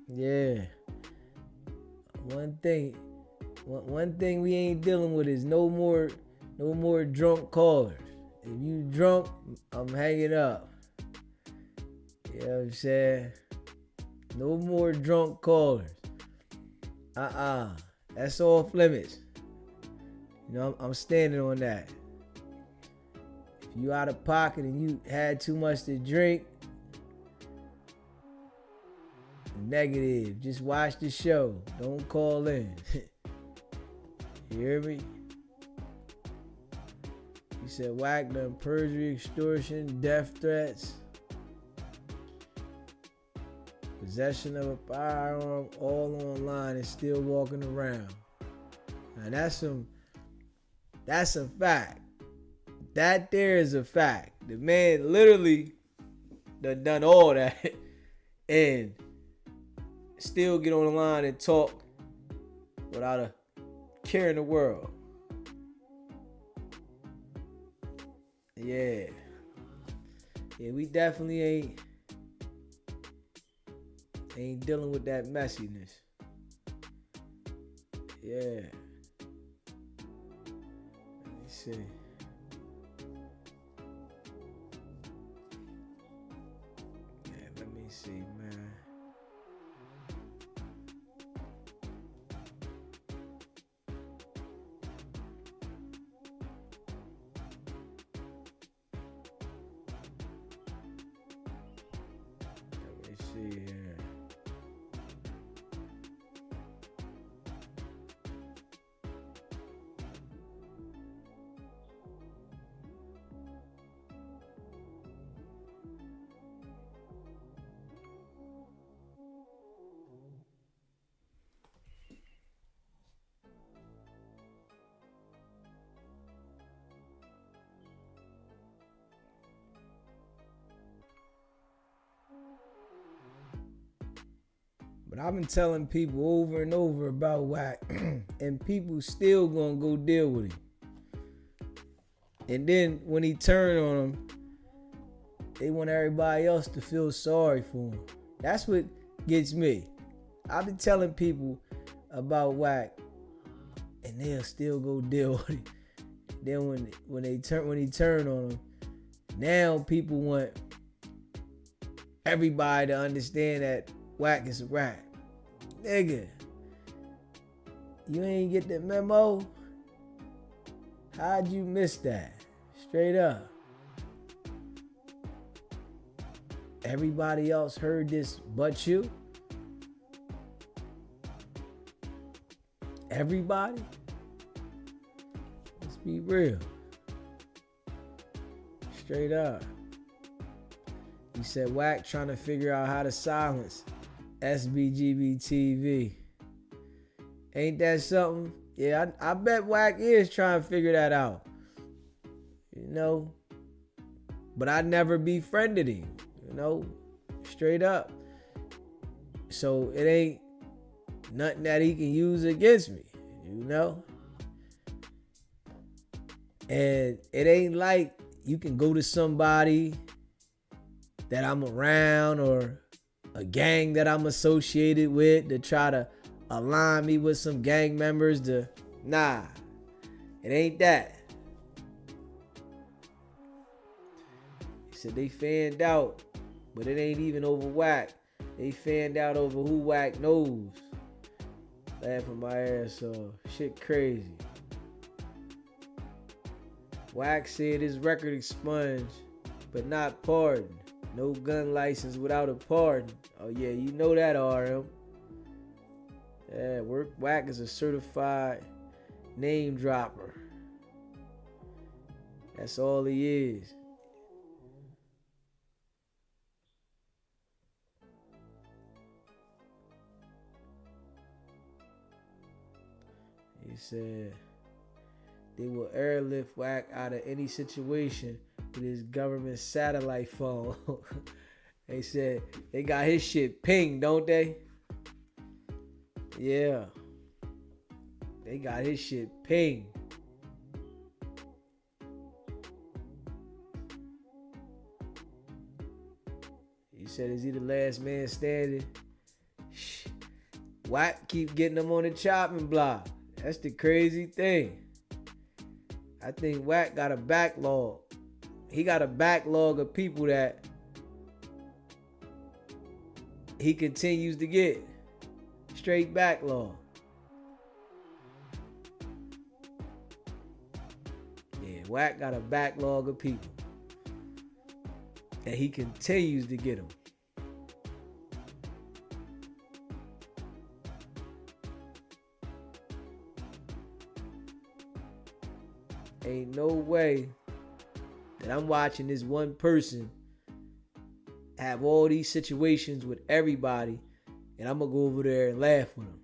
Yeah. One thing we ain't dealing with is no more drunk callers. If you drunk, I'm hanging up. You know what I'm saying? No more drunk callers. That's off limits. You know, I'm standing on that. If you out of pocket and you had too much to drink, negative. Just watch the show. Don't call in. You hear me? He said Wack done perjury, extortion, death threats, possession of a firearm, all online and still walking around. Now that's a fact. That there is a fact. The man literally done all that and still get on the line and talk without a care in the world. Yeah, we definitely ain't dealing with that messiness. Yeah. Let me see. Yeah, let me see, man. See here. But I've been telling people over and over about Wack, and people still gonna go deal with him. And then when he turned on them, they want everybody else to feel sorry for him. That's what gets me. I've been telling people about Wack, and they'll still go deal with him. Then when he turned on them, now people want everybody to understand that Wack is a rat. Nigga, you ain't get the memo? How'd you miss that? Straight up. Everybody else heard this but you? Everybody? Let's be real. Straight up. He said Wack trying to figure out how to silence SBGB TV. Ain't that something? Yeah, I bet Wack is trying to figure that out. You know? But I never befriended him. You know? Straight up. So it ain't nothing that he can use against me. You know? And it ain't like you can go to somebody that I'm around or a gang that I'm associated with to try to align me with some gang members nah, it ain't that. He said they fanned out, but it ain't even over Wack. They fanned out over who Wack knows. Laughing my ass off. Shit crazy. Wack said his record expunged, but not pardoned. No gun license without a pardon. Oh yeah, you know that, RM. Yeah, Wack is a certified name dropper. That's all he is. He said they will airlift Wack out of any situation with his government satellite phone. They said they got his shit pinged, don't they? Yeah. They got his shit pinged. He said, is he the last man standing? Shh. Wack keep getting them on the chopping block. That's the crazy thing. I think Wack got a backlog. He got a backlog of people that he continues to get. Straight backlog. Yeah, Wack got a backlog of people. And he continues to get them. Ain't no way that I'm watching this one person have all these situations with everybody and I'm gonna go over there and laugh with them.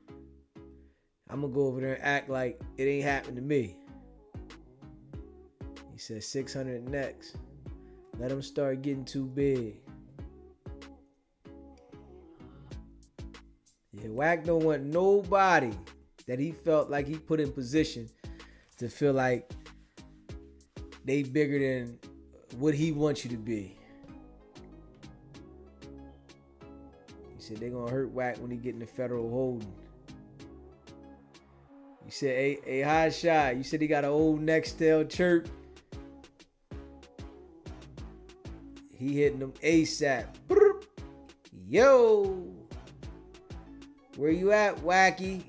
I'm gonna go over there and act like it ain't happened to me. He said 600 next. Let them start getting too big. Yeah, Wack don't want nobody that he felt like he put in position to feel like they bigger than what he wants you to be. He said they gonna hurt Wack when he get in the federal holding. You said, hey, hot shot. You said he got an old Nextel chirp. He hitting them ASAP. Yo, where you at, Wacky?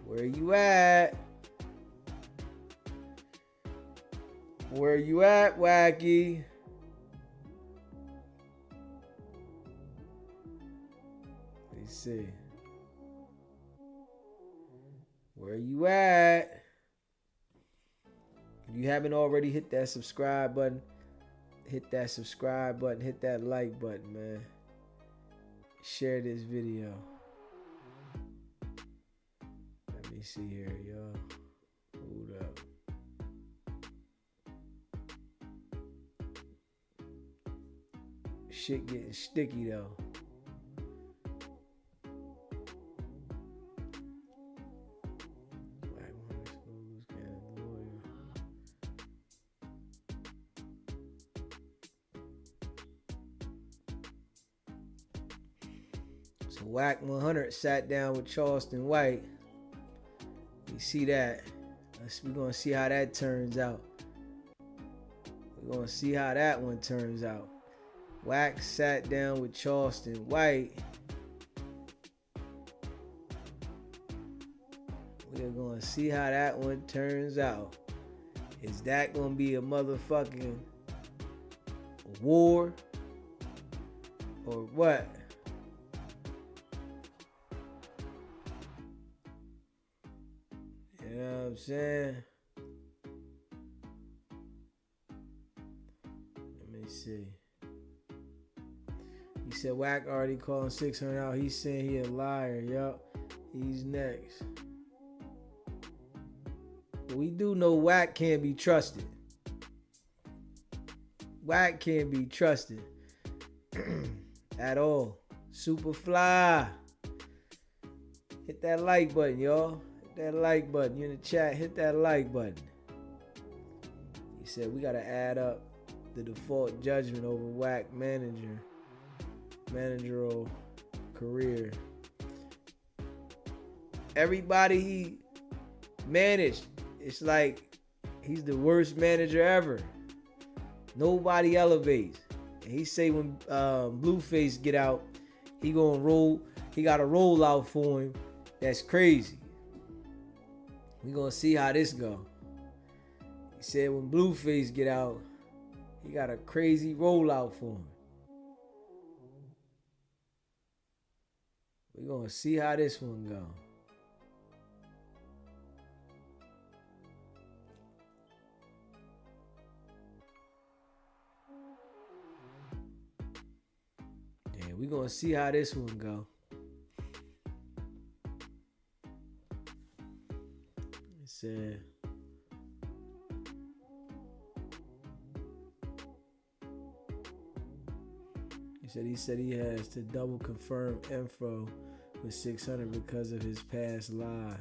Where you at? Where you at, Wacky? Let me see. Where you at? If you haven't already, hit that subscribe button. Hit that subscribe button. Hit that like button, man. Share this video. Let me see here, y'all. Hold up. Shit getting sticky though. So Wack 100 sat down with Charleston White. You see that? We're gonna see how that turns out. We're gonna see how that one turns out. Wack sat down with Charleston White. We're gonna see how that one turns out. Is that gonna be a motherfucking war? Or what? You know what I'm saying? Let me see. He said Wack already calling 600 out. He's saying he a liar. Yup. He's next. But we do know Wack can't be trusted. Wack can't be trusted. At all. Superfly. Hit that like button, y'all. Hit that like button. You in the chat, hit that like button. He said we gotta add up the default judgment over Wack managerial career. Everybody he managed, it's like he's the worst manager ever. Nobody elevates. And he say when Blueface get out, he got a rollout for him. That's crazy. We gonna see how this go. He said when Blueface get out, he got a crazy rollout for him. We gonna see how this one go. Yeah, we gonna see how this one go. It said he said he has to double confirm info with 600 because of his past lies.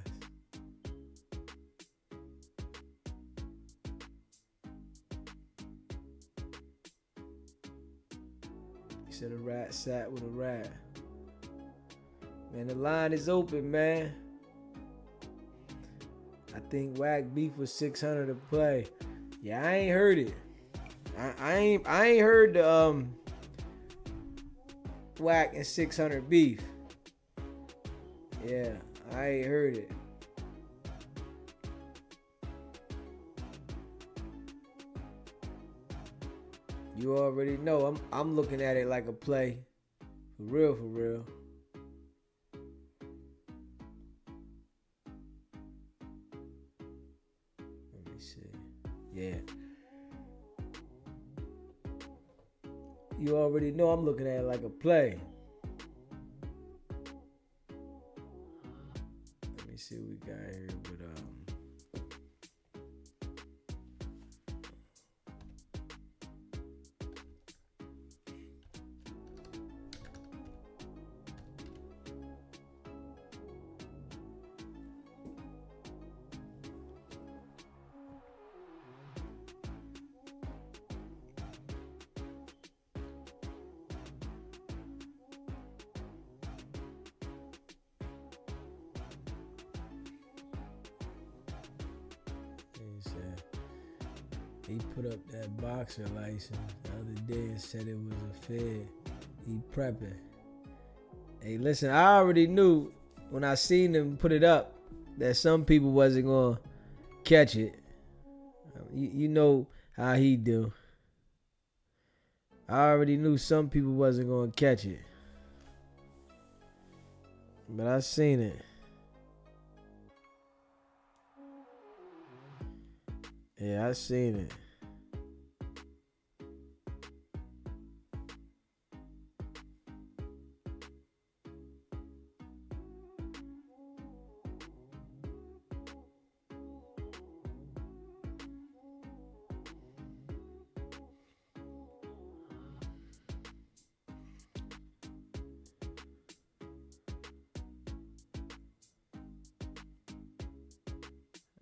He said a rat sat with a rat. Man, the line is open, man. I think Wack beef was 600 to play. Yeah, I ain't heard it. I ain't heard the Wack and 600 beef. Yeah, I ain't heard it. You already know. I'm looking at it like a play. For real, for real. Let me see. Yeah. You already know I'm looking at it like a play. Let me see what we got here with he put up that boxer license the other day and said it was a fed. He prepping. Hey, listen, I already knew when I seen him put it up that some people wasn't gonna catch it. You know how he do. I already knew some people wasn't gonna catch it. But I seen it. Yeah, I seen it.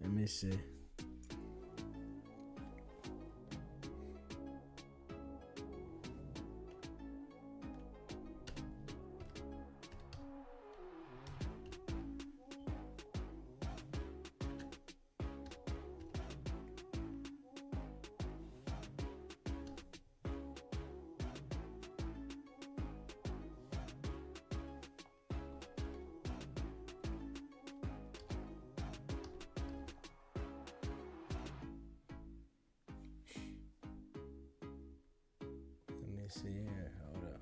Let me see. See here, hold up.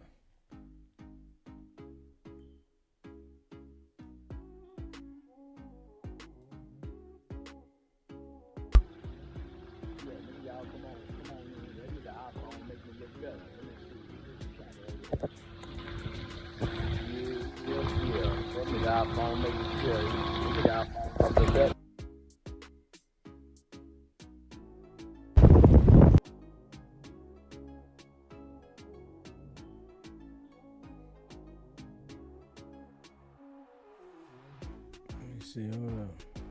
See, hold up.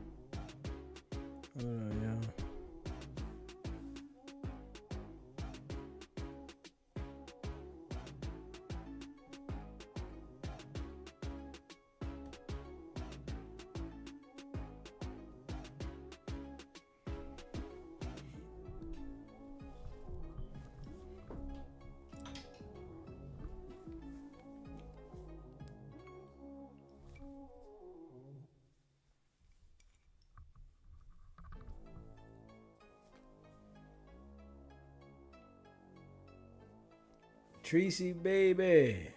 Tracy, baby.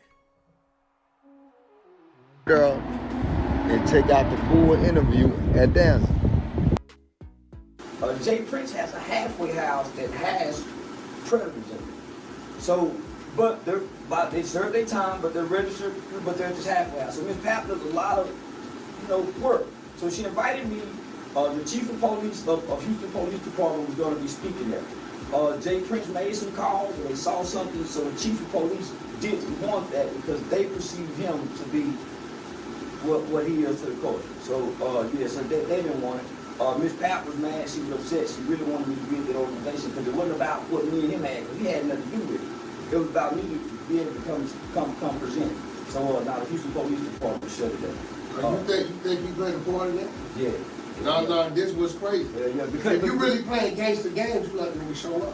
Girl, and check out the full interview at Dance. Jay Prince has a halfway house that has predators in it. So, but they serve their time, but they're registered, but they're just halfway house. So Miss Pap does a lot of, work. So she invited me. The chief of police of Houston Police Department was going to be speaking there. Jay Prince made some calls and they saw something, so the chief of police didn't want that because they perceived him to be what he is to the culture. So so they didn't want it. Miss Pap was mad, she was upset, she really wanted me to be in that organization because it wasn't about what me and him had, because he had nothing to do with it. It was about me to be able to come present. So now the Houston Police Department shut it down. You think you played a part in that? Yeah. No, this was crazy. Yeah, because if you really playing gangster games, you let me show up.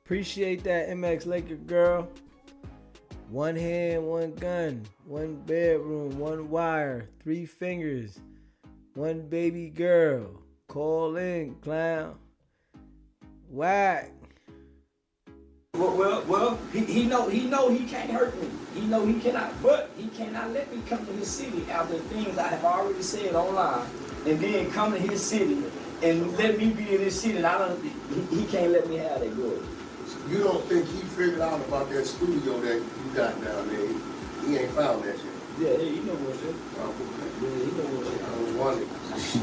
Appreciate that, MX Laker girl. One hand, one gun, one bedroom, one wire, 3 fingers, one baby girl. Call in, clown. Wack. Well, he know he can't hurt me. He know he cannot, but he cannot let me come to his city after the things I have already said online, and then come to his city and let me be in his city. And he can't let me have that glory. You don't think he figured out about that studio that you got down there? He ain't found that yet. Yeah, he know what's it. Yeah, he know what's it. I was wondering.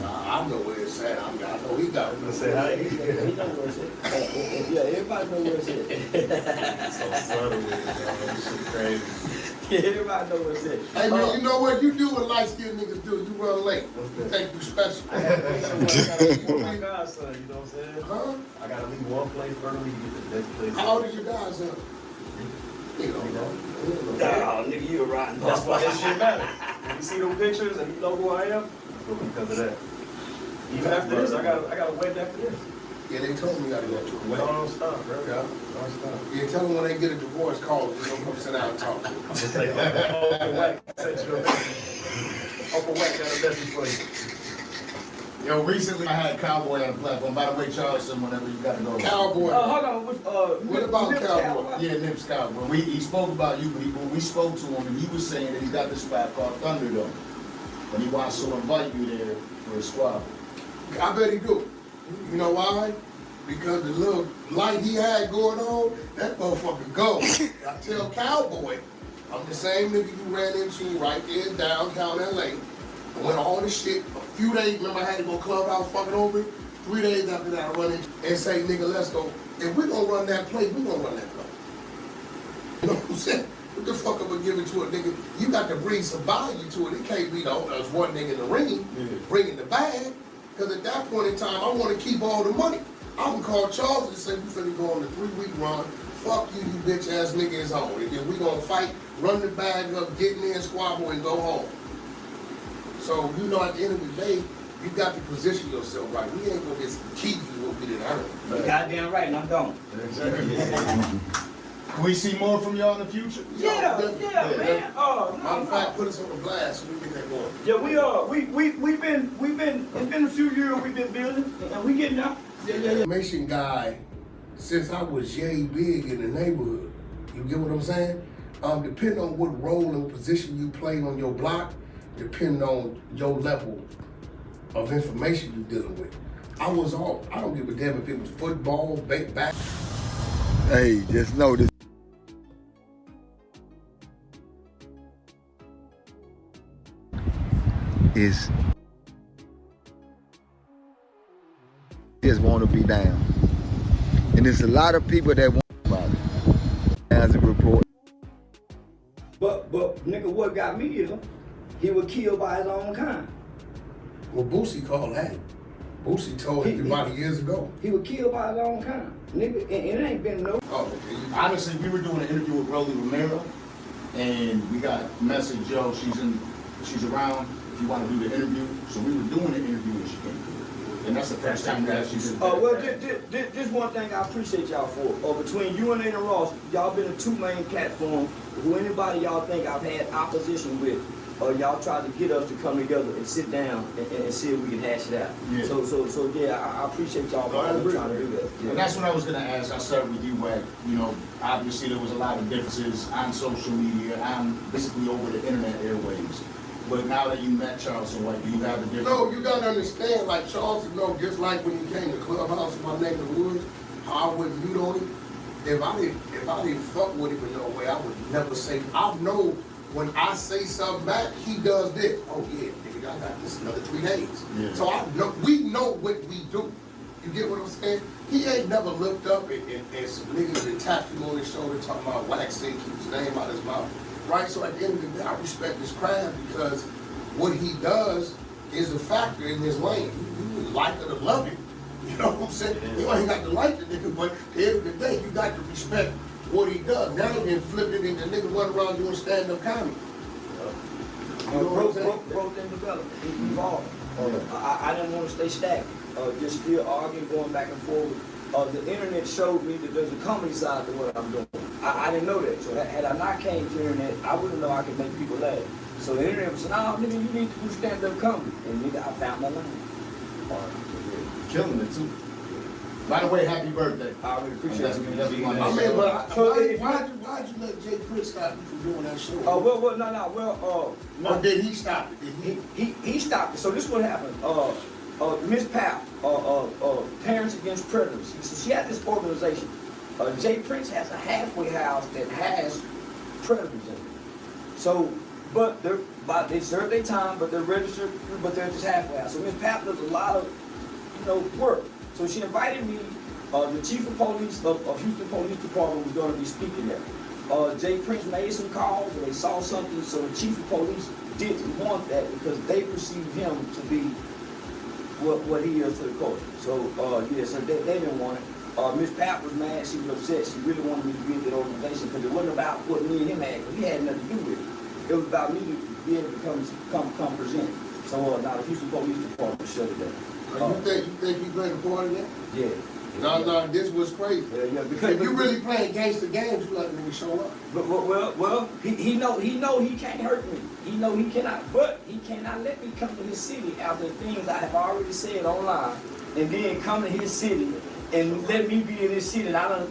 I know where it's at. I know he got it. Say hi. He know where it's at. Yeah, everybody know where it's at. So subtle, this shit crazy. Yeah, everybody know where it's at. Hey man, you know what? You do what light-skinned niggas do. You run late. You think you special. I gotta my godson, you know what I'm saying? Huh? I gotta leave one place early to get to the next place. How old is your godson? You don't know. Nah, nigga, you a rotten. That's why this shit matters. When you see them pictures and you know who I am, it's gonna be because of that. Even after this, I got a wedding after this. Yeah, they told me I got to go to a wedding. Don't stop, bro. Yeah. Don't stop. Yeah, tell them when they get a divorce, call them. Just don't come sit down and talk. I'm gonna say, Uncle Wack sent you a message. Uncle Wack got a message for you. Yo, recently I had Cowboy on the platform. By the way, Charleston, whenever you got to go. Cowboy. Hold on. What about Cowboy? Yeah, Nips Cowboy. He spoke about you, but when we spoke to him, and he was saying that he got this spot called Thunderdome. And he wants to invite you there for a squad. I bet he do. You know why? Because the little light he had going on, that motherfucker goes. I tell Cowboy, I'm the same nigga you ran into right there in downtown LA. I went all this shit, a few days, remember I had to go clubhouse fucking over it? 3 days after that I run in and say, nigga, let's go. If we gonna run that play, we gonna run that play. You know what I'm saying? What the fuck am I giving to a nigga? You got to bring some value to it. It can't be there's one nigga in the ring bringing the bag. Because at that point in time, I want to keep all the money. I can call Charles and say, we finna go on a 3-week run. Fuck you, you bitch ass nigga is on. And then we gonna fight, run the bag up, get in there, squabble, and go home. So, at the end of the day, you got to position yourself right. We ain't gonna just keep you what we didn't earn. You goddamn right, and I'm gone. Exactly. Can we see more from y'all in the future? Yeah, man. Oh, no. Matter of fact, put us on the blast so we get that going. Yeah, we are. We've been. It's been a few years we've been building, and we getting out. Yeah. Information guy, since I was yay big in the neighborhood. You get what I'm saying? Depending on what role and position you play on your block, depending on your level of information you're dealing with. I don't give a damn if it was football, back. Hey, just know this. Is just want to be down, and there's a lot of people that want about it. As a report, But nigga, what got me is he was killed by his own kind. Well, Boosie called that. Boosie told him about years ago. He was killed by his own kind. Nigga, and it ain't been no. Oh, honestly, we were doing an interview with Rolly Romero, and we got a message, yo, she's around if you want to do the interview. So we were doing an interview and she came through. And that's the first time that she's been. Well, this one thing I appreciate y'all for. Between you and Lena Ross, y'all been the two main platforms. Who anybody y'all think I've had opposition with, y'all try to get us to come together and sit down and see if we can hash it out. Yeah. So yeah, I appreciate y'all for trying to do that. Yeah. And that's what I was gonna ask. I'll start with you, Wack. You know, obviously there was a lot of differences on social media. I'm basically over the internet airwaves. But now that you met Charleston White, do you have a different? No, you gotta understand, like Charleston, just like when he came to Clubhouse in my neck of the woods, how I wouldn't mute on him. If I didn't fuck with him in no way, I would never say. I know when I say something back, he does this. Oh yeah, nigga, I got this another 3 days. Yeah. So I know we know what we do. You get what I'm saying? He ain't never looked up and some niggas that tapped him on his shoulder talking about Wack saying keep his name out his mouth. Right? So at the end of the day, I respect his craft because what he does is a factor in his lane. You like it or love it. You know what I'm saying? You ain't got to like the nigga, but at the end of the day, you got to respect what he does. Now he been flipped it into nigga run around doing stand-up comedy. You know what I'm saying? Growth and development. He evolved. I didn't want to stay stagnant. Just still arguing, going back and forth. The internet showed me that there's a comedy side to what I'm doing. I didn't know that. So had I not came to the internet, I wouldn't know I could make people laugh. So the internet was saying, no, nigga, you need to do stand-up comedy. And nigga, I found my lane. Killing it too. By the way, happy birthday. I really appreciate it. Why'd you let Jay Prince stop you from doing that show? Or did he stop it? He stopped it. So this is what happened. Miss Pap, Parents Against Predators. So she had this organization. Jay Prince has a halfway house that has predators in it. So, but they serve their time, but they're registered, but they're just halfway house. So Miss Pap does a lot of, work. So she invited me. The chief of police of Houston Police Department was going to be speaking there. Jay Prince made some calls, and they saw something. So the chief of police didn't want that because they perceived him to be what he is to the culture. So so they didn't want it. Miss Pap was mad. She was upset. She really wanted me to be in that organization because it wasn't about what me and him had. Because he had nothing to do with it. It was about me to be able to come present. So now the Houston Police Department shut it down. You think you played a part of that? Yeah. No, this was crazy. Yeah, because if you really playing gangster games, you let me show up. Well, he know he can't hurt me. He know he cannot, but he cannot let me come to his city after the things I have already said online, and then come to his city and let me be in his city. And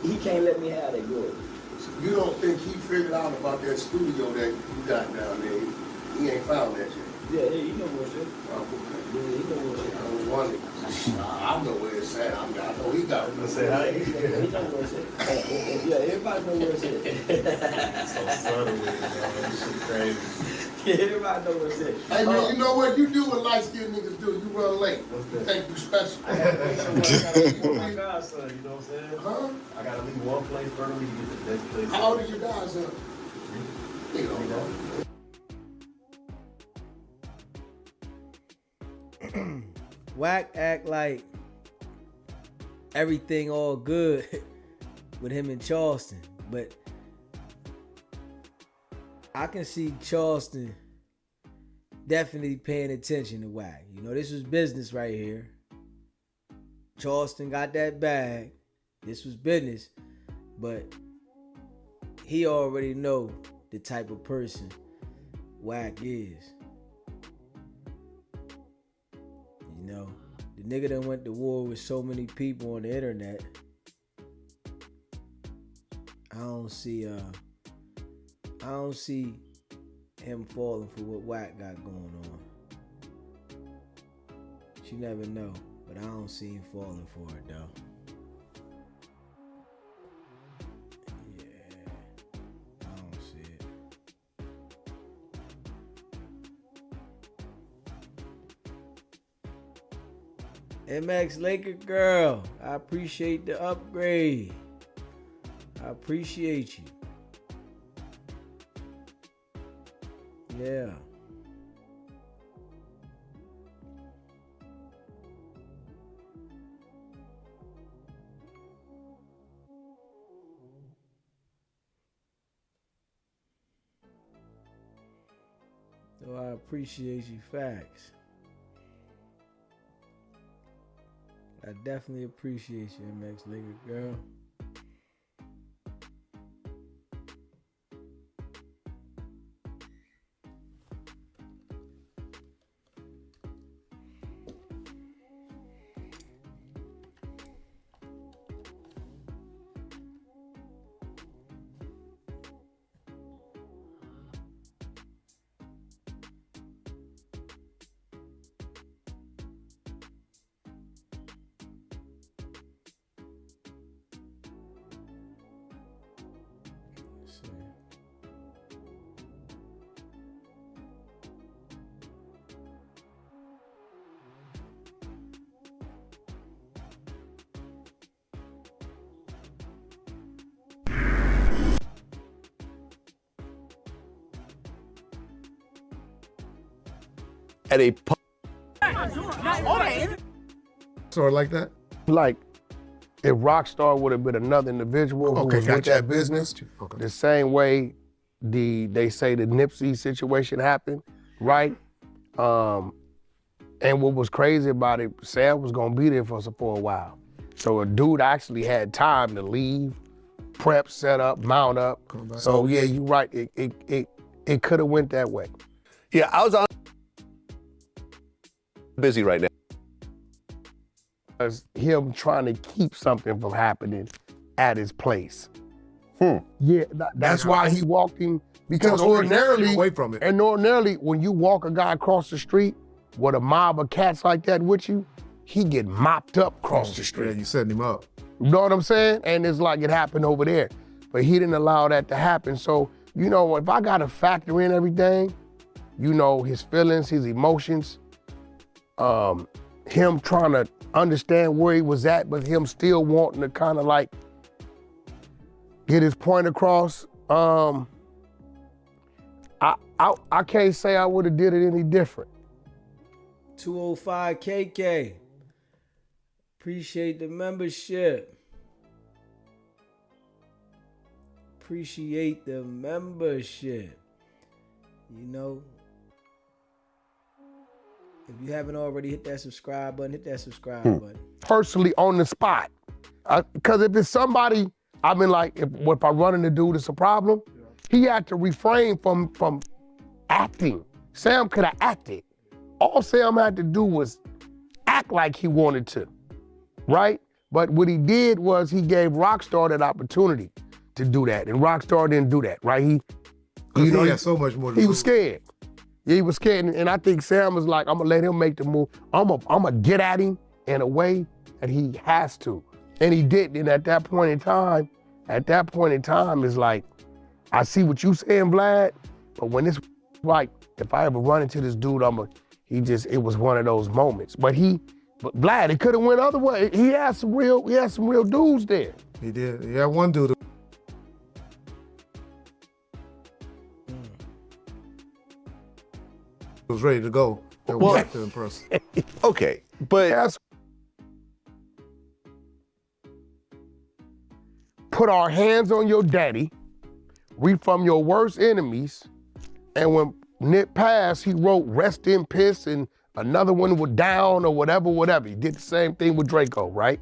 he can't let me have that good. So you don't think he figured out about that studio that you got down there? He ain't found that yet. Yeah, he know what's it. Yeah, he know what's it. I was wondering. I know where it's at. I know he got it. He know where it's at. Yeah, everybody know where it's at. So subtle with it, this shit crazy. Yeah, everybody know where it's at. Hey man, you know what? You do what light-skinned niggas do. You run late. You think you special. I gotta leave my godson, you know what I'm saying? Huh? I gotta leave one place early to get to the next place. How old is your godson? You don't know. Wack act like everything all good with him in Charleston, but I can see Charleston definitely paying attention to Wack. This was business right here. Charleston got that bag. This was business, but he already know the type of person Wack is. The nigga done went to war with so many people on the internet. I don't see him falling for what Wack got going on. You never know, but I don't see him falling for it though. Yeah, I don't see it. MX Laker girl, I appreciate the upgrade. I appreciate you. Yeah. So I appreciate you. Facts. I definitely appreciate you, MX nigga, girl. At a Sort of like that? Like, if Rockstar would have been another individual who was with that business, the same way they say the Nipsey situation happened, right? And what was crazy about it, Sam was gonna be there for a while. So a dude actually had time to leave, prep, set up, mount up. So yeah, you're right, it could have went that way. Yeah, I was on busy right now. Him trying to keep something from happening at his place. Yeah, that's why he walked him, because ordinarily, away from it. And ordinarily, when you walk a guy across the street with a mob of cats like that with you, he get mopped up across the street. Yeah, you setting him up. You know what I'm saying? And it's like it happened over there. But he didn't allow that to happen. So, you know, if I gotta factor in everything, you know, his feelings, his emotions, him trying to understand where he was at, but him still wanting to kind of like get his point across. I can't say I would have did it any different. 205 KK. Appreciate the membership. Appreciate the membership. You know, if you haven't already hit that subscribe button, hit that subscribe button. Personally on the spot. Because if it's somebody, I mean, like, if I run into dude, it's a problem, he had to refrain from acting. Sam could have acted. All Sam had to do was act like he wanted to, right? But what he did was he gave Rockstar that opportunity to do that, and Rockstar didn't do that, right? He had so much more to He do. was scared. Yeah, he was scared, and I think Sam was like, I'm gonna let him make the move. I'm gonna get at him in a way that he has to. And he didn't, and at that point in time, it's like, I see what you saying, Vlad, but when it's like, if I ever run into this dude, it was one of those moments. But Vlad, it could have went other way. He had some real dudes there. He did. He had one dude. Was ready to go. That was back to impress. Okay, but put our hands on your daddy, we from your worst enemies, and when Nip passed, he wrote rest in piss, and another one was down or whatever. He did the same thing with Draco, right?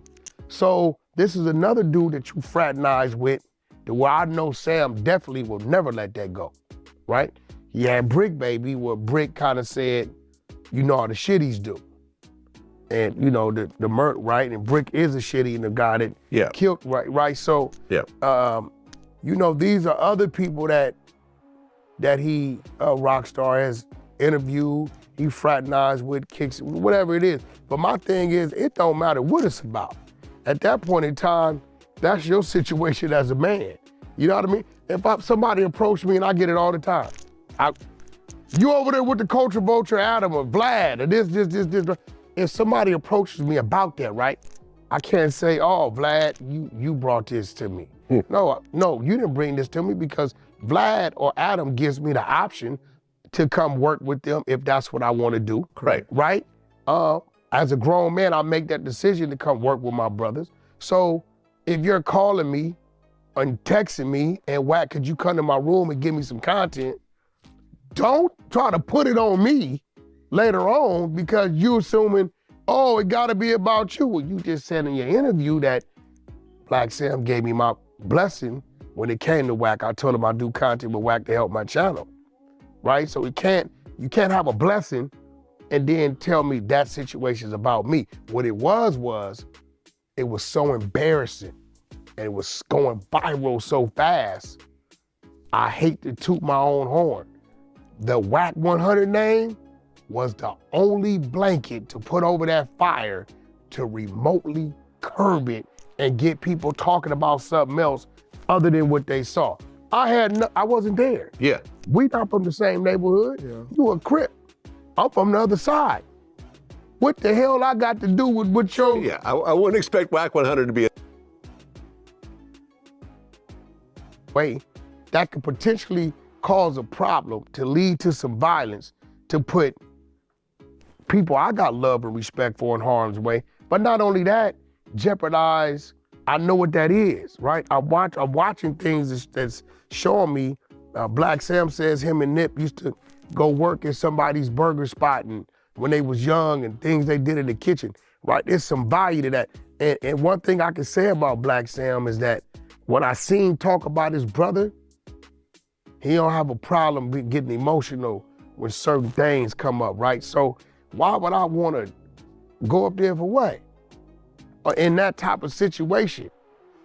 So this is another dude that you fraternized with, to where I know Sam definitely will never let that go, right? He had Brick Baby, where Brick kind of said, you know, all the shitties do. And, you know, the murder, right? And Brick is a shitty and the guy that killed, right? So, you know, these are other people that he, Rockstar, has interviewed, he fraternized with, kicks, whatever it is. But my thing is, it don't matter what it's about. At that point in time, that's your situation as a man. You know what I mean? If somebody approached me, and I get it all the time, you over there with the culture vulture Adam or Vlad or this. If somebody approaches me about that, right? I can't say, oh, Vlad, you brought this to me. No, you didn't bring this to me, because Vlad or Adam gives me the option to come work with them if that's what I want to do. Correct. Right? As a grown man, I make that decision to come work with my brothers. So if you're calling me and texting me, and Wack, could you come to my room and give me some content? don't try to put it on me later on because you assuming, oh, it gotta be about you. Well, you just said in your interview that Black Sam gave me my blessing when it came to Wack. I told him I'd do content with Wack to help my channel, right? So you can't have a blessing and then tell me that situation's about me. What it was it was so embarrassing and it was going viral so fast. I hate to toot my own horn. The Wack 100 name was the only blanket to put over that fire to remotely curb it and get people talking about something else other than what they saw. I wasn't there. Yeah. We not from the same neighborhood. Yeah. You a Crip. I'm from the other side. What the hell I got to do with what your... Yeah, I wouldn't expect Wack 100 to be a... way that could potentially cause a problem to lead to some violence, to put people I got love and respect for in harm's way. But not only that, jeopardize, I know what that is, right? I'm watching things that's showing me, Black Sam says him and Nip used to go work at somebody's burger spot and when they was young and things they did in the kitchen, right? There's some value to that. And one thing I can say about Black Sam is that when I seen him talk about his brother, he don't have a problem getting emotional when certain things come up, right? So why would I want to go up there for what? In that type of situation.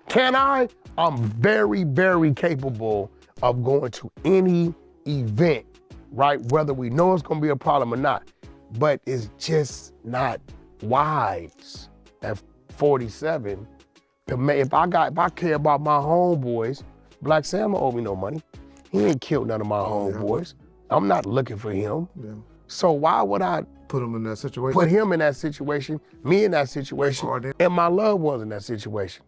Can I? I'm very, very capable of going to any event, right? Whether we know it's gonna be a problem or not, but it's just not wise at 47 to make, if I care about my homeboys, Black Sam don't owe me no money. He ain't killed none of my homeboys. I'm not looking for him. Yeah. So why would I put him in that situation? Put him in that situation, me in that situation, and my loved ones in that situation.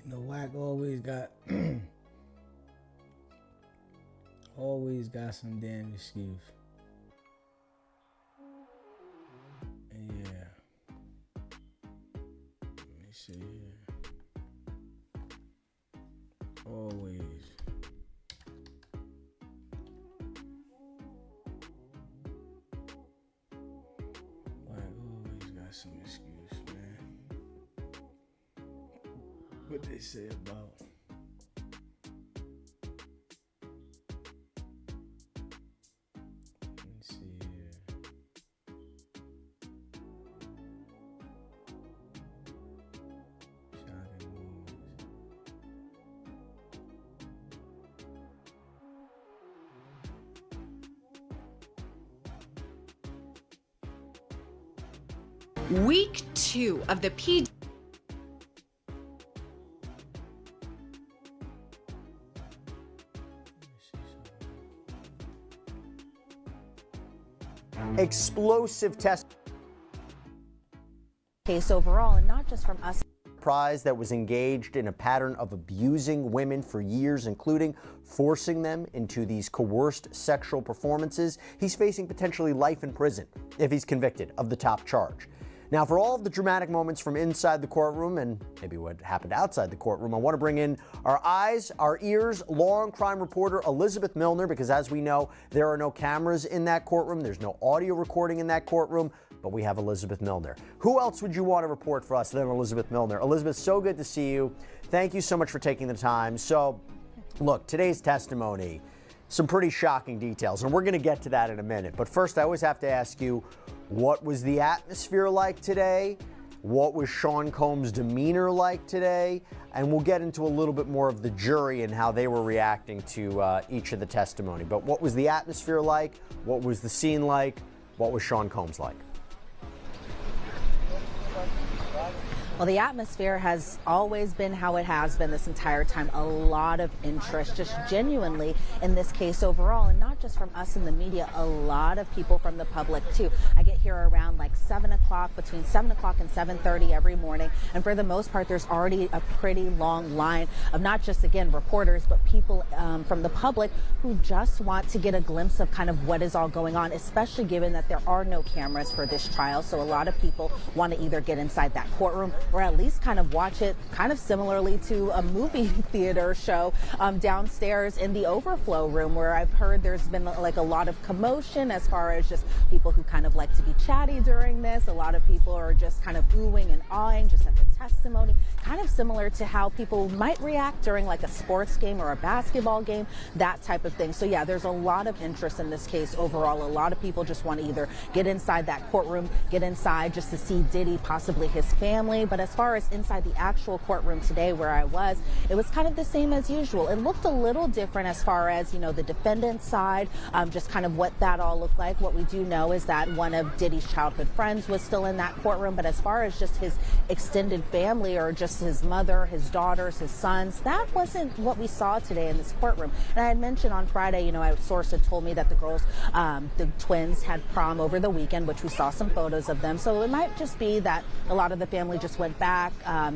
You know, Wack always got some damn excuse. Yeah. Let me see here. Always. Wack always got some excuse, man. What they say about Week 2 of the PD. Explosive test case overall, and not just from us. Prize that was engaged in a pattern of abusing women for years, including forcing them into these coerced sexual performances. He's facing potentially life in prison if he's convicted of the top charge. Now, for all of the dramatic moments from inside the courtroom and maybe what happened outside the courtroom, I want to bring in our eyes, our ears, law and crime reporter Elizabeth Milner, because as we know, there are no cameras in that courtroom. There's no audio recording in that courtroom, but we have Elizabeth Milner. Who else would you want to report for us than Elizabeth Milner? Elizabeth, so good to see you. Thank you so much for taking the time. So, look, today's testimony, some pretty shocking details, and we're going to get to that in a minute. But first, I always have to ask you, what was the atmosphere like today? What was Sean Combs' demeanor like today? And we'll get into a little bit more of the jury and how they were reacting to each of the testimony. But what was the atmosphere like? What was the scene like? What was Sean Combs like? Well, the atmosphere has always been how it has been this entire time. A lot of interest, just genuinely in this case overall, and not just from us in the media, a lot of people from the public too. I get here around like 7 o'clock, between 7 o'clock and 7:30 every morning. And for the most part, there's already a pretty long line of not just, again, reporters, but people from the public who just want to get a glimpse of kind of what is all going on, especially given that there are no cameras for this trial. So a lot of people want to either get inside that courtroom or at least kind of watch it kind of similarly to a movie theater show downstairs in the overflow room, where I've heard there's been like a lot of commotion as far as just people who kind of like to be chatty during this. A lot of people are just kind of oohing and awing just at the testimony, kind of similar to how people might react during like a sports game or a basketball game, that type of thing. So yeah, there's a lot of interest in this case overall. A lot of people just want to either get inside that courtroom, get inside just to see Diddy, possibly his family. But as far as inside the actual courtroom today where I was, it was kind of the same as usual. It looked a little different as far as, you know, the defendant's side, just kind of what that all looked like. What we do know is that one of Diddy's childhood friends was still in that courtroom, but as far as just his extended family, or just his mother, his daughters, his sons, that wasn't what we saw today in this courtroom. And I had mentioned on Friday, you know, a source had told me that the girls, the twins, had prom over the weekend, which we saw some photos of them. So it might just be that a lot of the family just went back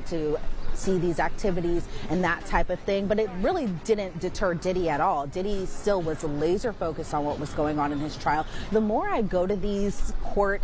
to see these activities and that type of thing. But it really didn't deter Diddy at all. Diddy still was laser focused on what was going on in his trial. The more I go to these court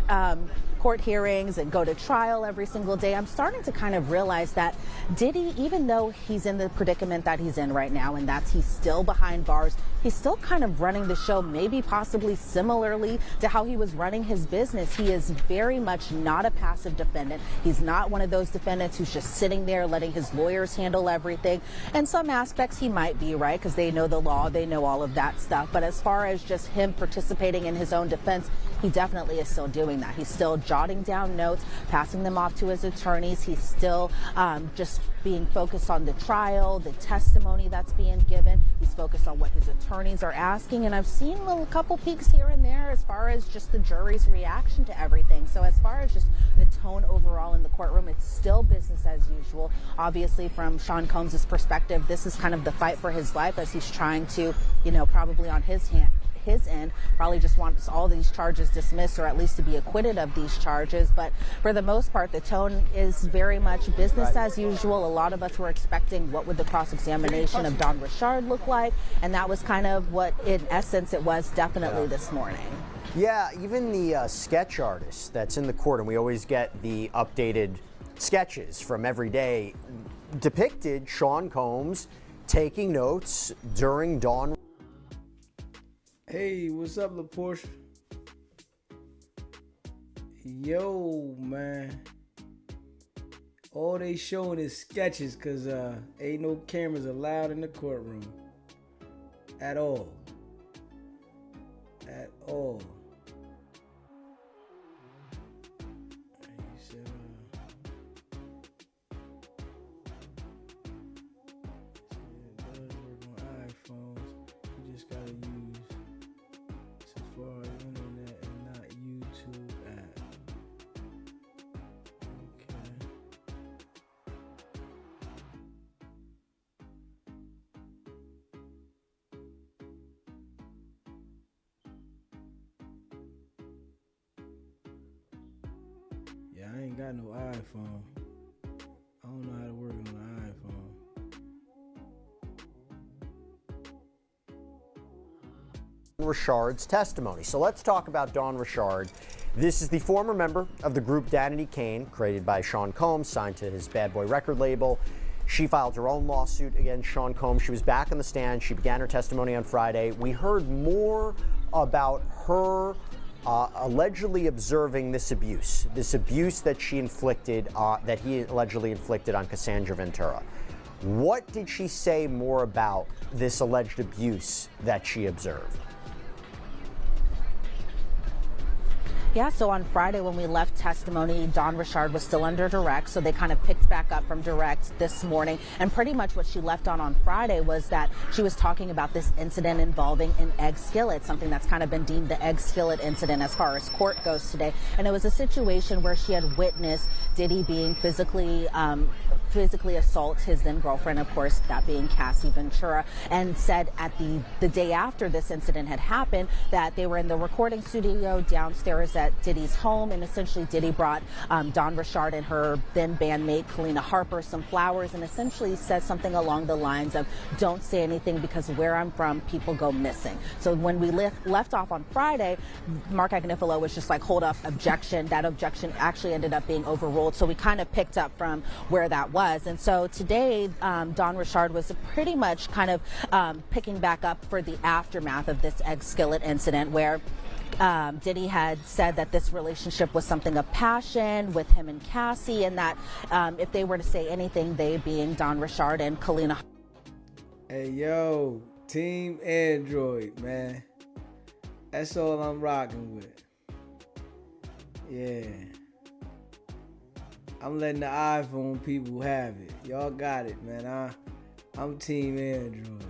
hearings and go to trial every single day, I'm starting to kind of realize that Diddy, even though he's in the predicament that he's in right now, and that's he's still behind bars, he's still kind of running the show, maybe possibly similarly to how he was running his business. He is very much not a passive defendant. He's not one of those defendants who's just sitting there letting his lawyers handle everything. In some aspects he might be, right, because they know the law, they know all of that stuff. But as far as just him participating in his own defense, he definitely is still doing that. He's still jotting down notes, passing them off to his attorneys. He's still just being focused on the trial, the testimony that's being given. He's focused on what his attorneys are asking. And I've seen a couple peeks here and there as far as just the jury's reaction to everything. So as far as just the tone overall in the courtroom, it's still business as usual. Obviously, from Sean Combs' perspective, this is kind of the fight for his life as he's trying to, you know, probably on his end, probably just wants all these charges dismissed, or at least to be acquitted of these charges. But for the most part, the tone is very much business as usual. A lot of us were expecting what would the cross-examination of Don Richard look like, and that was kind of what, in essence, it was definitely this morning. Yeah, even the sketch artist that's in the court, and we always get the updated sketches from every day, depicted Sean Combs taking notes during Don. Hey, what's up, LaPortia? Yo, man. All they showing is sketches, because ain't no cameras allowed in the courtroom. At all. At all. Yeah, I ain't got no iPhone. I don't know how to work on an iPhone. Richard's testimony. So let's talk about Dawn Richard. This is the former member of the group Danity Kane, created by Sean Combs, signed to his Bad Boy record label. She filed her own lawsuit against Sean Combs. She was back on the stand. She began her testimony on Friday. We heard more about her allegedly observing this abuse that she inflicted, that he allegedly inflicted on Cassandra Ventura. What did she say more about this alleged abuse that she observed? Yeah, so on Friday when we left testimony, Dawn Richard was still under direct, so they kind of picked back up from direct this morning. And pretty much what she left on Friday was that she was talking about this incident involving an egg skillet, something that's kind of been deemed the egg skillet incident as far as court goes today. And it was a situation where she had witnessed Diddy being physically assault his then girlfriend, of course, that being Cassie Ventura, and said at the day after this incident had happened that they were in the recording studio downstairs at at Diddy's home, and essentially Diddy brought Dawn Richard and her then bandmate Kalina Harper some flowers, and essentially said something along the lines of, "Don't say anything because where I'm from, people go missing." So when we left off on Friday, Mark Agnifilo was just like, "Hold up, objection." That objection actually ended up being overruled. So we kind of picked up from where that was. And so today, Dawn Richard was pretty much kind of picking back up for the aftermath of this egg skillet incident, where Diddy had said that this relationship was something of passion with him and Cassie, and that if they were to say anything, they being Dawn Richard and Kalina. Hey, yo, Team Android, man. That's all I'm rocking with. Yeah. I'm letting the iPhone people have it. Y'all got it, man. I'm Team Android.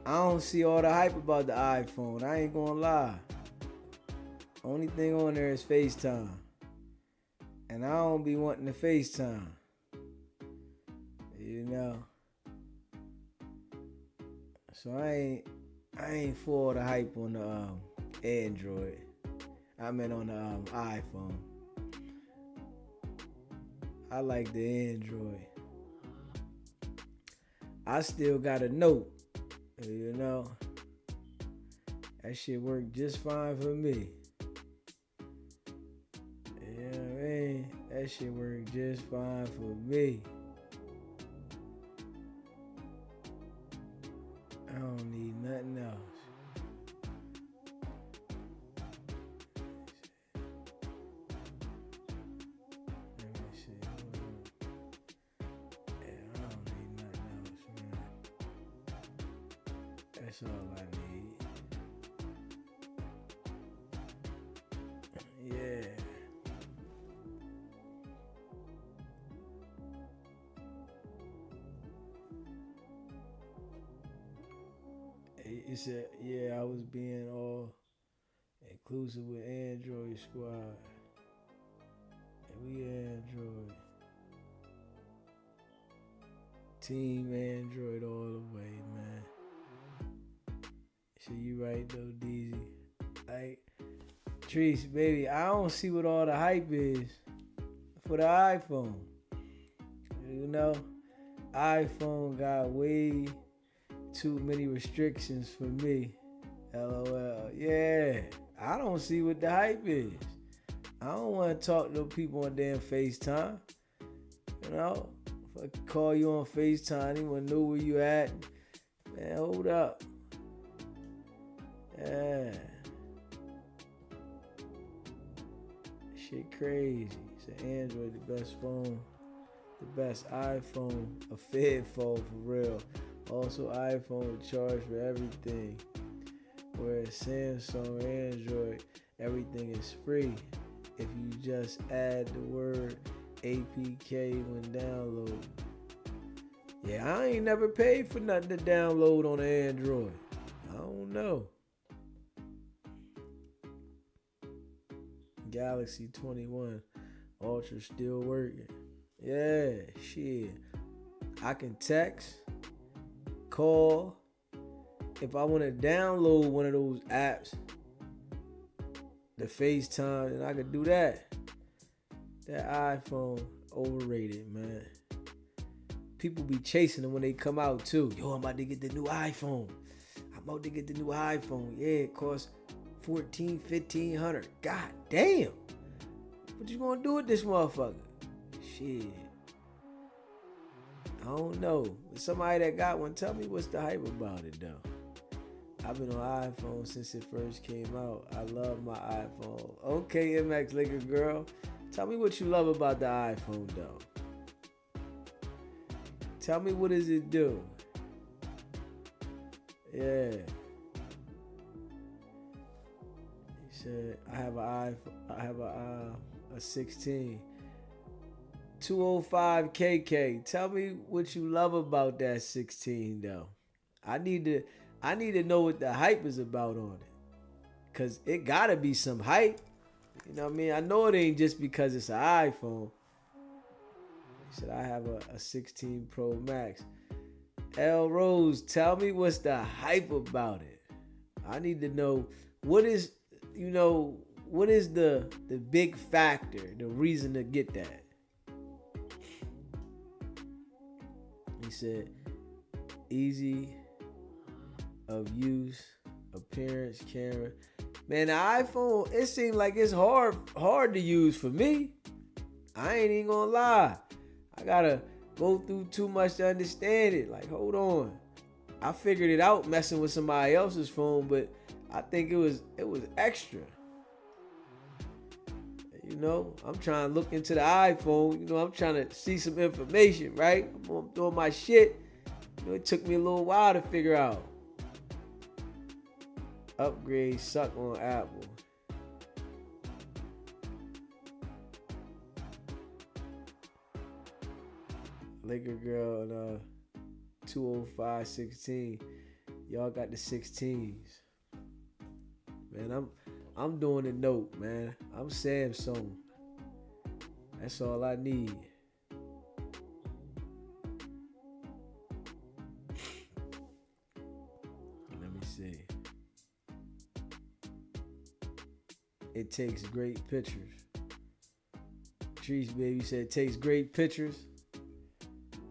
I don't see all the hype about the iPhone. I ain't gonna lie. Only thing on there is FaceTime. And I don't be wanting to FaceTime. You know. So I ain't for the hype on the Android. I meant on the iPhone. I like the Android. I still got a note. You know. That shit worked just fine for me. You know what I mean? That shit worked just fine for me. I don't need nothing else. Let me see. Yeah, I don't need nothing else, man. That's all I need. Yeah. It said, yeah, I was being all inclusive with Android Squad. And we Android. Team Android all the way, man. So you right though, DZ. Like, Treese, baby, I don't see what all the hype is for the iPhone. You know, iPhone got way too many restrictions for me. LOL. Yeah, I don't see what the hype is. I don't want to talk to people on damn FaceTime. You know, if I call you on FaceTime, anyone know where you at? Man, hold up. Yeah. Shit crazy. So Android the best phone, the best iPhone, a Fed phone for real. Also iPhone charge for everything. Whereas Samsung, Android, everything is free. If you just add the word APK when downloading. Yeah, I ain't never paid for nothing to download on Android. I don't know. Galaxy 21 Ultra still working. Yeah, shit. I can text, call. If I want to download one of those apps, the FaceTime, then I could do that. That iPhone, overrated, man. People be chasing them when they come out too. Yo, I'm about to get the new iPhone. Yeah, it costs $1,400-$1,500. God damn. What you gonna do with this motherfucker? Shit. I don't know. But somebody that got one, tell me what's the hype about it though. I've been on iPhone since it first came out. I love my iPhone. Okay, MX Liquor Girl. Tell me what you love about the iPhone though. Tell me, what does it do? Yeah. He said, I have an iPhone. I have a 16. 205 KK. Tell me what you love about that 16 though. I need to know what the hype is about on it. Cause it gotta be some hype. You know what I mean? I know it ain't just because it's an iPhone. He said I have a 16 Pro Max. L Rose, tell me what's the hype about it. I need to know what is what is the big factor, the reason to get that? He said, easy of use, appearance, camera. Man, the iPhone, it seems like it's hard to use for me. I ain't even gonna lie. I gotta go through too much to understand it. Like, hold on. I figured it out messing with somebody else's phone, but I think it was extra. You know, I'm trying to look into the iPhone. You know, I'm trying to see some information, right? I'm doing my shit. You know, it took me a little while to figure out. Upgrade suck on Apple. Laker girl and 20516. Y'all got the 16s. Man, I'm doing the note, man. I'm Samsung. That's all I need. Let me see. It takes great pictures. Trees baby said it takes great pictures.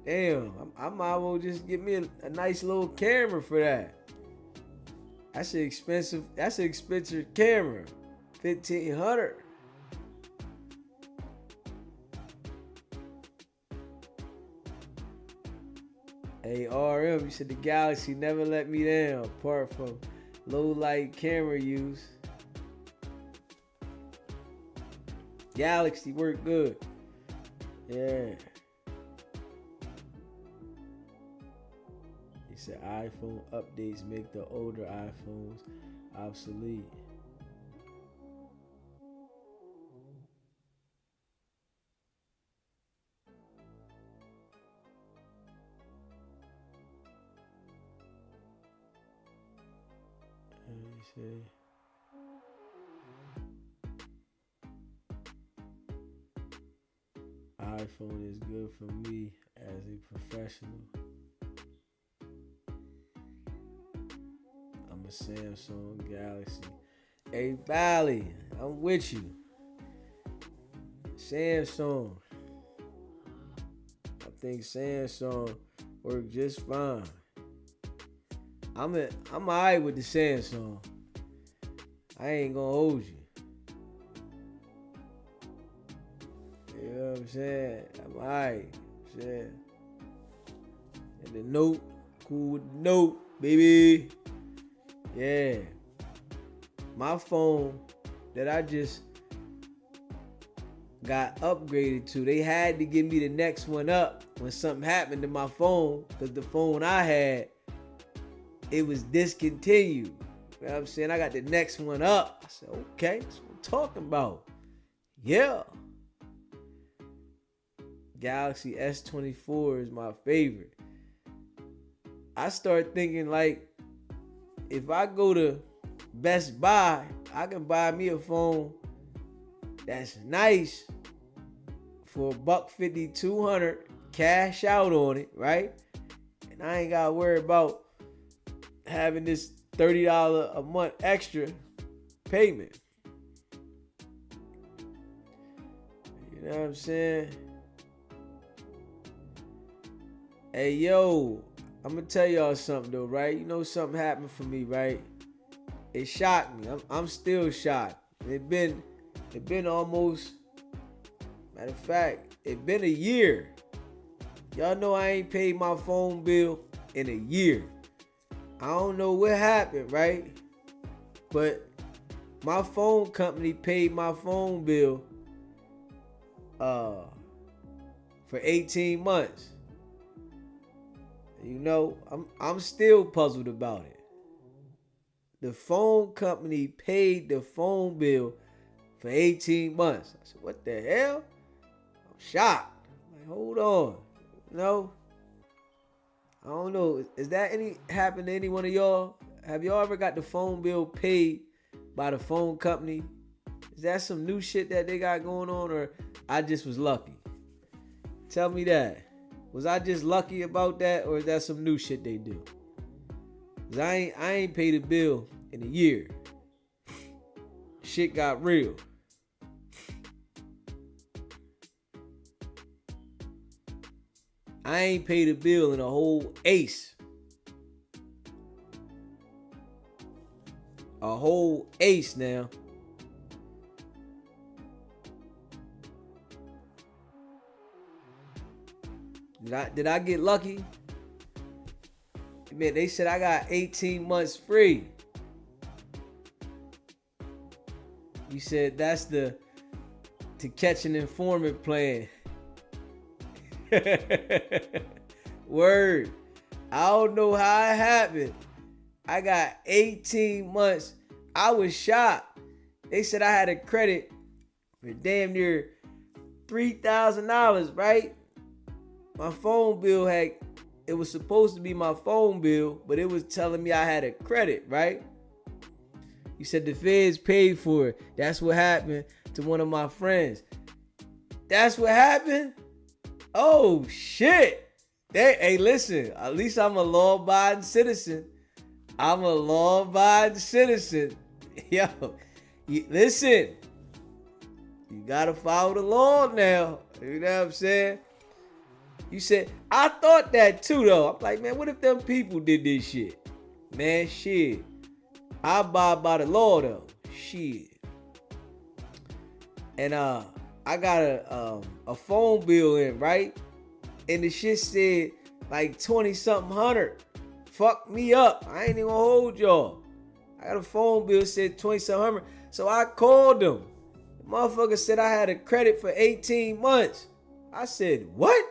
Damn, I might as well just get me a nice little camera for that. That's an expensive camera. $1,500. Hey, RM, you said the Galaxy never let me down, apart from low light camera use. Galaxy work good. Yeah. He said iPhone updates make the older iPhones obsolete. Let me see. iPhone is good for me as a professional. I'm a Samsung Galaxy. Hey, Bally, I'm with you. Samsung. I think Samsung work just fine. I'm alright with the Samsung. I ain't gonna hold you. You know what I'm saying? I'm alright. And the Note, cool with the Note, baby. Yeah. My phone that I just got upgraded to, they had to give me the next one up when something happened to my phone, because the phone I had, it was discontinued. You know what I'm saying? I got the next one up. I said, okay, that's what I'm talking about. Yeah. Galaxy S24 is my favorite. I start thinking, like, if I go to Best Buy, I can buy me a phone that's nice for $150, $200, cash out on it, right? And I ain't gotta worry about having this $30 a month extra payment. You know what I'm saying? Hey, yo, I'm gonna tell y'all something though, right? You know something happened for me, right? It shocked me. I'm still shocked. It been almost, matter of fact, it been a year. Y'all know I ain't paid my phone bill in a year. I don't know what happened, right? But my phone company paid my phone bill for 18 months. You know, I'm still puzzled about it. The phone company paid the phone bill for 18 months. I said, what the hell? I'm shocked. I'm like, hold on. No. I don't know. Is that happened to any one of y'all? Have y'all ever got the phone bill paid by the phone company? Is that some new shit that they got going on, or I just was lucky? Tell me that. Was I just lucky about that, or is that some new shit they do? Cause I ain't paid a bill in a year. shit got real. I ain't paid a bill in a whole ace. A whole ace now. Did I get lucky? Man, they said I got 18 months free. You said that's the to catch an informant plan. Word. I don't know how it happened. I got 18 months. I was shocked. They said I had a credit for damn near $3,000, right? My phone bill it was supposed to be my phone bill, but it was telling me I had a credit, right? You said the feds paid for it. That's what happened to one of my friends. That's what happened? Oh, shit. Hey, listen, at least I'm a law-abiding citizen. I'm a law-abiding citizen. Yo, listen. You gotta follow the law now. You know what I'm saying? You said, I thought that too, though. I'm like, man, what if them people did this shit? Man, shit. I abide by the law, though. Shit. And I got a phone bill in, right? And the shit said like 20-something hundred. Fuck me up. I ain't even gonna hold y'all. I got a phone bill said 20-something hundred. So I called them. The motherfucker said I had a credit for 18 months. I said, what?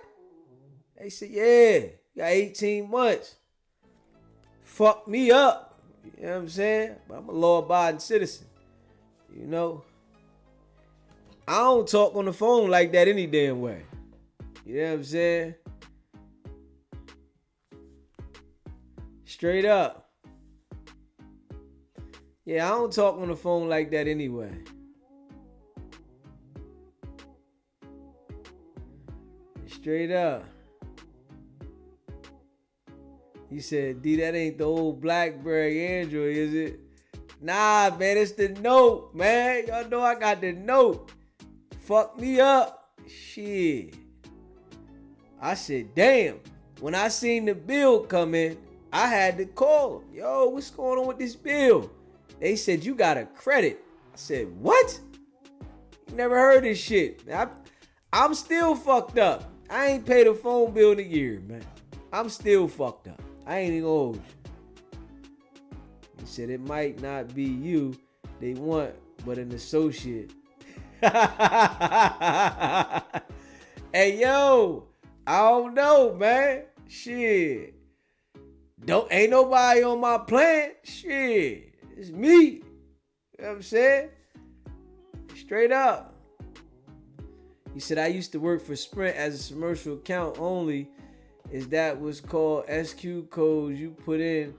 They said, yeah, you got 18 months. Fuck me up. You know what I'm saying? But I'm a law-abiding citizen. You know? I don't talk on the phone like that any damn way. You know what I'm saying? Straight up. Yeah, I don't talk on the phone like that anyway. Straight up. He said, D, that ain't the old BlackBerry Android, is it? Nah, man, it's the Note, man. Y'all know I got the Note. Fuck me up. Shit. I said, damn. When I seen the bill come in, I had to call them. Yo, what's going on with this bill? They said, you got a credit. I said, what? Never heard this shit. I'm still fucked up. I ain't paid a phone bill in a year, man. I'm still fucked up. I ain't even old. He said it might not be you they want, but an associate. Hey, yo, I don't know, man. Shit. Ain't nobody on my plan. Shit. It's me. You know what I'm saying? Straight up. He said, I used to work for Sprint as a commercial account only. Is that what's called SQ codes you put in?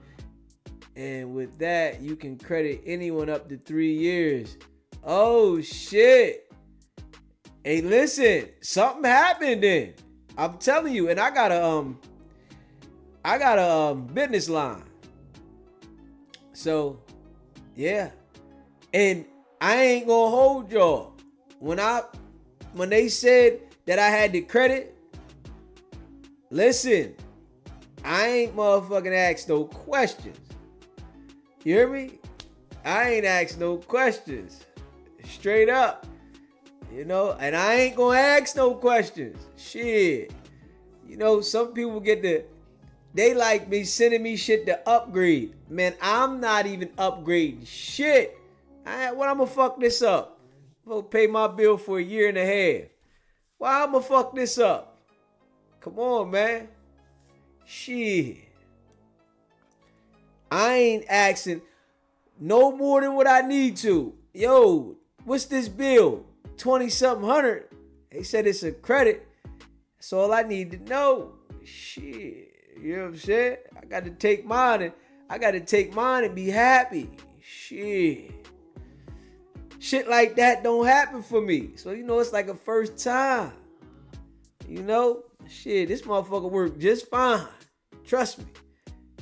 And with that, you can credit anyone up to 3 years. Oh, shit. Hey, listen. Something happened then. I'm telling you. And I got a business line. So, yeah. And I ain't gonna hold y'all. When they said that I had the credit, listen, I ain't motherfucking asked no questions. You hear me? I ain't asked no questions. Straight up. You know, and I ain't gonna ask no questions. Shit. You know, some people they like me sending me shit to upgrade. Man, I'm not even upgrading shit. I'm gonna fuck this up? I'm gonna pay my bill for a year and a half. Why I'm gonna fuck this up? Come on, man. Shit. I ain't asking no more than what I need to. Yo, what's this bill? 20-something hundred. They said it's a credit. That's all I need to know. Shit. You know what I'm saying? I got to take mine and be happy. Shit. Shit like that don't happen for me. So, you know, it's like a first time. You know? Shit, this motherfucker worked just fine. Trust me.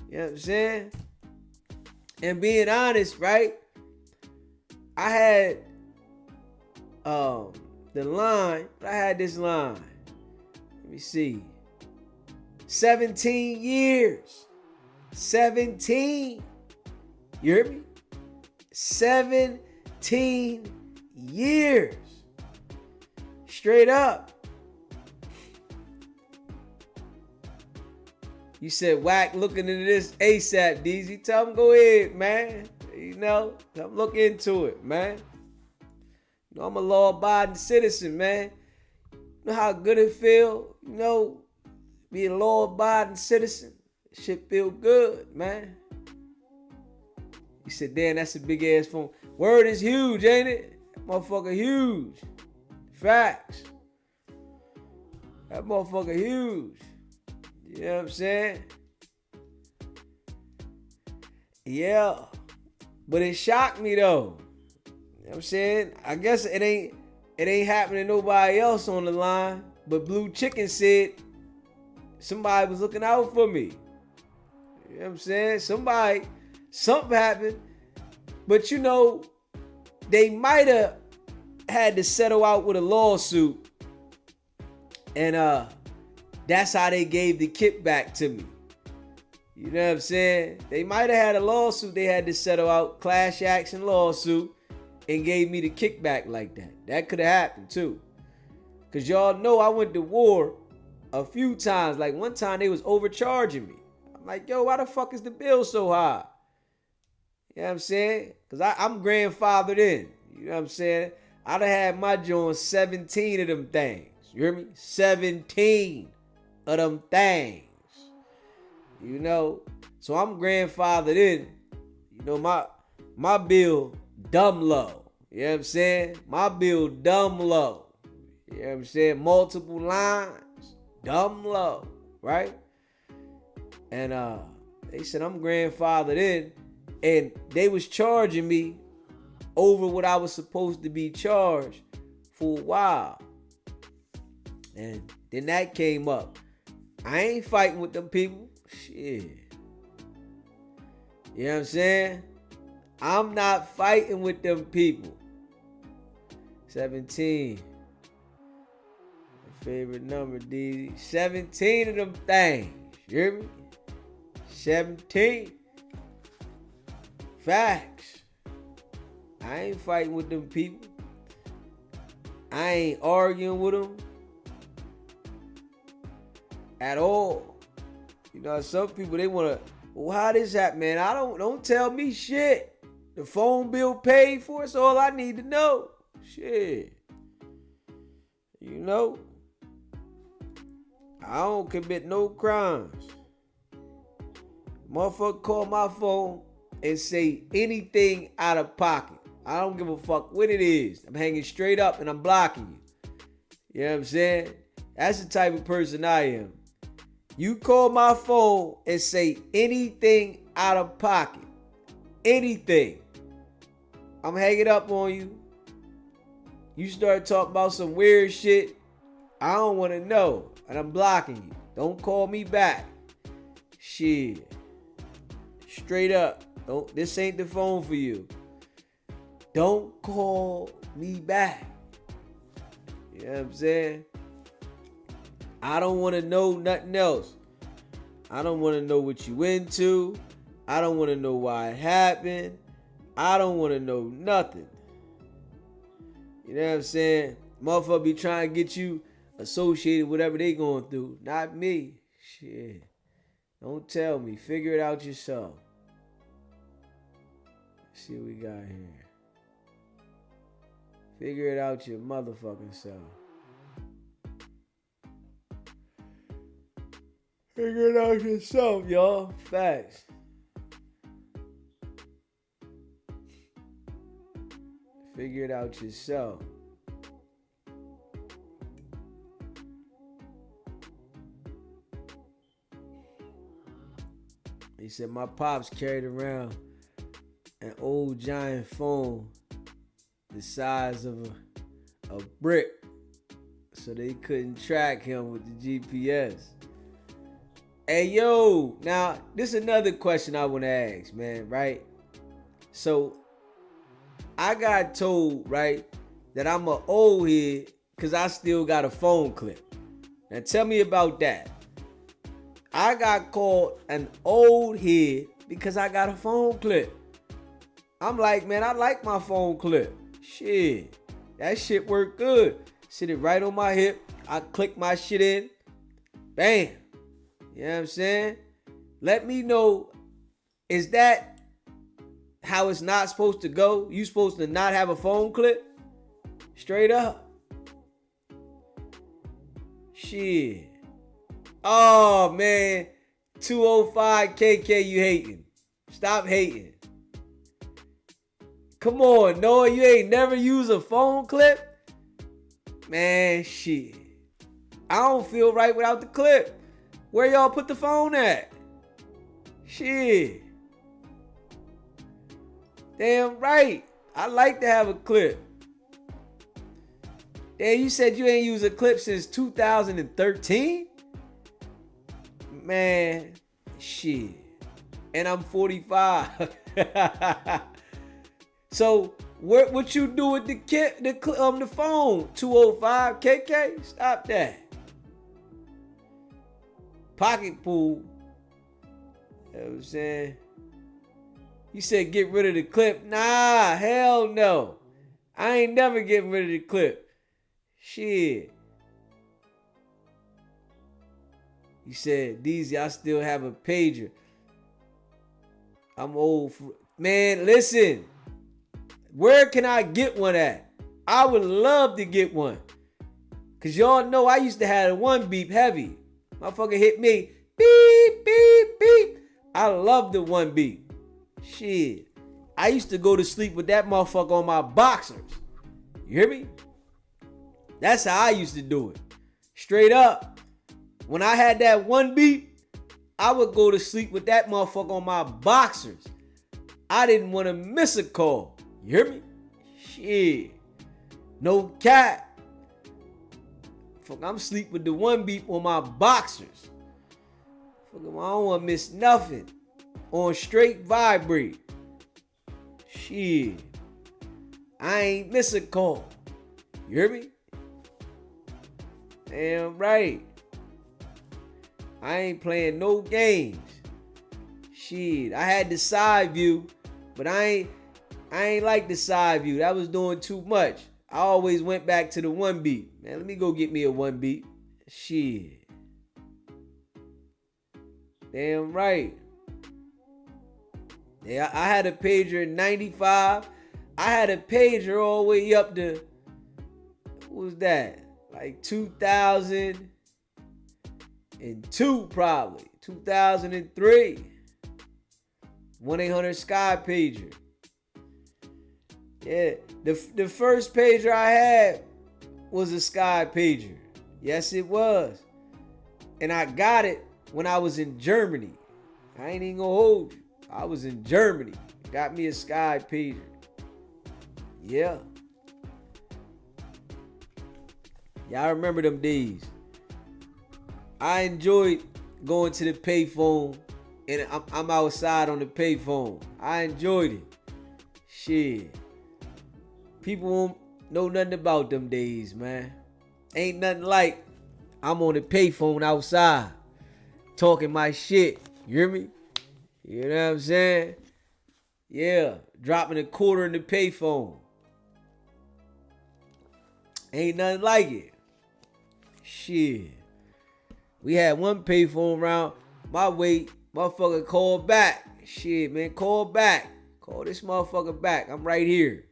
You know what I'm saying? And being honest, right? I had the line. I had this line. Let me see. 17 years. 17. You hear me? 17 years. Straight up. You said Wack looking into this ASAP, DZ. Tell him go ahead, man. You know, I'm looking into it, man. You know, I'm a law-abiding citizen, man. You know how good it feel, you know, be a law-abiding citizen. Shit feel good, man. You said, damn, that's a big ass phone. Word is huge, ain't it? That motherfucker huge. Facts. That motherfucker huge. You know what I'm saying? Yeah. But it shocked me though. You know what I'm saying? I guess it ain't happening to nobody else on the line. But Blue Chicken said somebody was looking out for me. You know what I'm saying? Something happened. But you know, they might have had to settle out with a lawsuit. And that's how they gave the kickback to me. You know what I'm saying? They might have had a lawsuit they had to settle out, class action lawsuit, and gave me the kickback like that. That could have happened too. Because y'all know I went to war a few times. Like one time they was overcharging me. I'm like, yo, why the fuck is the bill so high? You know what I'm saying? Because I'm grandfathered in. You know what I'm saying? I'd have had my joint 17 of them things. You hear me? 17 of them things. You know? So I'm grandfathered in. You know, my bill dumb low. You know what I'm saying? My bill dumb low. You know what I'm saying? Multiple lines. Dumb low. Right? And they said I'm grandfathered in. And they was charging me over what I was supposed to be charged for a while. And then that came up. I ain't fighting with them people. Shit. You know what I'm saying? I'm not fighting with them people. 17. My favorite number, D. 17 of them things. You hear me? 17. Facts. I ain't fighting with them people. I ain't arguing with them at all. You know, some people, they want to, well, how this happen, man? Don't tell me shit. The phone bill paid for, it's all I need to know. Shit. You know? I don't commit no crimes. Motherfucker call my phone and say anything out of pocket. I don't give a fuck what it is. I'm hanging straight up and I'm blocking you. You know what I'm saying? That's the type of person I am. You call my phone and say anything out of pocket. Anything. I'm hanging up on you. You start talking about some weird shit. I don't want to know. And I'm blocking you. Don't call me back. Shit. Straight up. This ain't the phone for you. Don't call me back. You know what I'm saying? I don't want to know nothing else. I don't want to know what you into. I don't want to know why it happened. I don't want to know nothing. You know what I'm saying? Motherfucker be trying to get you associated with whatever they going through. Not me. Shit. Don't tell me. Figure it out yourself. Let's see what we got here. Figure it out your motherfucking self. Figure it out yourself, y'all. Facts. Figure it out yourself. He said my pops carried around an old giant phone the size of a brick so they couldn't track him with the GPS. Hey, yo, now, this is another question I want to ask, man, right? So, I got told, right, that I'm an old head because I still got a phone clip. Now tell me about that. I got called an old head because I got a phone clip. I'm like, man, I like my phone clip. Shit, that shit worked good. Sit it right on my hip. I click my shit in. Bam. You know what I'm saying? Let me know, is that how it's not supposed to go? You supposed to not have a phone clip? Straight up. Shit. Oh, man. 205 KK, you hating. Stop hating. Come on, Noah, you ain't never used a phone clip? Man, shit. I don't feel right without the clip. Where y'all put the phone at? Shit. Damn right. I like to have a clip. Damn, you said you ain't used a clip since 2013? Man, shit. And I'm 45. So, what you do with the phone? 205 KK? Stop that. Pocket pool. You know what I'm saying? You said get rid of the clip. Nah, hell no. I ain't never getting rid of the clip. Shit. You said, Deezy, I still have a pager. I'm old. Man, listen. Where can I get one at? I would love to get one. Because y'all know I used to have a one beep heavy. Motherfucker hit me. Beep, beep, beep. I love the one beep. Shit. I used to go to sleep with that motherfucker on my boxers. You hear me? That's how I used to do it. Straight up. When I had that one beep, I would go to sleep with that motherfucker on my boxers. I didn't want to miss a call. You hear me? Shit. No cat. Fuck, I'm sleep with the one beep on my boxers. Fuck, I don't want to miss nothing. On straight vibrate. Shit. I ain't miss a call. You hear me? Damn right. I ain't playing no games. Shit. I had the side view, but I ain't like the side view. That was doing too much. I always went back to the one beat. Man, let me go get me a one beat. Shit. Damn right. Yeah, I had a pager in 95. I had a pager all the way up to, what was that? Like 2002 probably. 2003. 1-800 Sky pager. Yeah, the first pager I had was a Sky pager. Yes, it was. And I got it when I was in Germany. I ain't even gonna hold you. I was in Germany. Got me a Sky pager. Yeah. Y'all remember them days. I enjoyed going to the payphone and I'm outside on the payphone. I enjoyed it. Shit. People won't know nothing about them days, man. Ain't nothing like I'm on the payphone outside talking my shit. You hear me? You know what I'm saying? Yeah. Dropping a quarter in the payphone. Ain't nothing like it. Shit. We had one payphone around my way. Motherfucker called back. Shit, man. Call back. Call this motherfucker back. I'm right here.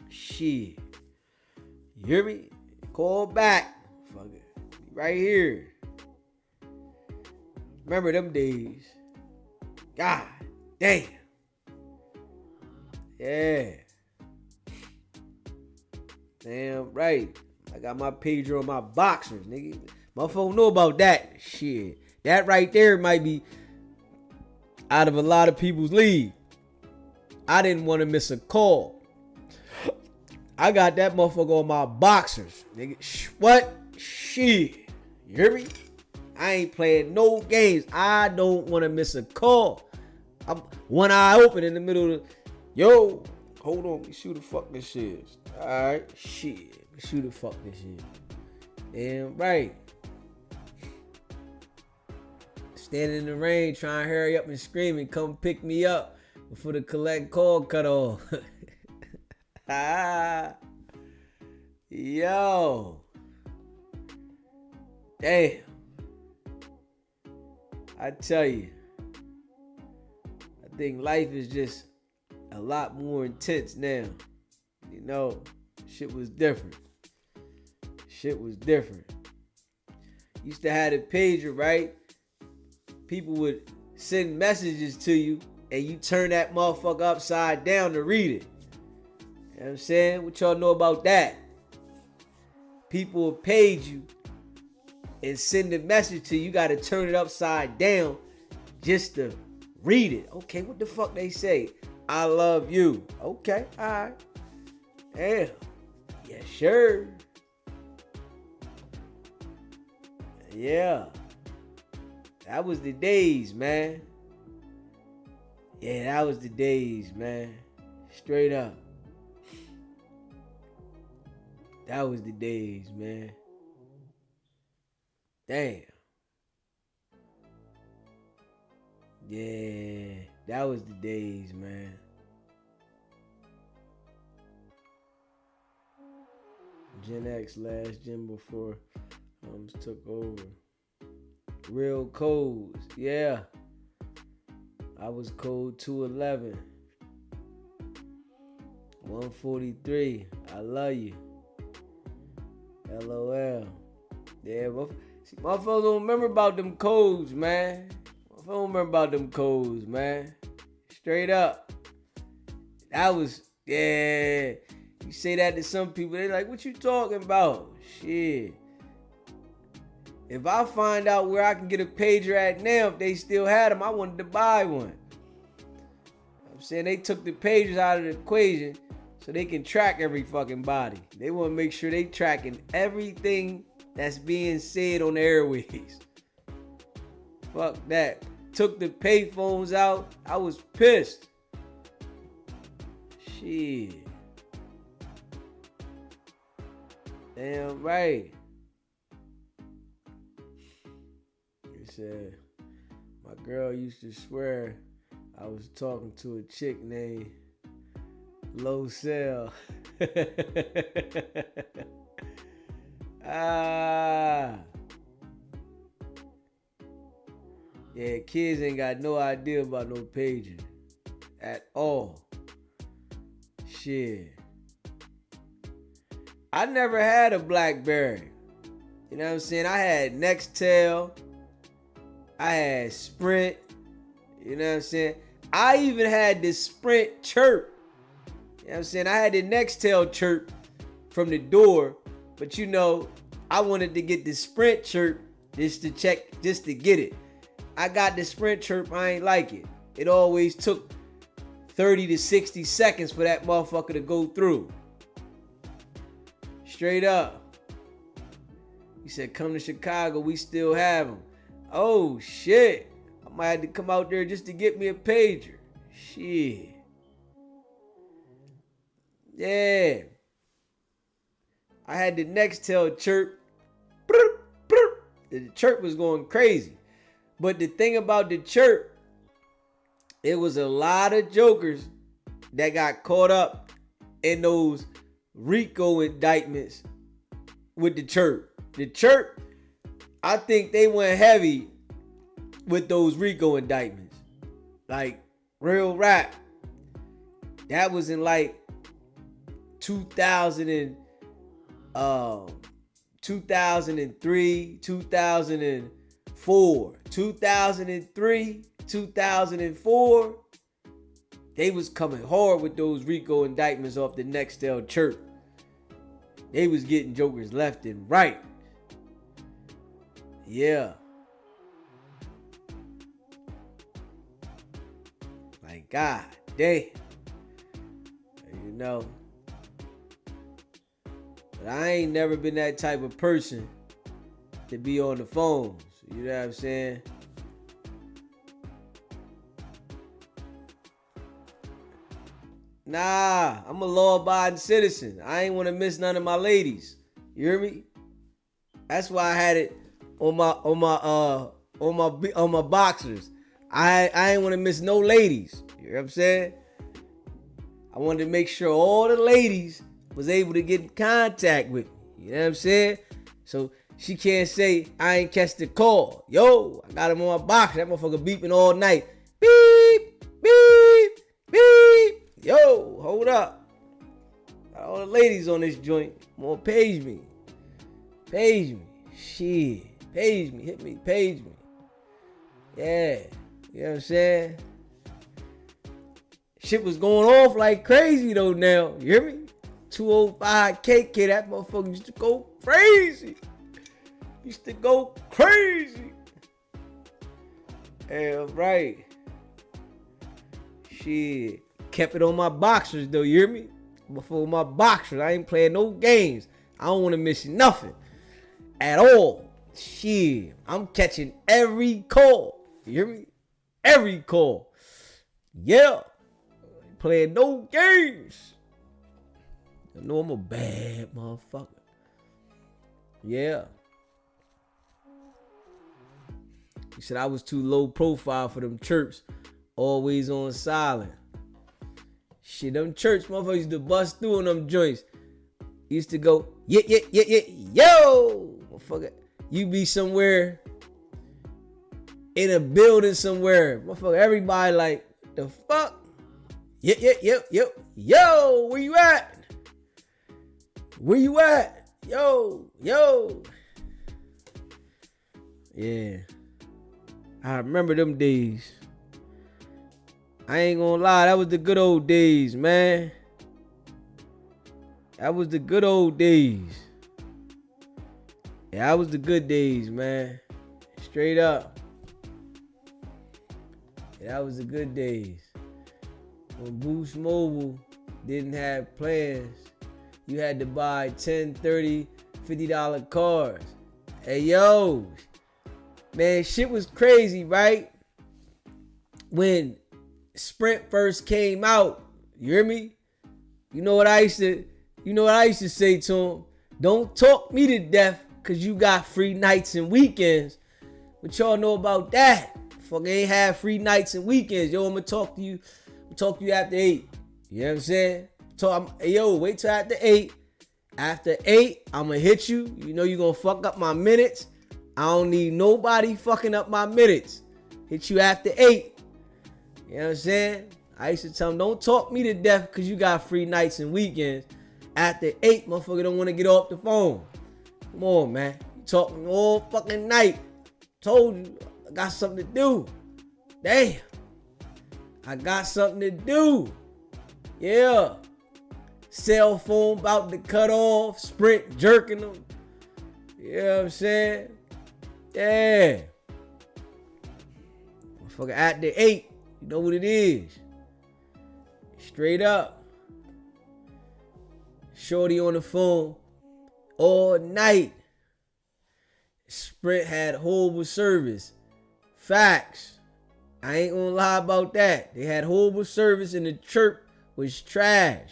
Shit. You hear me? Call back. Fuck it. Right here. Remember them days. God damn. Yeah. Damn right. I got my pager on my boxers, nigga. Motherfucker know about that. Shit. That right there might be out of a lot of people's league. I didn't want to miss a call. I got that motherfucker on my boxers, nigga. What? Shit. You hear me? I ain't playing no games. I don't want to miss a call. I'm one eye open in the middle of the, yo, Hold on, let's see who the fuck this is. Alright, shit. Let's see who the fuck this is. Damn right. Standing in the rain, trying to hurry up and screaming, come pick me up before the collect call cut off. Yo. Damn. I tell you, I think life is just a lot more intense now. You know, shit was different. Used to have a pager, right? People would send messages to you and you turn that motherfucker upside down to read it. You know what I'm saying? What y'all know about that? People will page you and send a message to you. You got to turn it upside down just to read it. Okay, what the fuck they say? I love you. Okay, all right. Damn. Yeah, sure. Yeah. That was the days, man. Yeah, that was the days, man. Straight up. That was the days, man. Damn. Yeah, that was the days, man. Gen X, last gen before took over. Real codes, yeah. I was code 211. 143. I love you. LOL. Yeah, see, motherfuckers don't remember about them codes, man. Motherfuckers don't remember about them codes, man. Straight up. That was, yeah. You say that to some people, they like, what you talking about? Shit. If I find out where I can get a pager at now, if they still had them, I wanted to buy one. I'm saying they took the pagers out of the equation so they can track every fucking body. They want to make sure they tracking everything that's being said on the airways. Fuck that. Took the payphones out. I was pissed. Shit. Damn right. He said, my girl used to swear I was talking to a chick named Low Cell. Yeah, kids ain't got no idea about no paging at all. Shit. I never had a BlackBerry. You know what I'm saying? I had Nextel. I had Sprint. You know what I'm saying? I even had the Sprint chirp. You know what I'm saying? I had the Nextel chirp from the door. But you know, I wanted to get the Sprint chirp just to check, just to get it. I got the Sprint chirp, I ain't like it. It always took 30 to 60 seconds for that motherfucker to go through. Straight up. He said, come to Chicago, we still have them. Oh, shit. I might have to come out there just to get me a pager. Shit. Yeah. I had the Nextel chirp. The chirp was going crazy. But the thing about the chirp, it was a lot of jokers that got caught up in those RICO indictments with the chirp. The chirp, I think they went heavy with those RICO indictments. Like, real rap. That was in like 2003, 2004. 2003, 2004, they was coming hard with those RICO indictments off the Nextel chirp. They was getting jokers left and right. Yeah. Like, God damn. You know. But I ain't never been that type of person to be on the phones. You know what I'm saying? Nah, I'm a law-abiding citizen. I ain't want to miss none of my ladies. You hear me? That's why I had it on my boxers. I ain't want to miss no ladies. You know what I'm saying? I wanted to make sure all the ladies was able to get in contact with me. You know what I'm saying? So she can't say I ain't catch the call. Yo, I got him on my box. That motherfucker beeping all night. Beep, beep, beep. Yo, hold up. Got all the ladies on this joint. More page me. Page me. Shit. Page me. Hit me. Page me. Yeah. You know what I'm saying? Shit was going off like crazy though now. You hear me? 205 KK, that motherfucker used to go crazy. Used to go crazy. Yeah, right. Shit. Kept it on my boxers though, you hear me? Before my boxers, I ain't playing no games. I don't want to miss nothing at all. Shit. I'm catching every call. You hear me? Every call. Yeah. Playing no games. I know I'm a bad motherfucker. Yeah. He said I was too low profile for them chirps. Always on silent. Shit, them church motherfuckers used to bust through on them joints. Used to go, yeah, yo, motherfucker. You be somewhere in a building somewhere. Motherfucker, everybody like, the fuck? Yo, where you at? Where you at? Yo. Yeah. I remember them days. I ain't gonna lie, that was the good old days, man. That was the good old days. Yeah, that was the good days, man. Straight up. Yeah, that was the good days. When Boost Mobile didn't have plans, you had to buy $10, $30, $50 cards. Hey, yo. Man, shit was crazy, right? When Sprint first came out, you hear me? You know what I used to say to him? Don't talk me to death because you got free nights and weekends. What y'all know about that? Fuck, ain't have free nights and weekends. Yo, I'm gonna talk to you. Talk to you after 8. You know what I'm saying? Yo, wait till after 8. After 8, I'm gonna hit you. You know you gonna fuck up my minutes. I don't need nobody fucking up my minutes. Hit you after 8. You know what I'm saying? I used to tell him, don't talk me to death because you got free nights and weekends. After 8, motherfucker don't want to get off the phone. Come on, man. You talking all fucking night. Told you, I got something to do. Damn. I got something to do. Yeah. Cell phone about to cut off. Sprint jerking them. You know what I'm saying? Yeah. Motherfucker after 8. You know what it is. Straight up. Shorty on the phone all night. Sprint had horrible service. Facts. I ain't gonna lie about that. They had horrible service and the chirp was trash.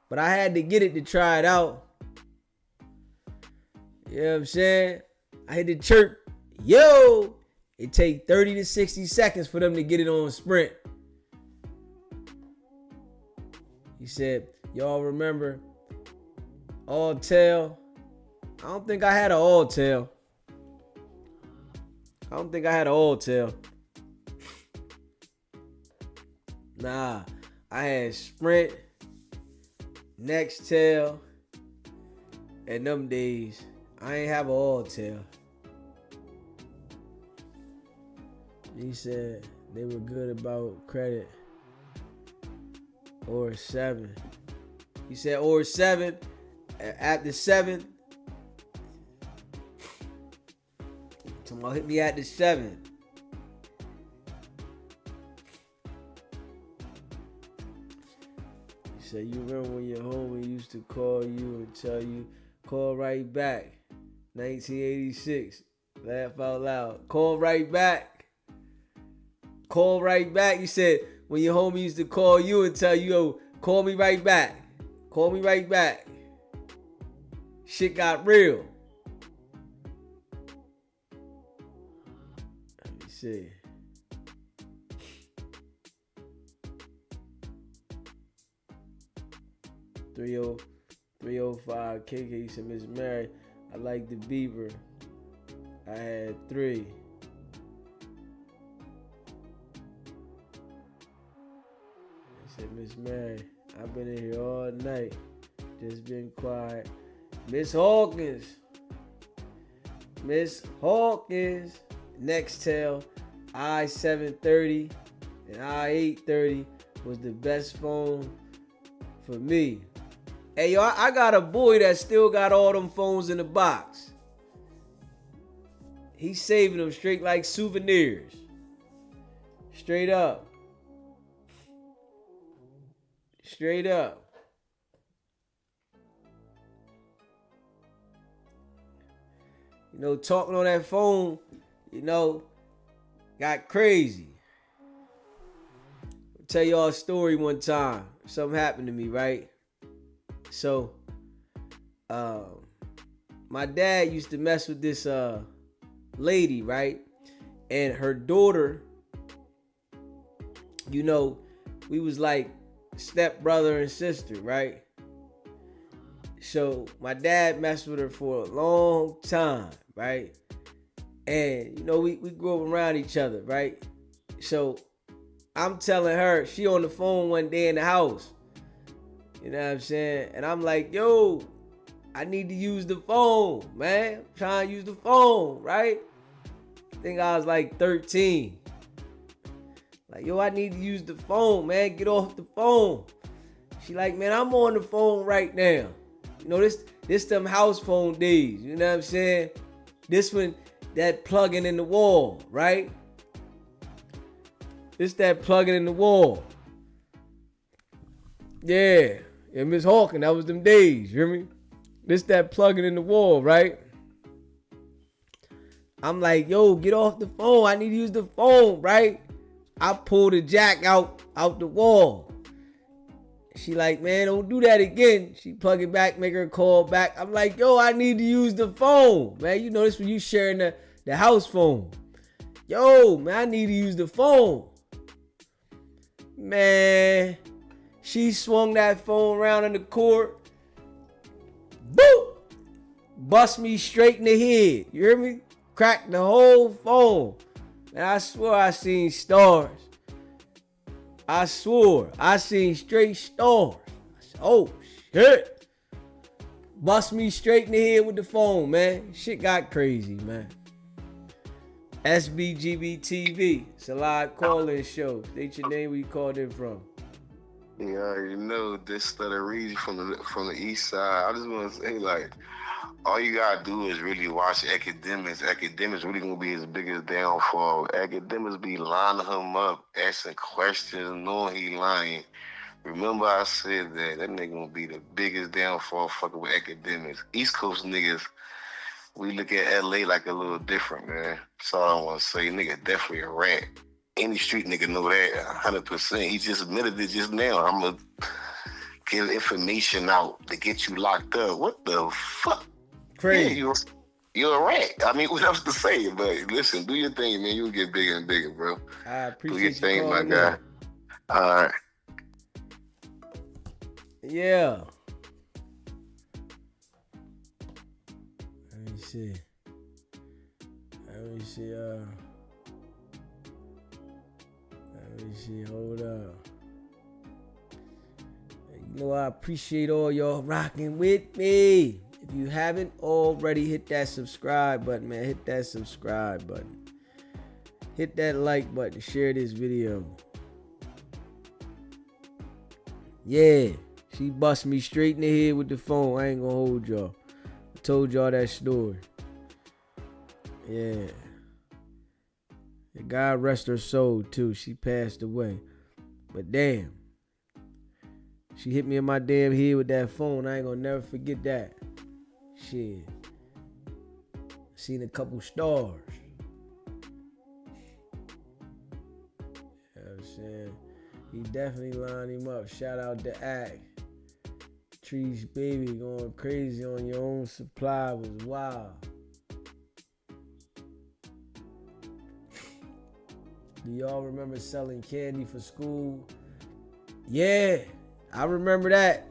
But I had to get it to try it out. You know what I'm saying? I hit the chirp. Yo! It take 30 to 60 seconds for them to get it on Sprint. He said, y'all remember Alltel? I don't think I had an Alltel. Nah, I had Sprint, Nextel, and them days, I ain't have an Alltel. He said they were good about credit. Or 7. He said or 7. After 7. Somebody hit me at the 7. He said, you remember when your homie used to call you and tell you, call right back. 1986. Laugh out loud. Call right back. Call right back. You said, when your homie used to call you and tell you, yo, Call me right back. Call me right back. Shit got real. Let me see. Three oh five KK said Miss Mary, I like the Beaver. I had 3. I said Miss Mary, I've been in here all night. Just been quiet. Miss Hawkins. Miss Hawkins. Nextel i730 and i830 was the best phone for me. Hey, yo, I got a boy that still got all them phones in the box. He's saving them straight like souvenirs. Straight up. Straight up. You know, talking on that phone, you know, got crazy. I'll tell y'all a story one time. Something happened to me, right? So, my dad used to mess with this lady, right? And her daughter, you know, we was like step brother and sister, right? So my dad messed with her for a long time, right? And you know, we grew up around each other, right? So I'm telling her, she on the phone one day in the house. You know what I'm saying? And I'm like, yo, I need to use the phone, man. I'm trying to use the phone, right? I think I was like 13. Like, yo, I need to use the phone, man. Get off the phone. She like, man, I'm on the phone right now. You know, this them house phone days. You know what I'm saying? This one, that plugging in the wall, right? This that plugging in the wall. Yeah. Yeah, Miss Hawkins, that was them days, you hear me? This that plugging in the wall, right? I'm like, yo, get off the phone. I need to use the phone, right? I pull the jack out the wall. She like, man, don't do that again. She plug it back, make her call back. I'm like, yo, I need to use the phone. Man, you know this when you sharing the house phone. Yo, man, I need to use the phone. Man, she swung that phone around in the court. Boop! Bust me straight in the head. You hear me? Cracked the whole phone. And I swear I seen stars. I swore I seen straight stars. I said, oh, shit. Bust me straight in the head with the phone, man. Shit got crazy, man. SBGB TV. It's a live call-in show. State your name, where you called in from. Yeah, I already know this stutter read from the east side. I just want to say, like, all you gotta do is really watch Academics. Academics really gonna be his biggest downfall. Academics be lining him up, asking questions, knowing he lying. Remember I said that nigga gonna be the biggest downfall fucking with Academics. East Coast niggas, we look at LA like a little different, man. That's all I want to say. Nigga definitely a rat. Any street nigga know that 100%. He just admitted it just now. I'm gonna give information out to get you locked up. What the fuck? Crazy. Yeah, you're a rat. I mean, what else to say? But listen, do your thing, man. You'll get bigger and bigger, bro. I appreciate do your thing, my calling guy. in. All right. Yeah. Let me see. Let me see. Hold up. You know, I appreciate all y'all rocking with me. If you haven't already, hit that subscribe button, man. Hit that subscribe button. Hit that like button. Share this video. Yeah. She bust me straight in the head with the phone. I ain't gonna hold y'all. I told y'all that story. Yeah. God rest her soul, too. She passed away. But damn. She hit me in my damn head with that phone. I ain't gonna never forget that. Shit. Seen a couple stars. You know what I'm saying? He definitely lined him up. Shout out to Ack. Trees baby going crazy on your own supply was wild. Do y'all remember selling candy for school? Yeah, I remember that.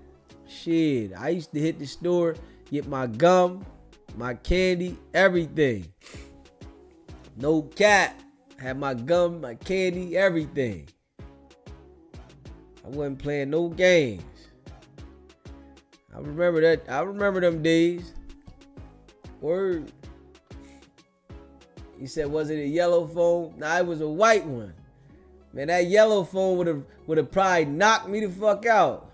Shit, I used to hit the store, get my gum, my candy, everything. No cap. Had my gum, my candy, everything. I wasn't playing no games. I remember that. I remember them days. Word. He said, was it a yellow phone? Nah, it was a white one. Man, that yellow phone would have probably knocked me the fuck out.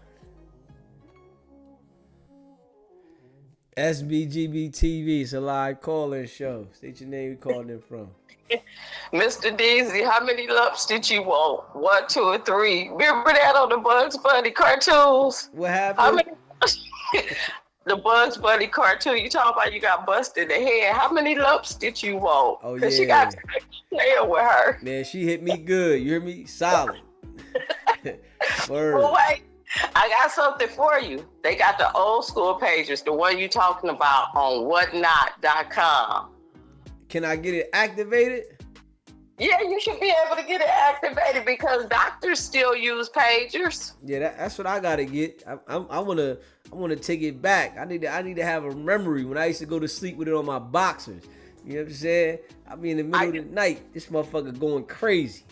SBGB TV, it's a live call-in show. State your name, you calling in from. Mr. Deasy, how many lumps did you want? 1, 2, or 3? Remember that on the Bugs Bunny cartoons? What happened? How many? The Bugs Bunny cartoon, you talking about you got busted in the head. How many lumps did you want? Oh, Because yeah. she got playing with her. Man, she hit me good. You hear me? Solid. Word. Well, wait. I got something for you. They got the old school pages, the one you talking about on whatnot.com. Can I get it activated? Yeah, you should be able to get it activated because doctors still use pagers. Yeah, that's what I gotta get. I wanna take it back. I need to have a memory when I used to go to sleep with it on my boxers. You know what I'm saying? I be in the middle of the night, this motherfucker going crazy.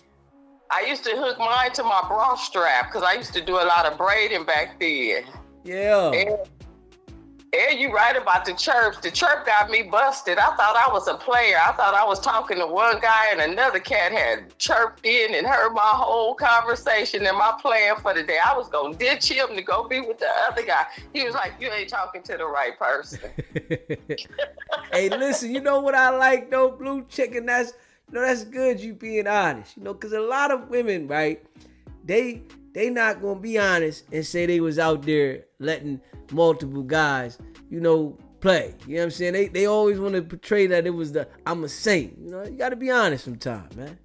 I used to hook mine to my bra strap because I used to do a lot of braiding back then. Yeah. And you right about the chirp. The chirp got me busted. I thought I was a player. I thought I was talking to one guy and another cat had chirped in and heard my whole conversation and my plan for the day. I was going to ditch him to go be with the other guy. He was like, you ain't talking to the right person. Hey, listen, you know what I like though, Blue Chicken? That's good you being honest. You know, because a lot of women, right, they not going to be honest and say they was out there letting multiple guys, you know, play. You know what I'm saying? They always want to portray that it was I'm a saint. You know, you got to be honest sometimes, man.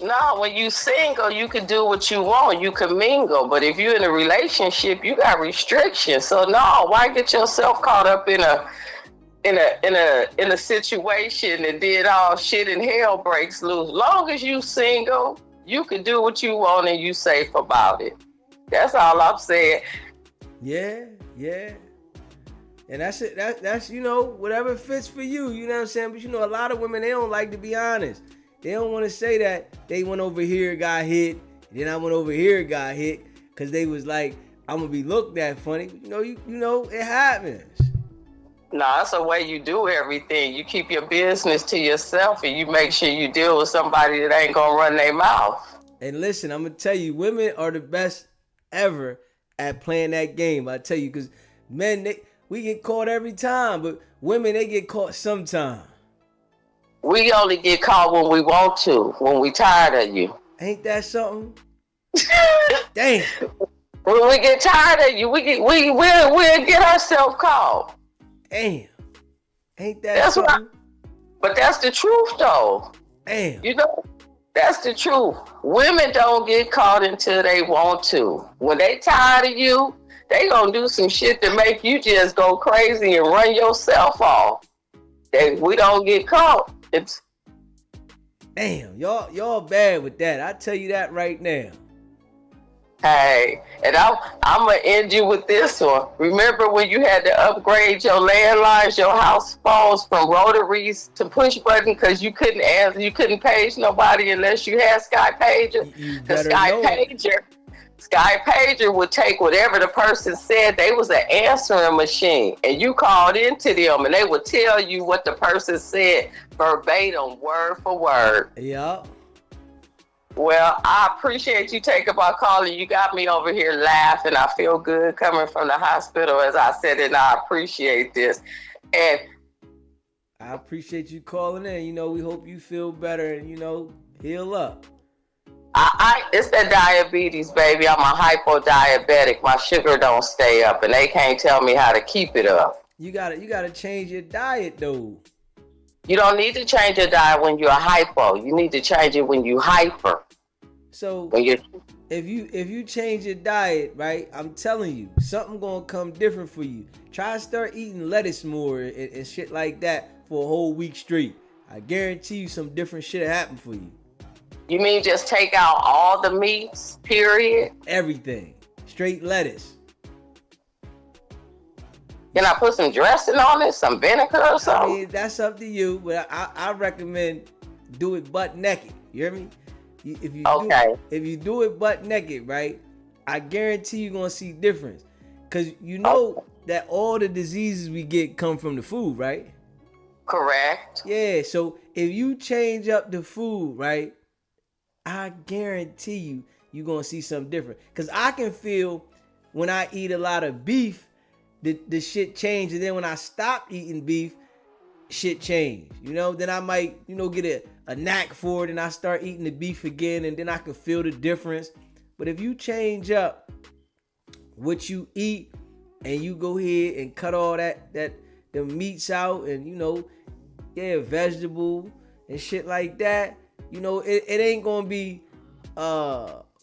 No, when you single, you can do what you want. You can mingle. But if you're in a relationship, you got restrictions. So no, why get yourself caught up in a situation and did all shit and hell breaks loose? Long as you single, you can do what you want and you safe about it. That's all I'm saying. Yeah. And that's it. That's, you know, whatever fits for you. You know what I'm saying? But, you know, a lot of women, they don't like to be honest. They don't want to say that they went over here, got hit, then I went over here, got hit, because they was like, I'm going to be looked at funny. But, you know, it happens. No, that's the way you do everything. You keep your business to yourself and you make sure you deal with somebody that ain't going to run their mouth. And listen, I'm going to tell you, women are the best ever at playing that game. I tell you, because men, we get caught every time, but women, they get caught sometime. We only get caught when we want to, when we tired of you. Ain't that something? Damn. When we get tired of you, we'll get ourselves caught. Damn. Ain't that something? But that's the truth, though. Damn. You know, that's the truth. Women don't get caught until they want to. When they tired of you, they gonna do some shit to make you just go crazy and run yourself off. We don't get caught. It's damn, y'all bad with that. I tell you that right now. Hey, and I'm gonna end you with this one. Remember when you had to upgrade your landlines, your house phones from rotaries to push button because you couldn't answer, you couldn't page nobody unless you had Sky Pager. The Sky Pager would take whatever the person said. They was an answering machine, and you called into them, and they would tell you what the person said verbatim, word for word. Yeah. Well, I appreciate you taking my call, and you got me over here laughing. I feel good coming from the hospital, as I said, and I appreciate this. And I appreciate you calling in. You know, we hope you feel better and, you know, heal up. It's that diabetes, baby. I'm a hypo-diabetic. My sugar don't stay up, and they can't tell me how to keep it up. You gotta change your diet, though. You don't need to change your diet when you're hypo. You need to change it when you're hyper. So if you change your diet, right? I'm telling you, something gonna come different for you. Try to start eating lettuce more and shit like that for a whole week straight. I guarantee you some different shit will happen for you. You mean just take out all the meats, period? Everything. Straight lettuce. Can I put some dressing on it? Some vinegar or something? I mean, that's up to you, but I recommend do it butt naked. You hear me? If you do it butt naked, right? I guarantee you're gonna see difference. Cause you know that all the diseases we get come from the food, right? Correct. Yeah, so if you change up the food, right? I guarantee you're gonna see something different. Cause I can feel when I eat a lot of beef, the shit change, and then when I stop eating beef, shit change. You know, then I might, get a knack for it, and I start eating the beef again, and then I can feel the difference. But if you change up what you eat, and you go ahead and cut all the meats out, and vegetable and shit like that, it ain't gonna be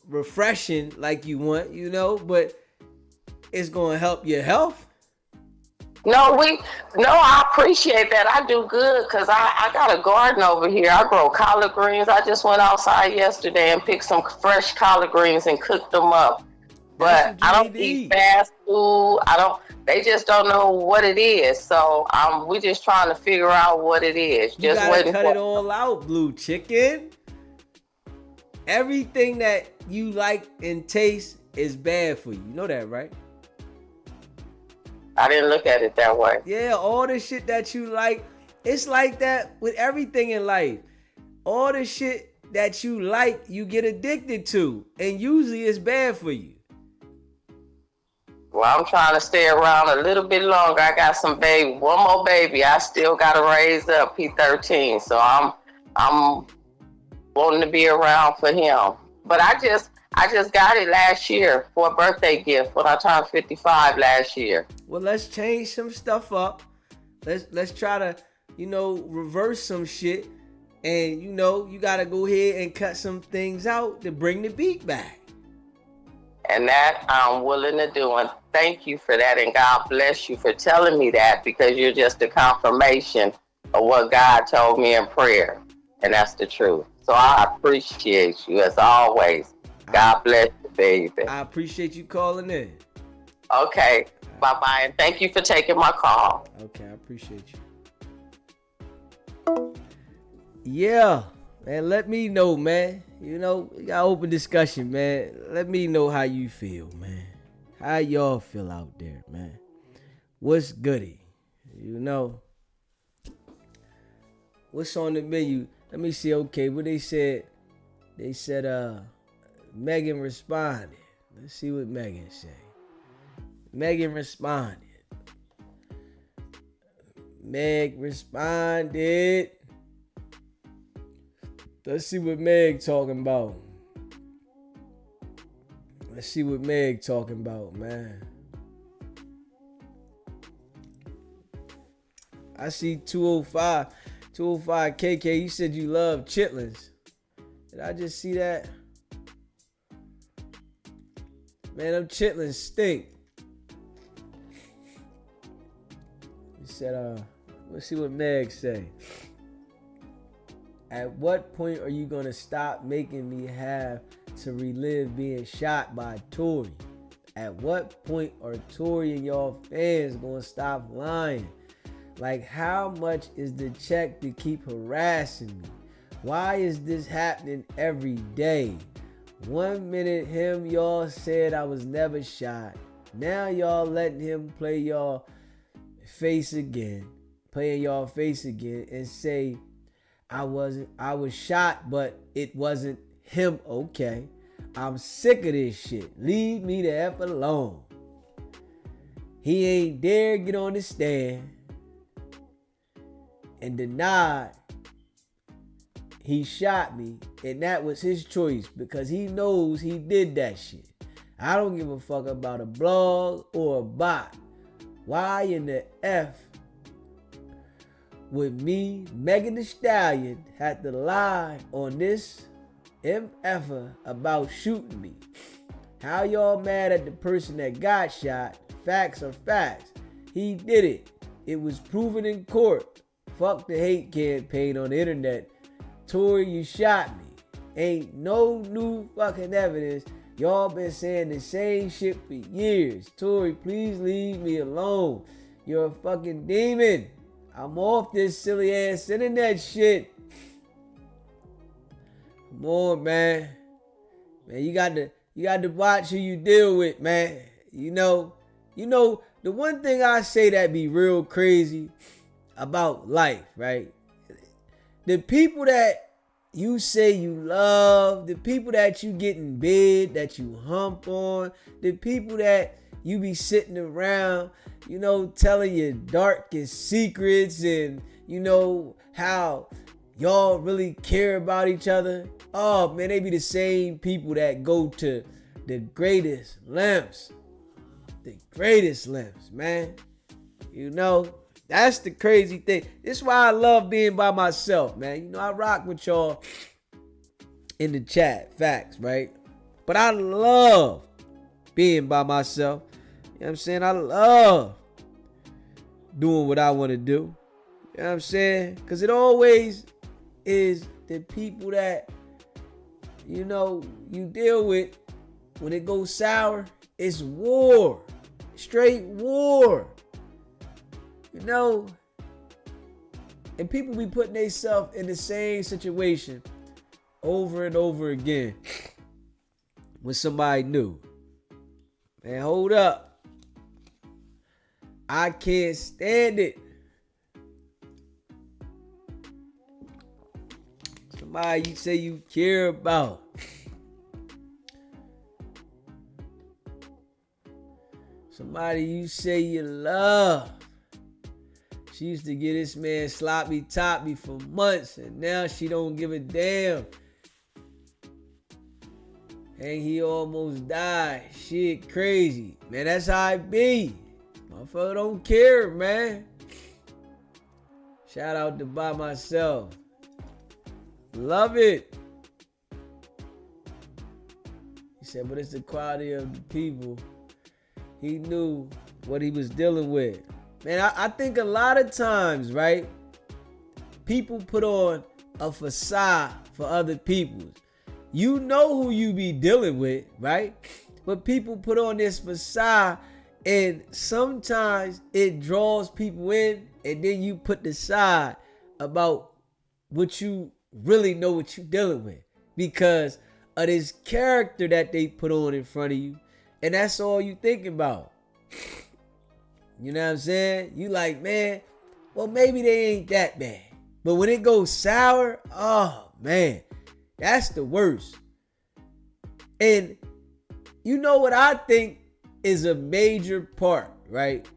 refreshing like you want, but it's gonna help your health. No, I appreciate that. I do good because I got a garden over here. I grow collard greens. I just went outside yesterday and picked some fresh collard greens and cooked them up. But I don't eat fast food. They just don't know what it is. So we're just trying to figure out what it is. You gotta cut it all out, Blue Chicken. Everything that you like and taste is bad for you. You know that, right? I didn't look at it that way. Yeah, all the shit that you like, it's like that with everything in life. All the shit that you like, you get addicted to, and usually it's bad for you. Well, I'm trying to stay around a little bit longer. I got one more baby. I still got to raise up. He's 13, so I'm wanting to be around for him. But I just got it last year for a birthday gift when I turned 55 last year. Well, let's change some stuff up. Let's try to, reverse some shit. And, you got to go ahead and cut some things out to bring the beat back. And that I'm willing to do. And thank you for that. And God bless you for telling me that, because you're just a confirmation of what God told me in prayer. And that's the truth. So I appreciate you as always. God bless you, baby. I appreciate you calling in. Okay. Bye-bye. And thank you for taking my call. Okay, I appreciate you. Yeah. Man, let me know, man. We got open discussion, man. Let me know how you feel, man. How y'all feel out there, man. What's goody? What's on the menu? Let me see. Okay, what they said. They said, Megan responded. Let's see what Megan said. Megan responded. Meg responded. Let's see what Meg talking about. Let's see what Meg talking about, man. I see 205 KK. You said you love chitlins. Did I just see that? Man, them chitlins stink. He said, let's see what Meg say. At what point are you gonna stop making me have to relive being shot by Tory? At what point are Tory and y'all fans gonna stop lying? Like, how much is the check to keep harassing me? Why is this happening every day? 1 minute y'all said I was never shot. Now y'all letting him play y'all face again, playing y'all face again, and say I was shot, but it wasn't him. Okay, I'm sick of this shit. Leave me the F alone. He ain't dare get on the stand and denied he shot me, and that was his choice because he knows he did that shit. I don't give a fuck about a blog or a bot. Why in the F would me, Megan Thee Stallion, have to lie on this ever about shooting me. How y'all mad at the person that got shot? Facts are facts. He did it. It was proven in court. Fuck the hate campaign on the internet. Tory, you shot me. Ain't no new fucking evidence. Y'all been saying the same shit for years. Tory, please leave me alone. You're a fucking demon. I'm off this silly ass internet shit. Come on, man. Man, you got to watch who you deal with, man. You know, the one thing I say that be real crazy about life, right? The people that you say you love, the people that you get in bed, that you hump on, the people that you be sitting around, you know, telling your darkest secrets and, you know, how y'all really care about each other. Oh, man, they be the same people that go to the greatest lengths. The greatest lengths, man. You know, that's the crazy thing. This is why I love being by myself, man. You know, I rock with y'all in the chat. Facts, right? But I love being by myself. You know what I'm saying? I love doing what I want to do. You know what I'm saying? Because it always is the people that, you know, you deal with when it goes sour. It's war. Straight war. You know? And people be putting themselves in the same situation over and over again with somebody new. Man, hold up. I can't stand it. Somebody you say you care about. Somebody you say you love. She used to get this man sloppy toppy for months, and now she don't give a damn. And he almost died. Shit crazy. Man, that's how it be. Motherfucker don't care, man. Shout out to By Myself. Love it. He said, but it's the quality of the people. He knew what he was dealing with. Man, I think a lot of times, right, people put on a facade for other people. You know who you be dealing with, right? But people put on this facade, and sometimes it draws people in, and then you put the side about what you really know what you're dealing with because of this character that they put on in front of you, and that's all you think about. You know what I'm saying? You like, man, well, maybe they ain't that bad. But when it goes sour, oh, man, that's the worst. And you know what I think is a major part, right,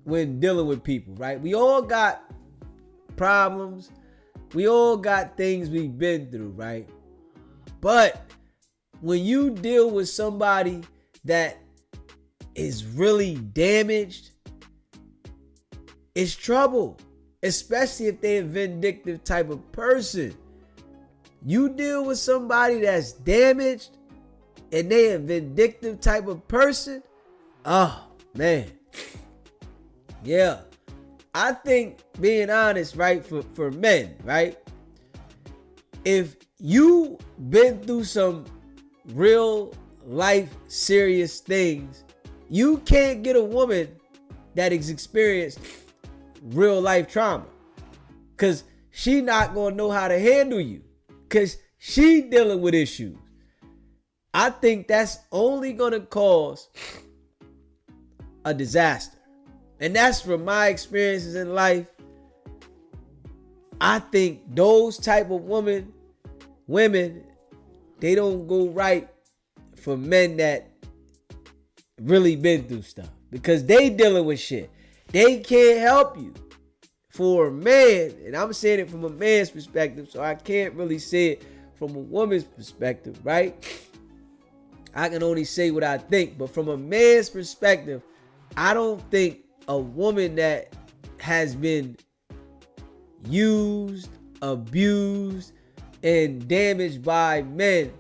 when dealing with people, right? We all got problems. We all got things we've been through, right? But when you deal with somebody that is really damaged, it's trouble, especially if they're a vindictive type of person. You deal with somebody that's damaged and they're a vindictive type of person, oh, man. Yeah. I think, being honest, right, for men, right? If you been through some real life serious things, you can't get a woman that has experienced real life trauma, because she not gonna know how to handle you, because she dealing with issues. I think that's only gonna cause a disaster. And that's from my experiences in life. I think those type of women, they don't go right for men that really been through stuff, because they dealing with shit. They can't help you. For a man, and I'm saying it from a man's perspective, so I can't really say it from a woman's perspective, right? I can only say what I think, but from a man's perspective, I don't think a woman that has been used, abused, and damaged by men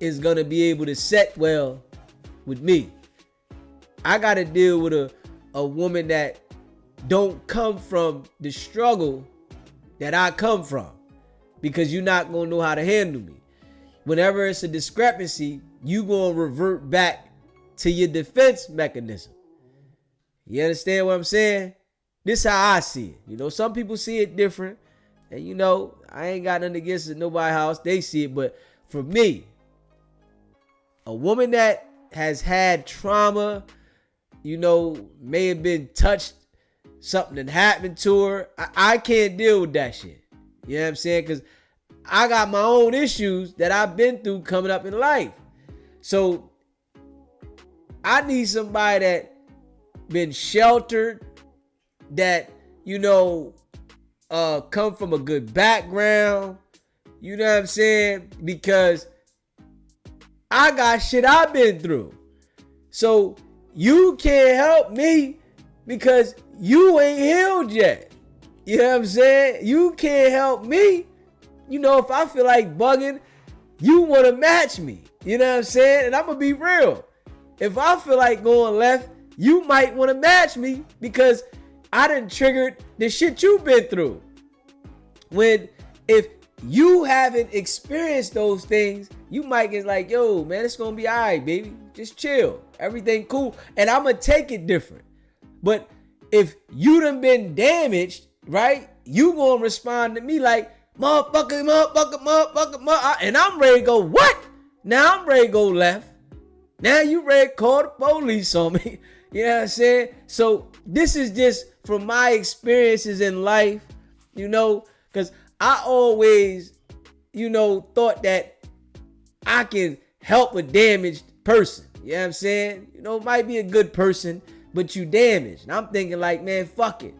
is gonna be able to set well with me. I gotta deal with a woman that don't come from the struggle that I come from, because you're not gonna know how to handle me. Whenever it's a discrepancy, you gonna revert back to your defense mechanism. You understand what I'm saying? This is how I see it. You know, some people see it different, and you know, I ain't got nothing against it, nobody else they see it, but for me, a woman that has had trauma, you know, may have been touched, something that happened to her, I can't deal with that shit. You know what I'm saying? Because I got my own issues that I've been through coming up in life. So I need somebody that been sheltered, that, you know, come from a good background. You know what I'm saying? Because I got shit I've been through. So you can't help me because you ain't healed yet. You know what I'm saying? You can't help me. You know, if I feel like bugging, you want to match me. You know what I'm saying? And I'm going to be real. If I feel like going left, you might want to match me because I done triggered the shit you've been through. If you haven't experienced those things, you might get like, yo, man, it's going to be all right, baby. Just chill. Everything cool. And I'm going to take it different. But if you done been damaged, right, you going to respond to me like, motherfucker, and I'm ready to go, what? Now I'm ready to go left. Now you ready to call the police on me. You know what I'm saying? So this is just from my experiences in life, you know, because I always, you know, thought that I can help a damaged person. You know what I'm saying? You know, it might be a good person, but you damaged. And I'm thinking like, man, fuck it.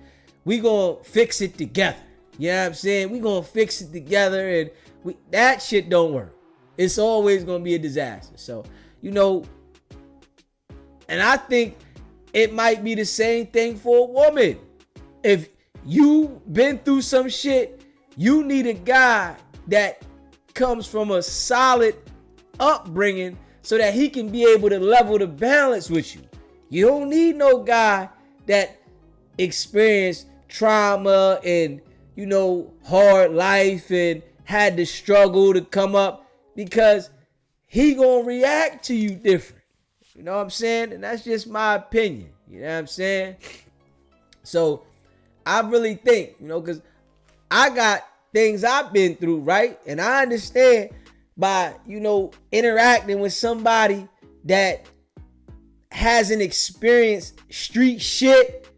We gonna fix it together. You know what I'm saying? We gonna fix it together, and that shit don't work. It's always gonna be a disaster. So, you know, and I think it might be the same thing for a woman. If you been through some shit, you need a guy that comes from a solid upbringing so that he can be able to level the balance with you. You don't need no guy that experienced trauma and, you know, hard life and had to struggle to come up, because he gonna react to you different. You know what I'm saying? And that's just my opinion. You know what I'm saying? So I really think, you know, because I got things I've been through, right? And I understand by, you know, interacting with somebody that hasn't experienced street shit,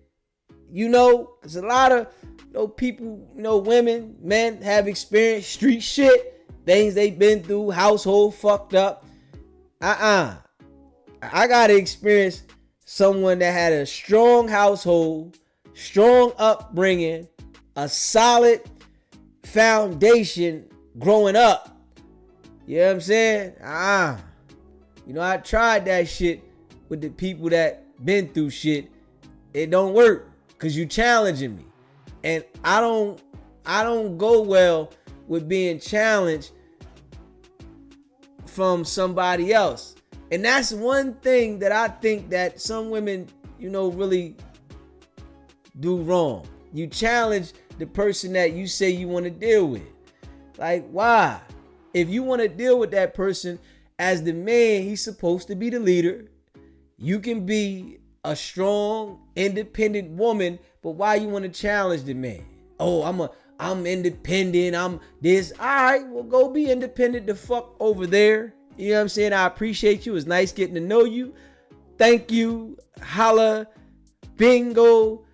you know, because a lot of, you know, people, you know, women, men have experienced street shit, things they've been through, household fucked up. I gotta experience someone that had a strong household, strong upbringing, a solid foundation growing up. You know what I'm saying? You know, I tried that shit with the people that been through shit. It don't work because you challenging me. And I don't go well with being challenged from somebody else. And that's one thing that I think that some women, you know, really do wrong. You challenge the person that you say you want to deal with. Like, why? If you want to deal with that person as the man, he's supposed to be the leader. You can be a strong, independent woman, but why you want to challenge the man? Oh, I'm independent. I'm this. All right, well, go be independent the fuck over there. You know what I'm saying? I appreciate you. It's nice getting to know you. Thank you. Holla. Bingo.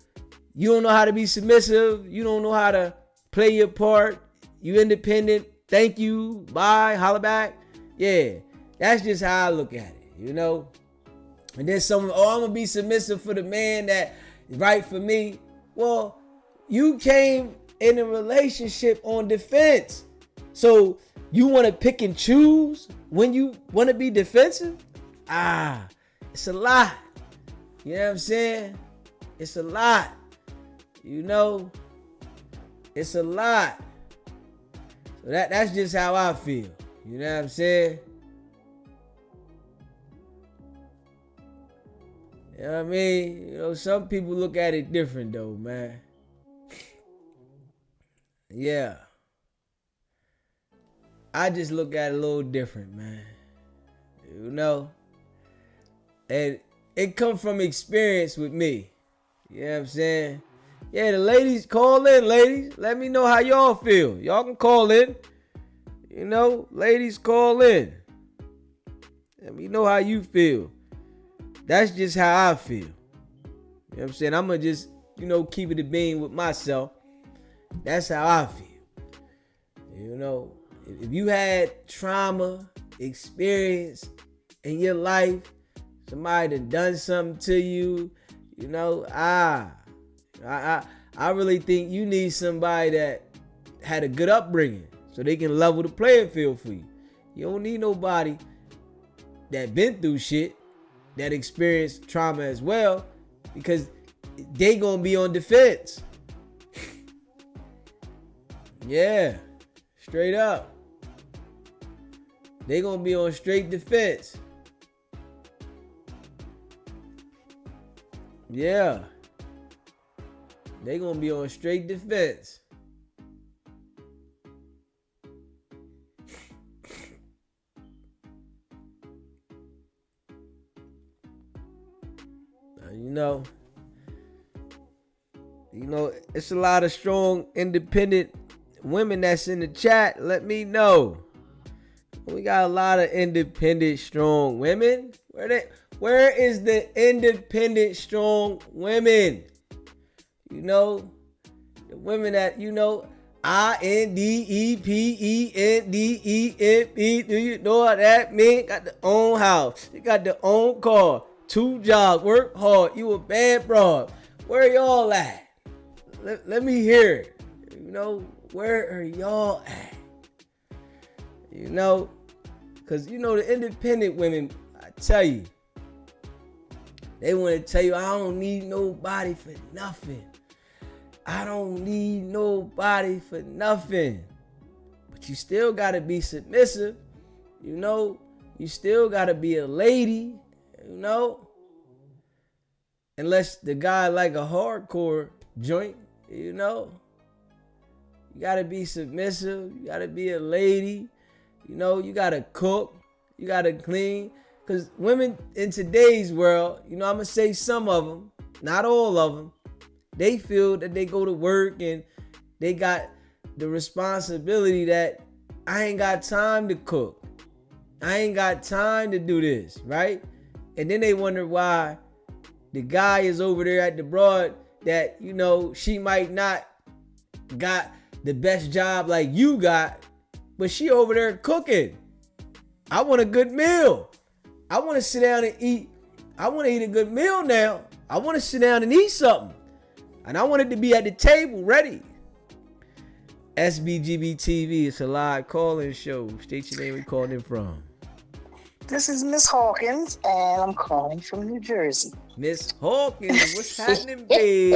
You don't know how to be submissive. You don't know how to play your part. You independent. Thank you. Bye. Holla back. Yeah. That's just how I look at it, you know? And then someone, oh, I'm going to be submissive for the man that is right for me. Well, you came in a relationship on defense. So you want to pick and choose when you want to be defensive? It's a lot. You know what I'm saying? It's a lot. You know, it's a lot. So that's just how I feel. You know what I'm saying? You know what I mean? You know, some people look at it different though, man. Yeah. I just look at it a little different, man. You know? And it comes from experience with me. You know what I'm saying? Yeah, the ladies, call in, ladies. Let me know how y'all feel. Y'all can call in. You know, ladies, call in. Let me know how you feel. That's just how I feel. You know what I'm saying? I'm going to just, you know, keep it a bean with myself. That's how I feel. You know, if you had trauma, experience in your life, somebody done something to you, you know, I really think you need somebody that had a good upbringing so they can level the playing field for you. You don't need nobody that been through shit, that experienced trauma as well, because they gonna be on defense. Yeah, straight up. They gonna be on straight defense. Yeah. They gonna be on straight defense. Now, you know, it's a lot of strong, independent women that's in the chat. Let me know. We got a lot of independent, strong women. Where is the independent, strong women? You know, the women that, you know, INDEPENDEME. Do you know what that means? Got their own house. They got their own car. 2 jobs. Work hard. You a bad broad. Where y'all at? Let me hear it. You know, where are y'all at? You know, because, you know, the independent women, I tell you, they want to tell you, I don't need nobody for nothing. I don't need nobody for nothing. But you still got to be submissive. You know, you still got to be a lady, you know. Unless the guy like a hardcore joint, you know. You got to be submissive. You got to be a lady. You know, you got to cook. You got to clean. Because women in today's world, you know, I'm going to say some of them, not all of them, they feel that they go to work and they got the responsibility that I ain't got time to cook. I ain't got time to do this, right? And then they wonder why the guy is over there at the broad that, you know, she might not got the best job like you got, but she over there cooking. I want a good meal. I want to sit down and eat. I want to eat a good meal now. I want to sit down and eat something. And I want it to be at the table, ready. SBGB TV, it's a live call-in show. State your name, where you calling in from. This is Miss Hawkins, and I'm calling from New Jersey. Miss Hawkins, what's happening, baby?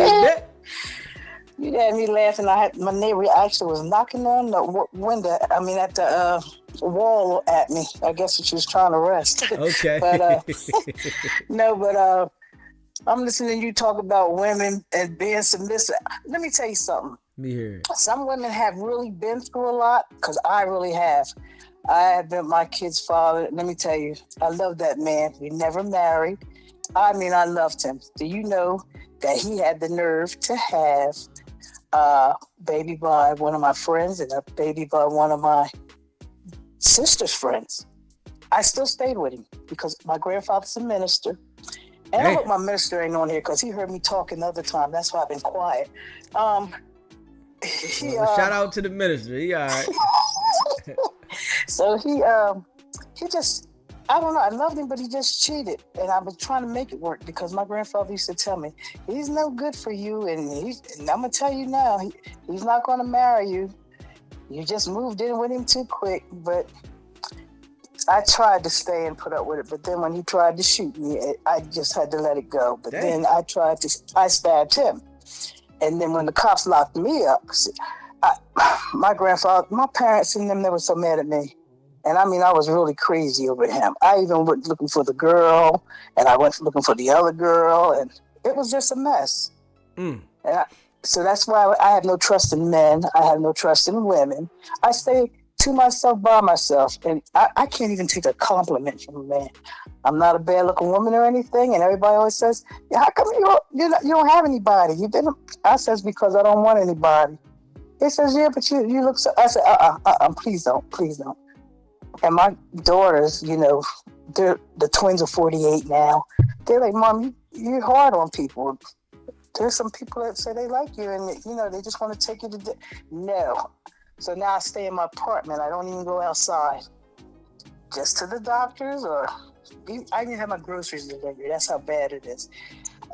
You had me laughing. My neighbor actually was knocking on the window. I mean, at the wall at me. I guess she was trying to rest. Okay. But I'm listening to you talk about women and being submissive. Let me tell you something. Me hear it. Some women have really been through a lot, because I really have. I have been my kid's father. Let me tell you, I love that man. We never married. I mean, I loved him. Do you know that he had the nerve to have a baby by one of my friends and a baby by one of my sister's friends? I still stayed with him because my grandfather's a minister. And I hope my minister ain't on here because he heard me talking the other time. That's why I've been quiet. Shout out to the minister. He all right. So he just, I don't know, I loved him, but he just cheated. And I was trying to make it work because my grandfather used to tell me, he's no good for you. And I'm going to tell you now, he's not going to marry you. You just moved in with him too quick. But I tried to stay and put up with it. But then when he tried to shoot me, I just had to let it go. But then I stabbed him. And then when the cops locked me up, My grandfather, my parents and them, they were so mad at me. And I mean, I was really crazy over him. I even went looking for the girl, and I went looking for the other girl, and it was just a mess. So that's why I have no trust in men. I have no trust in women. I stay to myself by myself, and I can't even take a compliment from a man. I'm not a bad-looking woman or anything, and everybody always says, "Yeah, how come you don't have anybody?" I says, "Because I don't want anybody." He says, "Yeah, but you look so." I said, please don't." And my daughters, the twins are 48 now. They're like, "Mom, you're hard on people." There's some people that say they like you, and they just want to take you to no. So now I stay in my apartment. I don't even go outside, just to the doctors, or I even have my groceries delivered. That's how bad it is.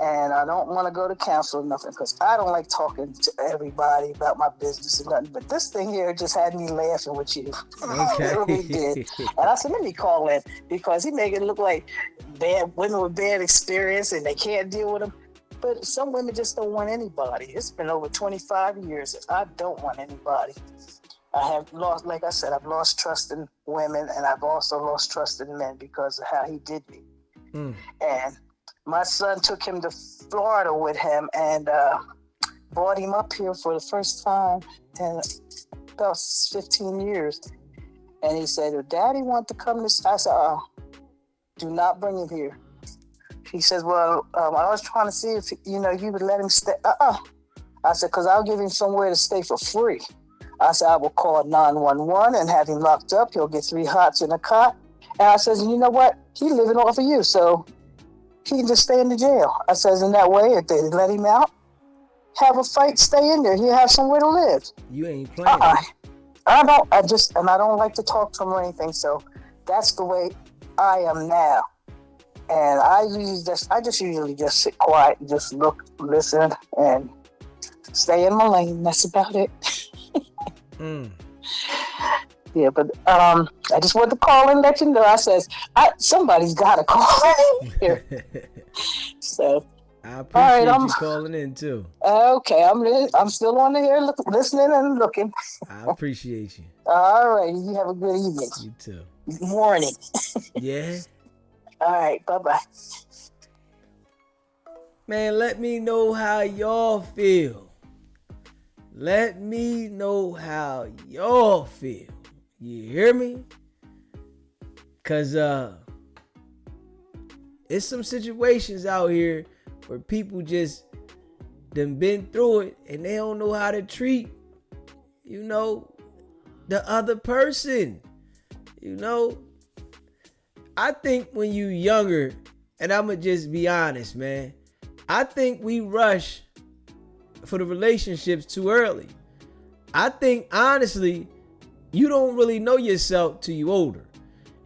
And I don't want to go to counsel or nothing, because I don't like talking to everybody about my business and nothing. But this thing here just had me laughing with you. Okay. It really did. And I said, let me call in, because he make it look like bad women with bad experience and they can't deal with them. But some women just don't want anybody. It's been over 25 years. I don't want anybody. I have lost, like I said, I've lost trust in women, and I've also lost trust in men because of how he did me. And my son took him to Florida with him and brought him up here for the first time in about 15 years. And he said, "If Daddy wants to come to," I said, "Do not bring him here." He says, "Well, I was trying to see if you would let him stay." I said, "Because I'll give him somewhere to stay for free." I said, "I will call 911 and have him locked up. He'll get 3 hots in a cot." And I says, "You know what? He's living off of you, so he can just stay in the jail." I says, "In that way, if they let him out, have a fight, stay in there. He'll have somewhere to live." You ain't playing. I don't like to talk to him or anything. So that's the way I am now. And I just usually just sit quiet and just look, listen, and stay in my lane. That's about it. Yeah, but I just wanted to call and let you know. I says, somebody's got to call in here. So I appreciate you calling in too. Okay, I'm still on here listening and looking. I appreciate you. All right, you have a good evening. You too. Morning. Yeah. All right, bye-bye. Man, let me know how y'all feel. Let me know how y'all feel. You hear me? Cause it's some situations out here where people just done been through it and they don't know how to treat, the other person. I think when you younger, and I'ma just be honest, man, I think we rush for the relationships too early. I think, honestly, you don't really know yourself till you older.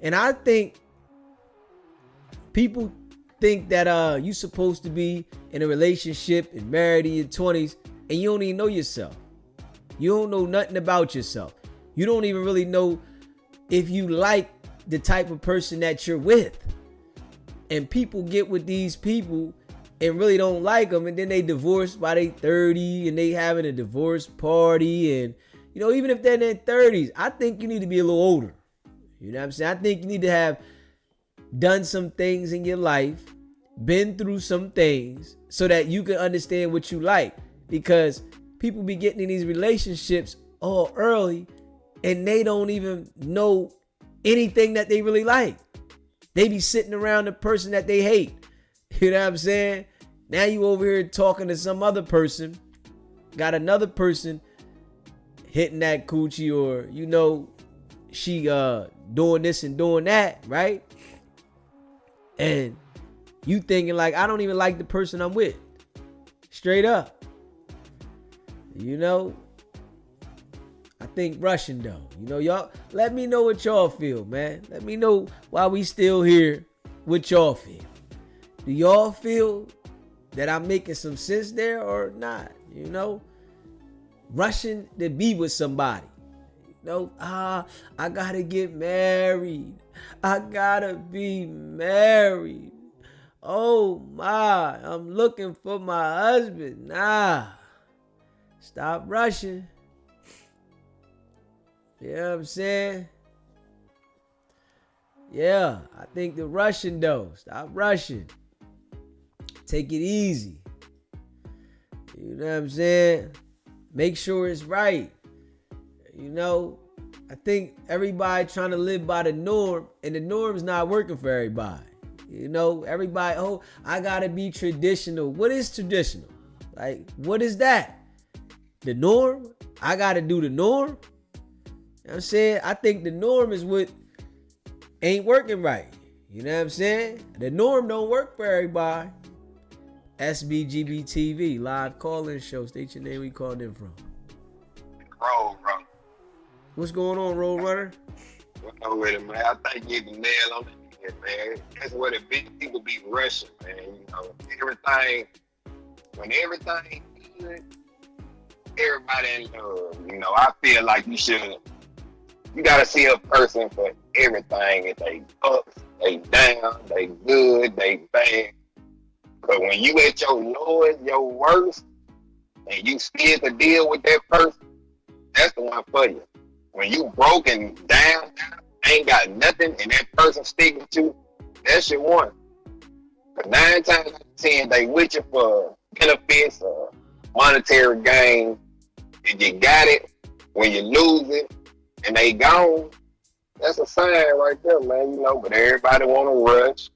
And I think people think that you supposed to be in a relationship and married in your 20s and you don't even know yourself. You don't know nothing about yourself. You don't even really know if you like the type of person that you're with. And people get with these people and really don't like them, and then they divorce by they 30 and they having a divorce party. And even if they're in their 30s, I think you need to be a little older. You know what I'm saying? I think you need to have done some things in your life, been through some things, so that you can understand what you like. Because people be getting in these relationships all early and they don't even know anything that they really like. They be sitting around the person that they hate. You know what I'm saying? Now you over here talking to some other person, got another person hitting that coochie, or she doing this and doing that, right? And you thinking like, I don't even like the person I'm with. Straight up. I think rushing though. Y'all let me know what y'all feel, man. Let me know why we still here, what y'all feel. Do y'all feel that I'm making some sense there or not? Rushing to be with somebody. I gotta get married. I gotta be married. Oh my, I'm looking for my husband. Nah. Stop rushing. You know what I'm saying? Yeah, I think the rushing though. Stop rushing. Take it easy. You know what I'm saying? Make sure it's right. You know, I think everybody trying to live by the norm, and the norm's not working for everybody. You know, everybody, oh, I gotta be traditional. What is traditional? Like, what is that? The norm? I gotta do the norm? You know what I'm saying? I think the norm is what ain't working right. You know what I'm saying? The norm don't work for everybody. SBGB TV, live call-in show. State your name, where you calling in from. Roll, bro. What's going on, Road Runner? No with it, man. I think you hit the nail on the head, man. That's what it be. People be rushing, man. You know, when everything good, everybody in love. You know, I feel like you gotta see a person for everything. If they up, they down, they good, they bad. But when you at your lowest, your worst, and you still to deal with that person, that's the one for you. When you broken down, ain't got nothing, and that person sticking to you, that's your one. But 9 times out of 10, they with you for benefits or monetary gain. If you got it, when you lose it, and they gone, that's a sign right there, man. You know, but everybody want to rush.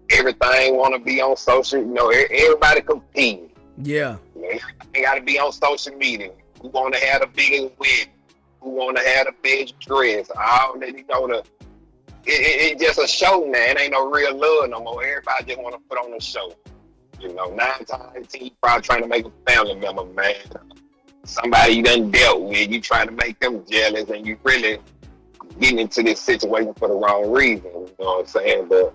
Everything want to be on social. You know, everybody competing. Yeah. You know, everything got to be on social media. Who want to have the biggest win? Who want to have the best dress? All that, you know, it's just a show now. It ain't no real love no more. Everybody just want to put on a show. You know, 9 times out of 10, you probably trying to make a family member, man. Somebody you done dealt with, you trying to make them jealous, and you really getting into this situation for the wrong reason. You know what I'm saying? But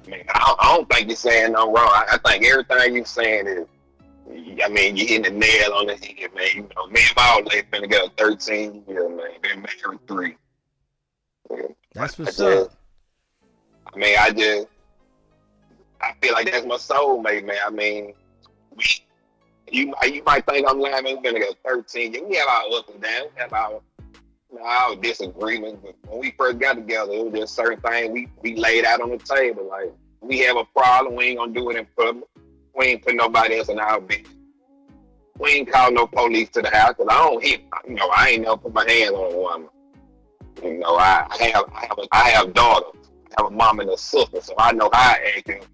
man, I don't think you're saying no wrong. I think everything you're saying is, I mean, you're hitting the nail on the head, man. You know, me and my old lady been together 13 years, man. Been married 3. That's what's up. I mean, I feel like that's my soulmate, man. I mean, you might think I'm lying, man. We've been together 13 years. We have our ups and downs. We have our disagreements. But when we first got together, it was just certain things we laid out on the table. Like, we have a problem, we ain't gonna do it in public. We ain't put nobody else in our business. We ain't call no police to the house, because I don't hit. You know, I ain't never put my hands on a woman. You know, I have daughters. I have a mom and a sister, so I know how I act if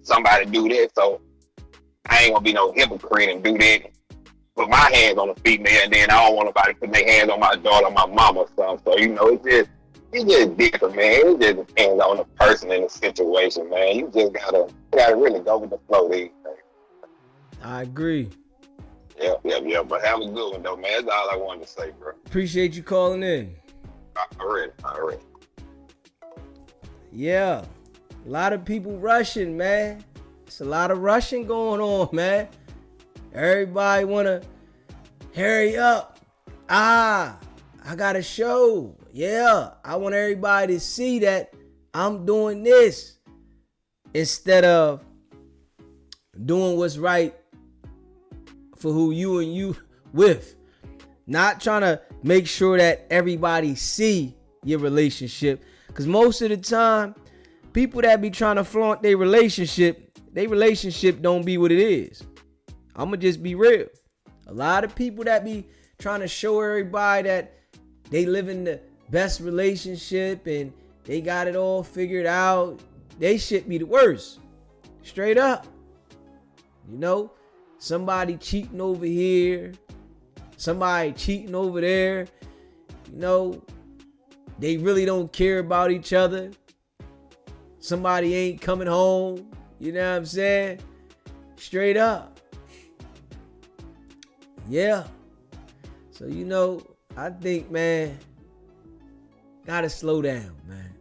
somebody do that. So I ain't gonna be no hypocrite and do that. Put my hands on a female, and then I don't want nobody putting their hands on my daughter, my mama, or something. So, you know, it's just different, man. It just depends on the person and the situation, man. You just gotta really go with the flow these days. I agree. Yeah. But have a good one, though, man. That's all I wanted to say, bro. Appreciate you calling in. All right. Yeah. A lot of people rushing, man. It's a lot of rushing going on, man. Everybody want to hurry up. I got a show. Yeah. I want everybody to see that I'm doing this instead of doing what's right for who you and you with. Not trying to make sure that everybody see your relationship. Because most of the time, people that be trying to flaunt their relationship don't be what it is. I'm going to just be real. A lot of people that be trying to show everybody that they live in the best relationship and they got it all figured out, they shit be the worst. Straight up. You know, somebody cheating over here, somebody cheating over there. You know, they really don't care about each other. Somebody ain't coming home. You know what I'm saying? Straight up. Yeah. So, you know, I think, man, gotta slow down, man.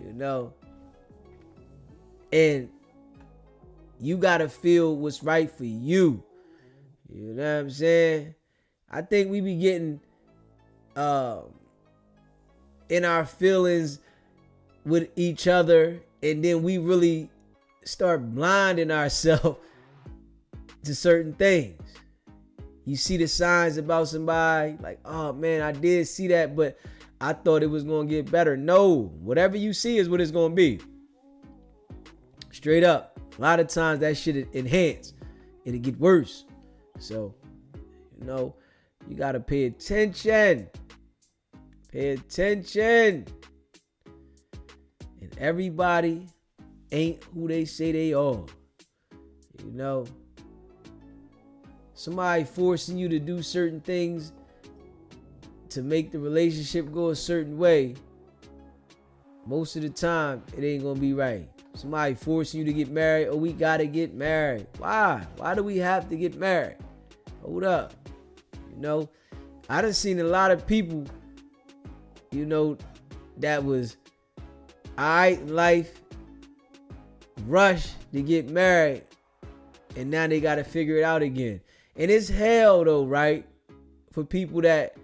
You know? And you gotta feel what's right for you. You know what I'm saying? I think we be getting in our feelings with each other, and then we really start blinding ourselves to certain things. You see the signs about somebody, like, oh man, I did see that, but I thought it was gonna get better. No, whatever you see is what it's gonna be. Straight up. A lot of times that shit enhance and it get worse. So, you gotta pay attention. Pay attention. And everybody ain't who they say they are. Somebody forcing you to do certain things to make the relationship go a certain way, most of the time, it ain't gonna be right. Somebody forcing you to get married, oh, we gotta get married. Why? Why do we have to get married? Hold up. I done seen a lot of people, that was alright in life, rush to get married, and now they gotta figure it out again. And it's hell though, right? For people that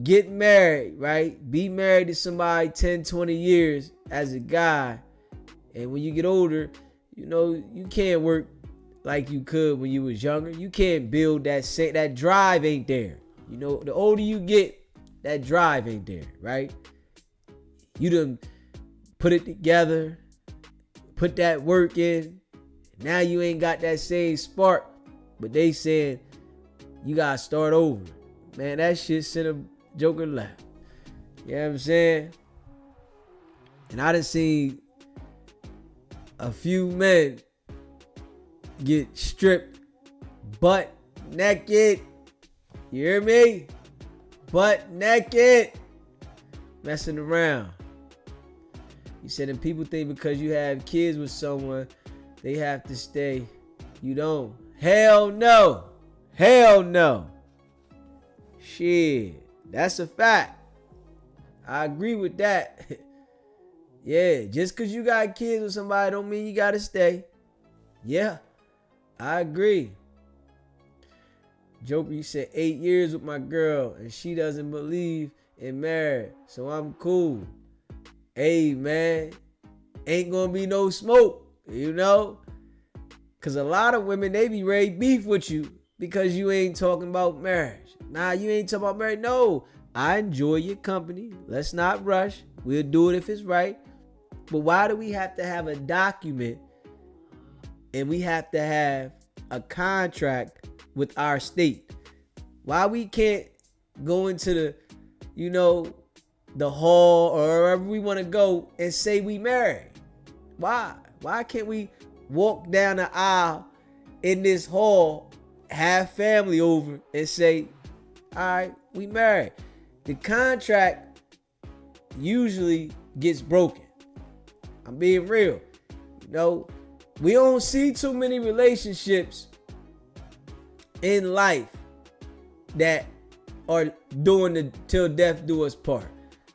get married, right? Be married to somebody 10, 20 years as a guy. And when you get older, you can't work like you could when you was younger. You can't build that drive ain't there. The older you get, that drive ain't there, right? You done put it together, put that work in. Now you ain't got that same spark, but they saying you gotta start over. Man, that shit sent a joker left. You know what I'm saying? And I done seen a few men get stripped butt naked. You hear me? Butt naked. Messing around. You said, and people think because you have kids with someone, they have to stay. You don't. Hell no. Hell no. Shit. That's a fact. I agree with that. Yeah, just because you got kids with somebody don't mean you got to stay. Yeah, I agree. Joker, you said 8 years with my girl and she doesn't believe in marriage, so I'm cool. Hey, man, ain't gonna be no smoke, Because a lot of women, they be ready to beef with you because you ain't talking about marriage. Nah, you ain't talking about marriage. No, I enjoy your company. Let's not rush. We'll do it if it's right. But why do we have to have a document and we have to have a contract with our state? Why we can't go into the, the hall or wherever we want to go and say we married? Why? Why can't we walk down the aisle in this hall, have family over and say, all right, we married? The contract usually gets broken. I'm being real. We don't see too many relationships in life that are doing the till death do us part.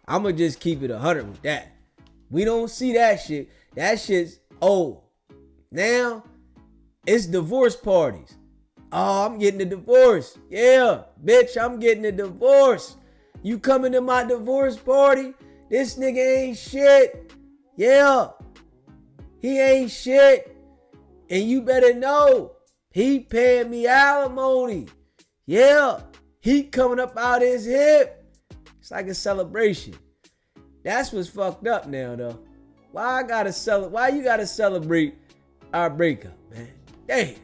I'm going to just keep it 100 with that. We don't see that shit. That shit's old. Now, it's divorce parties. Oh, I'm getting a divorce. Yeah, bitch, I'm getting a divorce. You coming to my divorce party? This nigga ain't shit. Yeah, he ain't shit. And you better know, he paying me alimony. Yeah, he coming up out his hip. It's like a celebration. That's what's fucked up now, though. Why you gotta celebrate our breakup, man? Damn.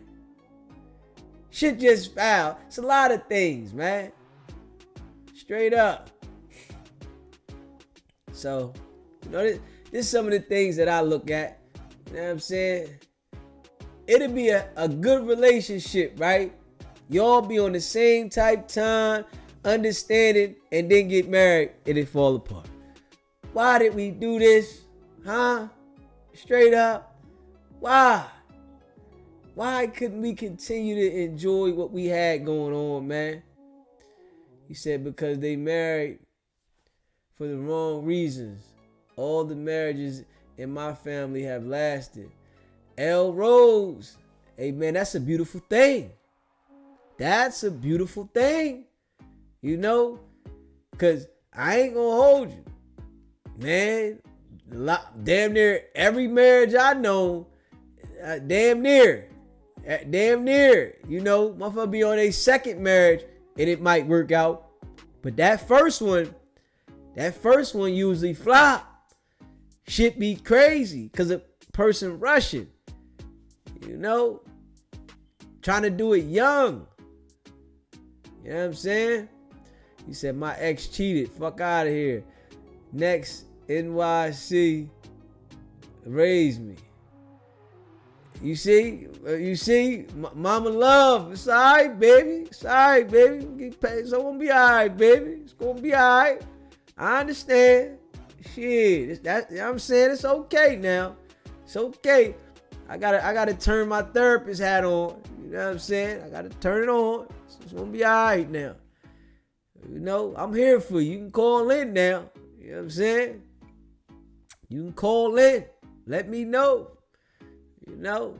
Shit just foul. It's a lot of things, man. Straight up. So, this is some of the things that I look at. You know what I'm saying? It'll be a good relationship, right? Y'all be on the same type time, understanding, and then get married and it fall apart. Why did we do this? Huh? Straight up. Why? Why couldn't we continue to enjoy what we had going on, man? He said because they married for the wrong reasons. All the marriages in my family have lasted. L. Rose. Hey, man, that's a beautiful thing. That's a beautiful thing. Because I ain't going to hold you. Man, damn near every marriage I know, damn near Damn near. You know, motherfucker be on a second marriage and it might work out. But that first one usually flop. Shit be crazy because a person rushing. You know? Trying to do it young. You know what I'm saying? He said, my ex cheated. Fuck out of here. Next, NYC raised me. You see, Mama Love. It's all right, baby. It's all right, baby. It's gonna be all right, baby. It's gonna be all right. I understand. Shit, you know what I'm saying? It's okay now. It's okay. I gotta turn my therapist hat on. You know what I'm saying? I gotta turn it on. It's gonna be all right now. You know, I'm here for you. You can call in now. You know what I'm saying? You can call in. Let me know. You know,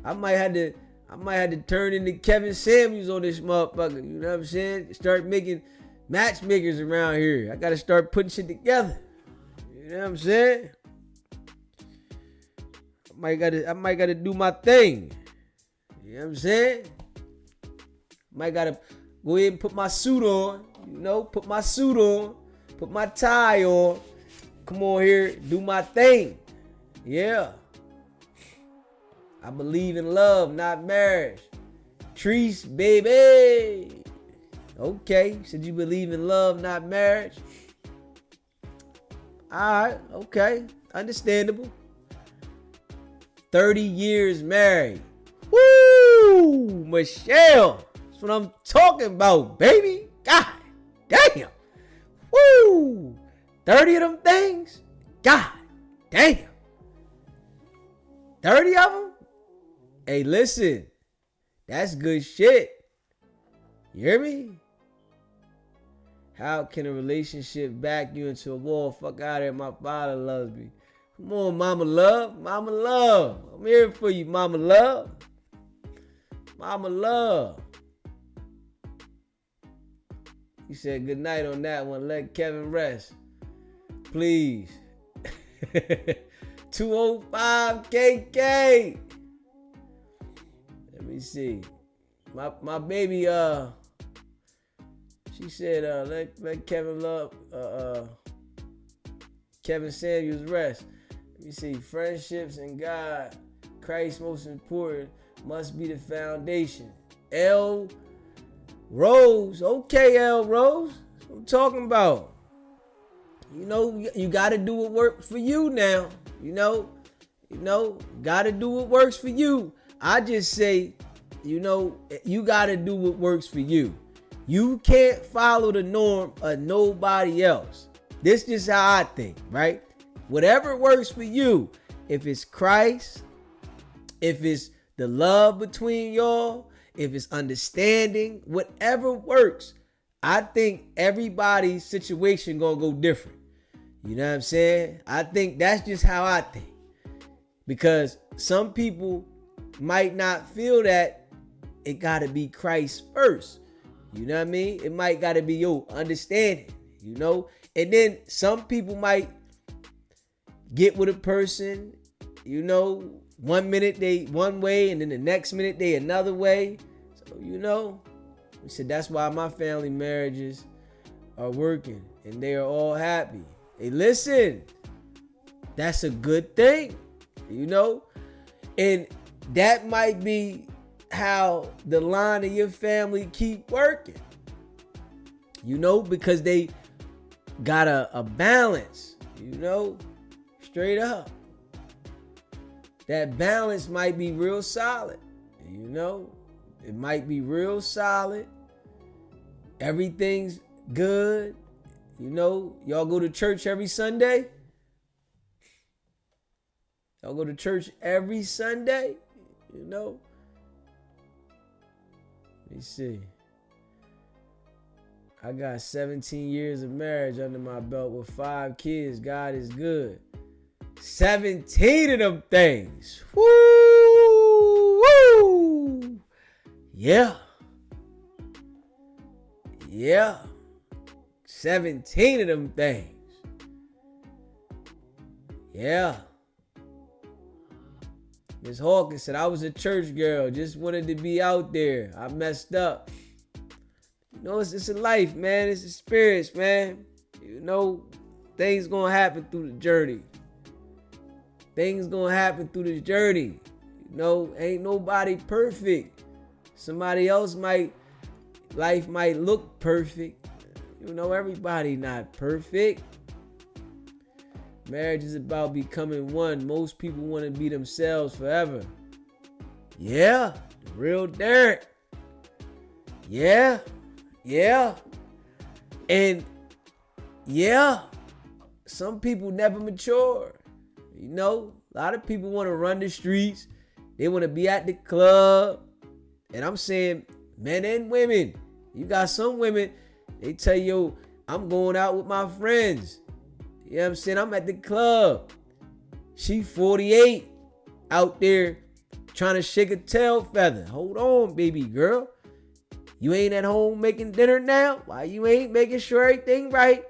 I might have to turn into Kevin Samuels on this motherfucker. You know what I'm saying? Start making matchmakers around here. I gotta start putting shit together. You know what I'm saying? I might gotta do my thing. You know what I'm saying? Might gotta go ahead and put my suit on. You know, put my suit on. Put my tie on. Come on here, do my thing. Yeah. I believe in love, not marriage. Treese, baby. Okay, you said you believe in love, not marriage. Alright, okay. Understandable. 30 years married. Woo! Michelle. That's what I'm talking about, baby. God damn. Woo! 30 of them things? God damn. 30 of them? Hey, listen. That's good shit. You hear me? How can a relationship back you into a wall? Fuck out of here. My father loves me. Come on, Mama Love. Mama Love. I'm here for you, Mama Love. Mama Love. He said good night on that one. Let Kevin rest. Please. 205 KK. Let me see. My baby, she said, let Kevin love, Kevin Samuels rest. Let me see. Friendships and God, Christ most important, must be the foundation. L. Rose. Okay, L. Rose. That's what I'm talking about. You know, you got to do what works for you now. You know, got to do what works for you. I just say, you know, you got to do what works for you. You can't follow the norm of nobody else. This is just how I think, right? Whatever works for you, if it's Christ, if it's the love between y'all, if it's understanding, whatever works, I think everybody's situation gonna go different. You know what I'm saying? I think that's just how I think. Because some people might not feel that it gotta be Christ first. You know what I mean? It might gotta be your understanding, you know? And then some people might get with a person, you know, 1 minute they one way and then the next minute they another way. So, you know, we said that's why my family marriages are working and they are all happy. Hey, listen, that's a good thing, you know? And that might be how the line of your family keep working, you know, because they got a balance, you know, straight up. That balance might be real solid, you know, it might be real solid. Everything's good, you know. Y'all go to church every Sunday? Y'all go to church every Sunday, you know. Let me see. I got 17 years of marriage under my belt with 5 kids. God is good. 17 of them things. Woo! Woo! Yeah. Yeah. 17 of them things. Miss Hocus said, I was a church girl, just wanted to be out there. I messed up. You know, it's a life, man. It's a spirits, man. You know, things gonna happen through the journey. Things gonna happen through the journey. You know, ain't nobody perfect. Somebody else life might look perfect. You know, everybody not perfect. Marriage is about becoming one. Most people want to be themselves forever. Yeah, the real Derek. Yeah. And yeah, some people never mature. You know, a lot of people want to run the streets. They want to be at the club. And I'm saying men and women. You got some women, they tell you, I'm going out with my friends. You know what I'm saying? I'm at the club. She 48 out there trying to shake a tail feather. Hold on, baby girl. You ain't at home making dinner now? Why you ain't making sure everything right?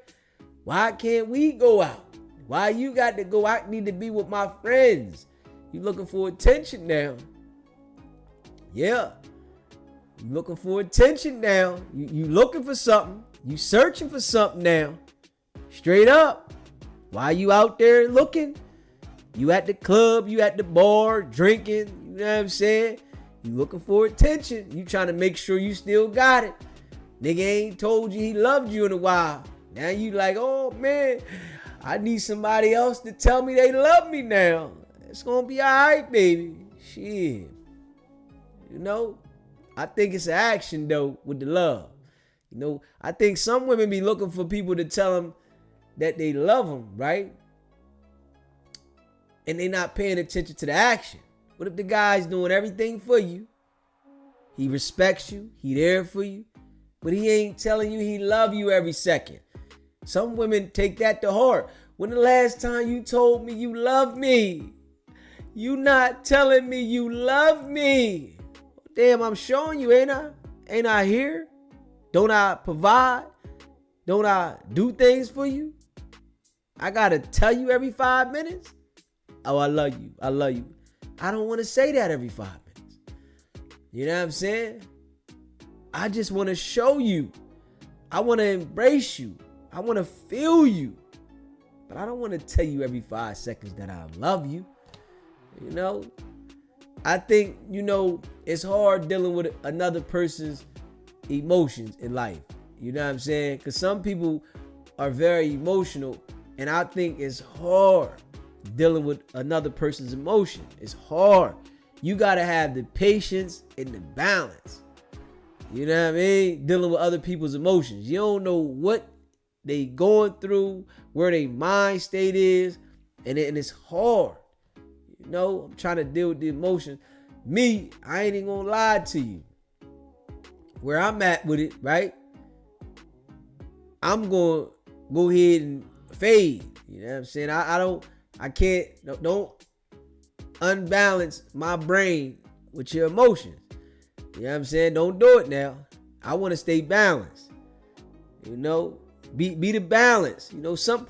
Why can't we go out? Why you got to go out? I need to be with my friends. You looking for attention now. Yeah. You looking for attention now. You looking for something. You searching for something now. Straight up. Why you out there looking? You at the club, you at the bar, drinking, you know what I'm saying? You looking for attention. You trying to make sure you still got it. Nigga ain't told you he loved you in a while. Now you like, oh man, I need somebody else to tell me they love me now. It's gonna be alright, baby. Shit. You know? I think it's an action though with the love. You know, I think some women be looking for people to tell them that they love them, right? And they not paying attention to the action. What if the guy's doing everything for you? He respects you. He there for you. But he ain't telling you he love you every second. Some women take that to heart. When the last time you told me you love me? You not telling me you love me. Damn, I'm showing you, ain't I? Ain't I here? Don't I provide? Don't I do things for you? I gotta tell you every 5 minutes? Oh, I love you. I love you. I don't want to say that every 5 minutes. You know what I'm saying? I just want to show you. I want to embrace you. I want to feel you. But I don't want to tell you every 5 seconds that I love you. You know? I think, you know, it's hard dealing with another person's emotions in life. You know what I'm saying? Because some people are very emotional. And I think it's hard dealing with another person's emotion. It's hard. You got to have the patience and the balance. You know what I mean? Dealing with other people's emotions. You don't know what they going through, where their mind state is. And it's hard. You know, I'm trying to deal with the emotions. Me, I ain't even going to lie to you. Where I'm at with it, right? I'm going to go ahead and fade. You know what I'm saying? I can't don't unbalance my brain with your emotions. You know what I'm saying? Don't do it now. I want to stay balanced. You know, be the balance. You know, some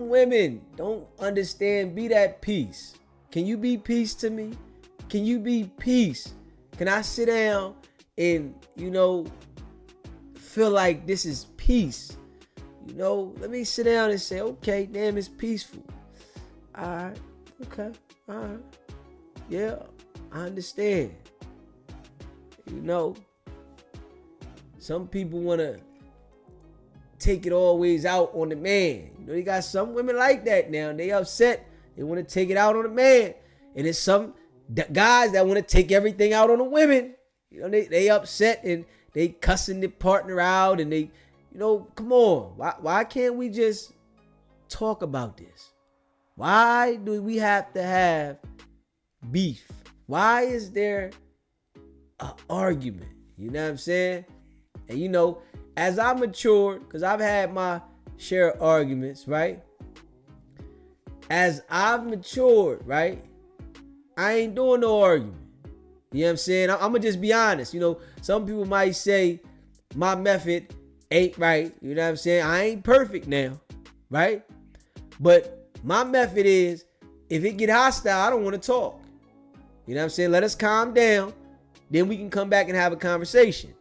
women don't understand. Be that peace. Can you be peace to me? Can you be peace? Can I sit down and, you know, feel like this is peace? You know, let me sit down and say, okay, damn, it's peaceful. All right, okay, all right. Yeah, I understand. You know, some people want to take it always out on the man. You know, you got some women like that now. They upset. They want to take it out on the man. And it's some guys that want to take everything out on the women. You know, they upset and they cussing their partner out and they, you know, come on. Why can't we just talk about this? Why do we have to have beef? Why is there an argument? You know what I'm saying? And you know, as I matured, because I've had my share of arguments, right? As I've matured, right? I ain't doing no argument. You know what I'm saying? I'm going to just be honest. You know, some people might say my method ain't right. You know what I'm saying? I ain't perfect now, right? But my method is, if it get hostile, I don't want to talk. You know what I'm saying? Let us calm down. Then we can come back and have a conversation.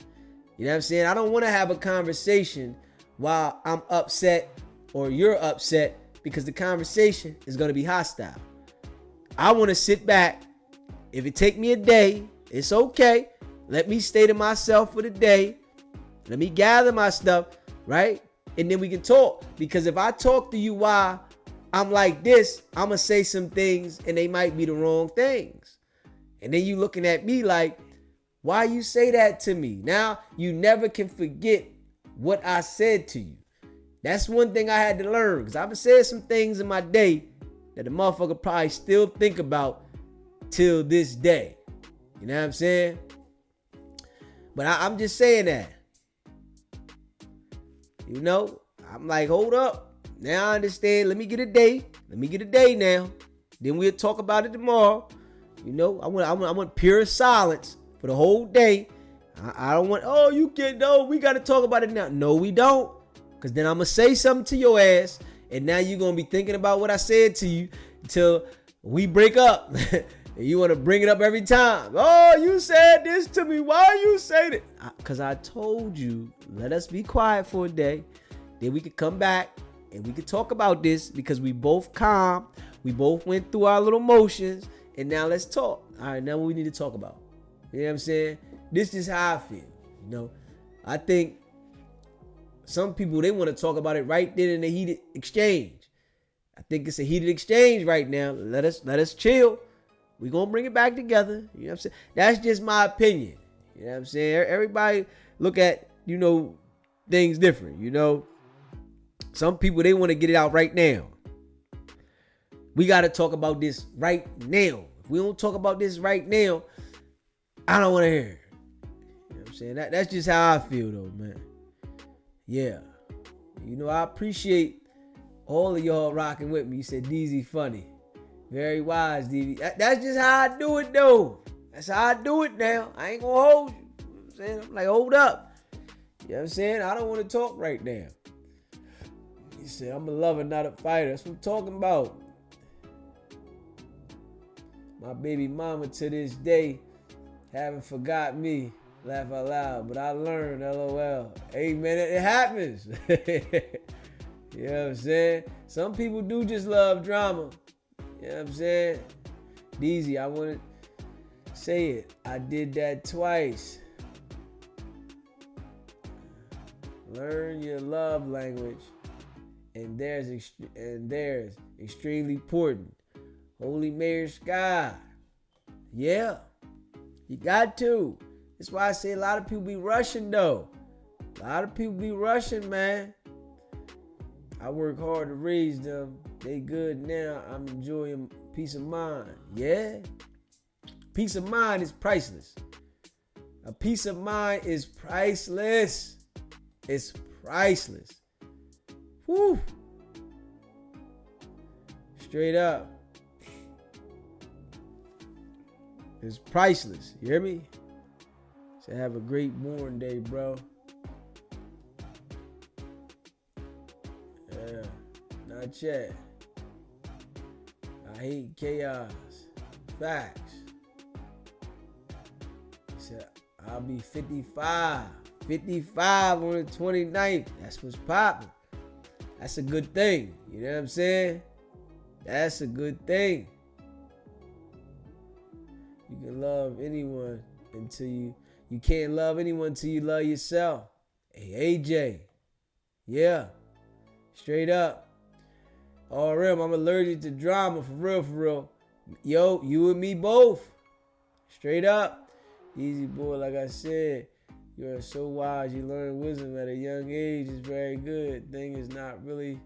You know what I'm saying? I don't want to have a conversation while I'm upset or you're upset, because the conversation is going to be hostile. I want to sit back. If it take me a day, it's okay. Let me stay to myself for the day. Let me gather my stuff, right? And then we can talk. Because if I talk to you while I'm like this, I'm going to say some things and they might be the wrong things. And then you looking at me like, why you say that to me? Now you never can forget what I said to you. That's one thing I had to learn, because I've said some things in my day that the motherfucker probably still think about till this day. You know what I'm saying? But I'm just saying that. You know, I'm like, hold up. Now I understand. Let me get a day. Let me get a day now. Then we'll talk about it tomorrow. You know, I want pure silence for the whole day. I don't want, oh, you can't, no, we got to talk about it now. No, we don't. Because then I'm going to say something to your ass. And now you're going to be thinking about what I said to you until we break up. And you want to bring it up every time. Oh, you said this to me. Why you say that? Because I told you, let us be quiet for a day. Then we could come back and we could talk about this, because we both calm. We both went through our little motions. And now let's talk. All right, now what we need to talk about. You know what I'm saying? This is how I feel. You know, I think some people, they want to talk about it right then in the heated exchange. I think it's a heated exchange right now. Let us chill. We're going to bring it back together. You know what I'm saying? That's just my opinion. You know what I'm saying? Everybody look at, you know, things different. You know, some people, they want to get it out right now. We got to talk about this right now. If we don't talk about this right now, I don't want to hear it. You know what I'm saying? That's just how I feel though, man. Yeah. You know, I appreciate all of y'all rocking with me. You said Dizzy funny. Very wise, Diddy. That's just how I do it though. That's how I do it now. I ain't gonna hold you. You know what I'm saying? I'm like, hold up. You know what I'm saying? I don't want to talk right now. He said, I'm a lover, not a fighter. That's what I'm talking about. My baby mama to this day haven't forgot me. Laugh out loud, but I learned, LOL. Hey man, it happens. You know what I'm saying? Some people do just love drama. You know what I'm saying? Deezy, I want to say it. I did that twice. Learn your love language, and theirs extremely important. Holy Mary Sky. Yeah, you got to. That's why I say a lot of people be rushing though. A lot of people be rushing, man. I work hard to raise them. They good now. I'm enjoying peace of mind. Yeah. Peace of mind is priceless. A peace of mind is priceless. It's priceless. Whew. Straight up. It's priceless. You hear me? So have a great born day, bro. Yeah. Not yet. I hate chaos. Facts. He said, I'll be 55. 55 on the 29th. That's what's popping. That's a good thing. You know what I'm saying? That's a good thing. You can love anyone until you can't love anyone until you love yourself. Hey, AJ. Yeah. Straight up. RM, I'm allergic to drama, for real, for real. Yo, you and me both. Straight up. Easy boy, like I said, you are so wise. You learn wisdom at a young age. Is very good. Thing is not really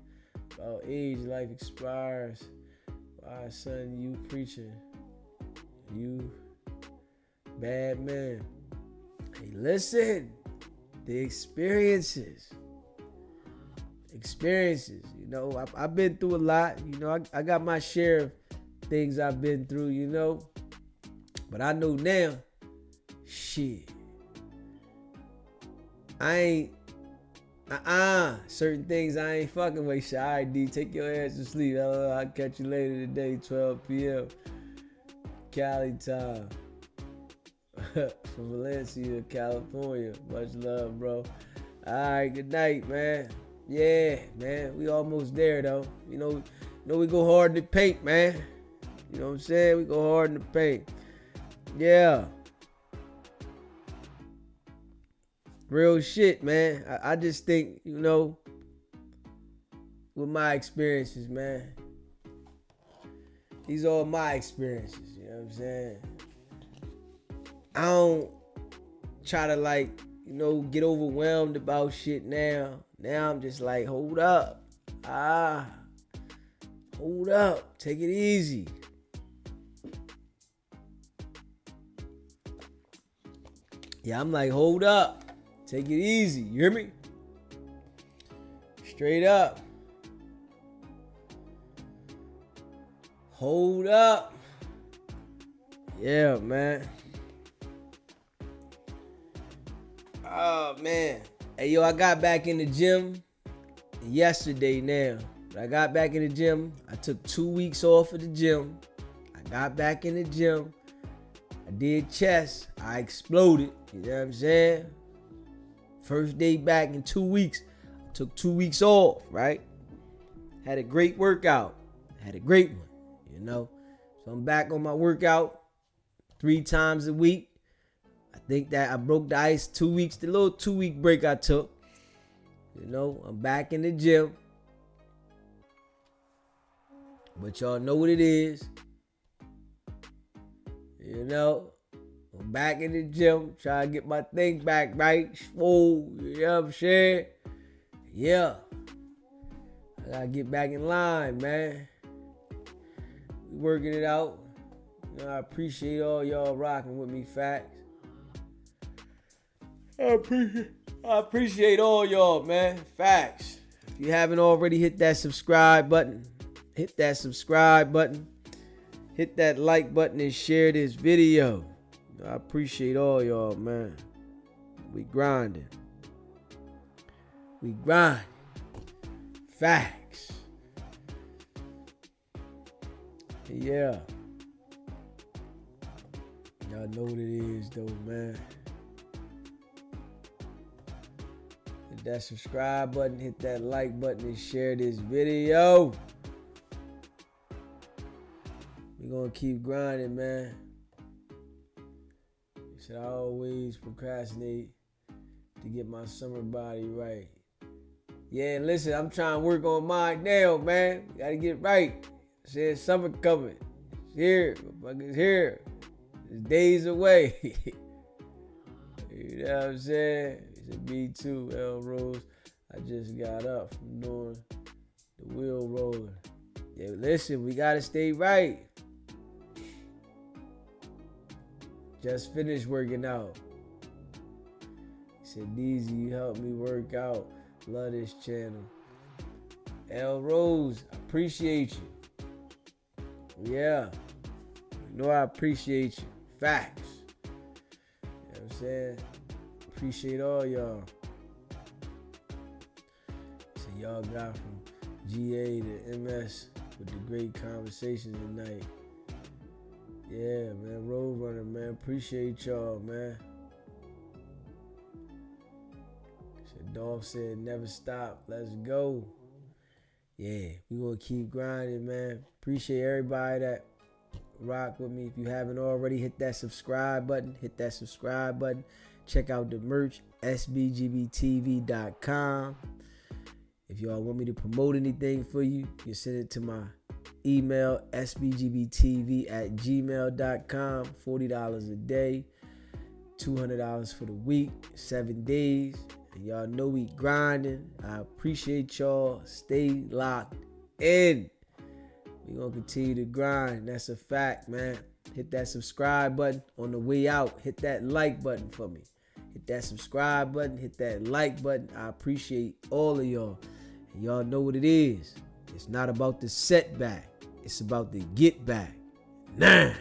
about age. Life expires. Why, son, you preaching. You bad man. Hey, listen. The experiences. You know, I've been through a lot. You know, I got my share of things I've been through, you know. But I know now, shit. I ain't, certain things I ain't fucking with. Shit, all right, D, take your ass to sleep. I'll catch you later today, 12 p.m. Cali time. From Valencia, California. Much love, bro. All right, good night, man. Yeah, man, we almost there, though. You know we go hard in the paint, man. You know what I'm saying? We go hard in the paint. Yeah. Real shit, man. I just think, with my experiences, man. These are all my experiences, you know what I'm saying? I don't try to get overwhelmed about shit now. Now I'm just like, hold up. Hold up. Take it easy. Yeah, I'm like, hold up. Take it easy. You hear me? Straight up. Hold up. Yeah, man. Oh, man. Hey, yo, I got back in the gym yesterday now. When I got back in the gym, I took 2 weeks off of the gym. I got back in the gym. I did chest. I exploded. You know what I'm saying? First day back in 2 weeks. I took 2 weeks off, right? Had a great workout. Had a great one, So I'm back on my workout 3 times a week. I think that I broke the ice 2 weeks, the little 2 week break I took. I'm back in the gym. But y'all know what it is. I'm back in the gym, trying to get my thing back right. Swole, you know what I'm saying? Yeah. I gotta get back in line, man. We working it out. I appreciate all y'all rocking with me, facts. I appreciate all y'all, man. Facts. If you haven't already, hit that subscribe button. Hit that subscribe button. Hit that like button and share this video. I appreciate all y'all, man. We grinding. We grinding. Facts. Yeah. Y'all know what it is, though, man. Hit that subscribe button, hit that like button, and share this video. We're gonna keep grinding, man. I always procrastinate to get my summer body right. Yeah, listen, I'm trying to work on mine now, man. Gotta get right. Said summer coming. It's here. It's here. It's days away. You know what I'm saying? It's a me too, L Rose. I just got up from doing the wheel roller. Yeah, listen, we gotta stay right. Just finished working out. He said, Dizzy, you helped me work out. Love this channel. L Rose, I appreciate you. Yeah. I appreciate you. Facts. You know what I'm saying? Appreciate all y'all. So y'all got from GA to MS with the great conversations tonight. Yeah, man, Roadrunner, man, appreciate y'all, man. Dolph said, never stop, let's go. Yeah, we gonna keep grinding, man. Appreciate everybody that rock with me. If you haven't already, hit that subscribe button. Check out the merch, sbgbtv.com. If y'all want me to promote anything for you, you can send it to my email, sbgbtv@gmail.com. $40 a day, $200 for the week, 7 days. And y'all know we grinding. I appreciate y'all. Stay locked in. We gonna continue to grind. That's a fact, man. Hit that subscribe button on the way out. Hit that like button for me. Hit that subscribe button. Hit that like button. I appreciate all of y'all. And y'all know what it is. It's not about the setback. It's about the get back. Nah.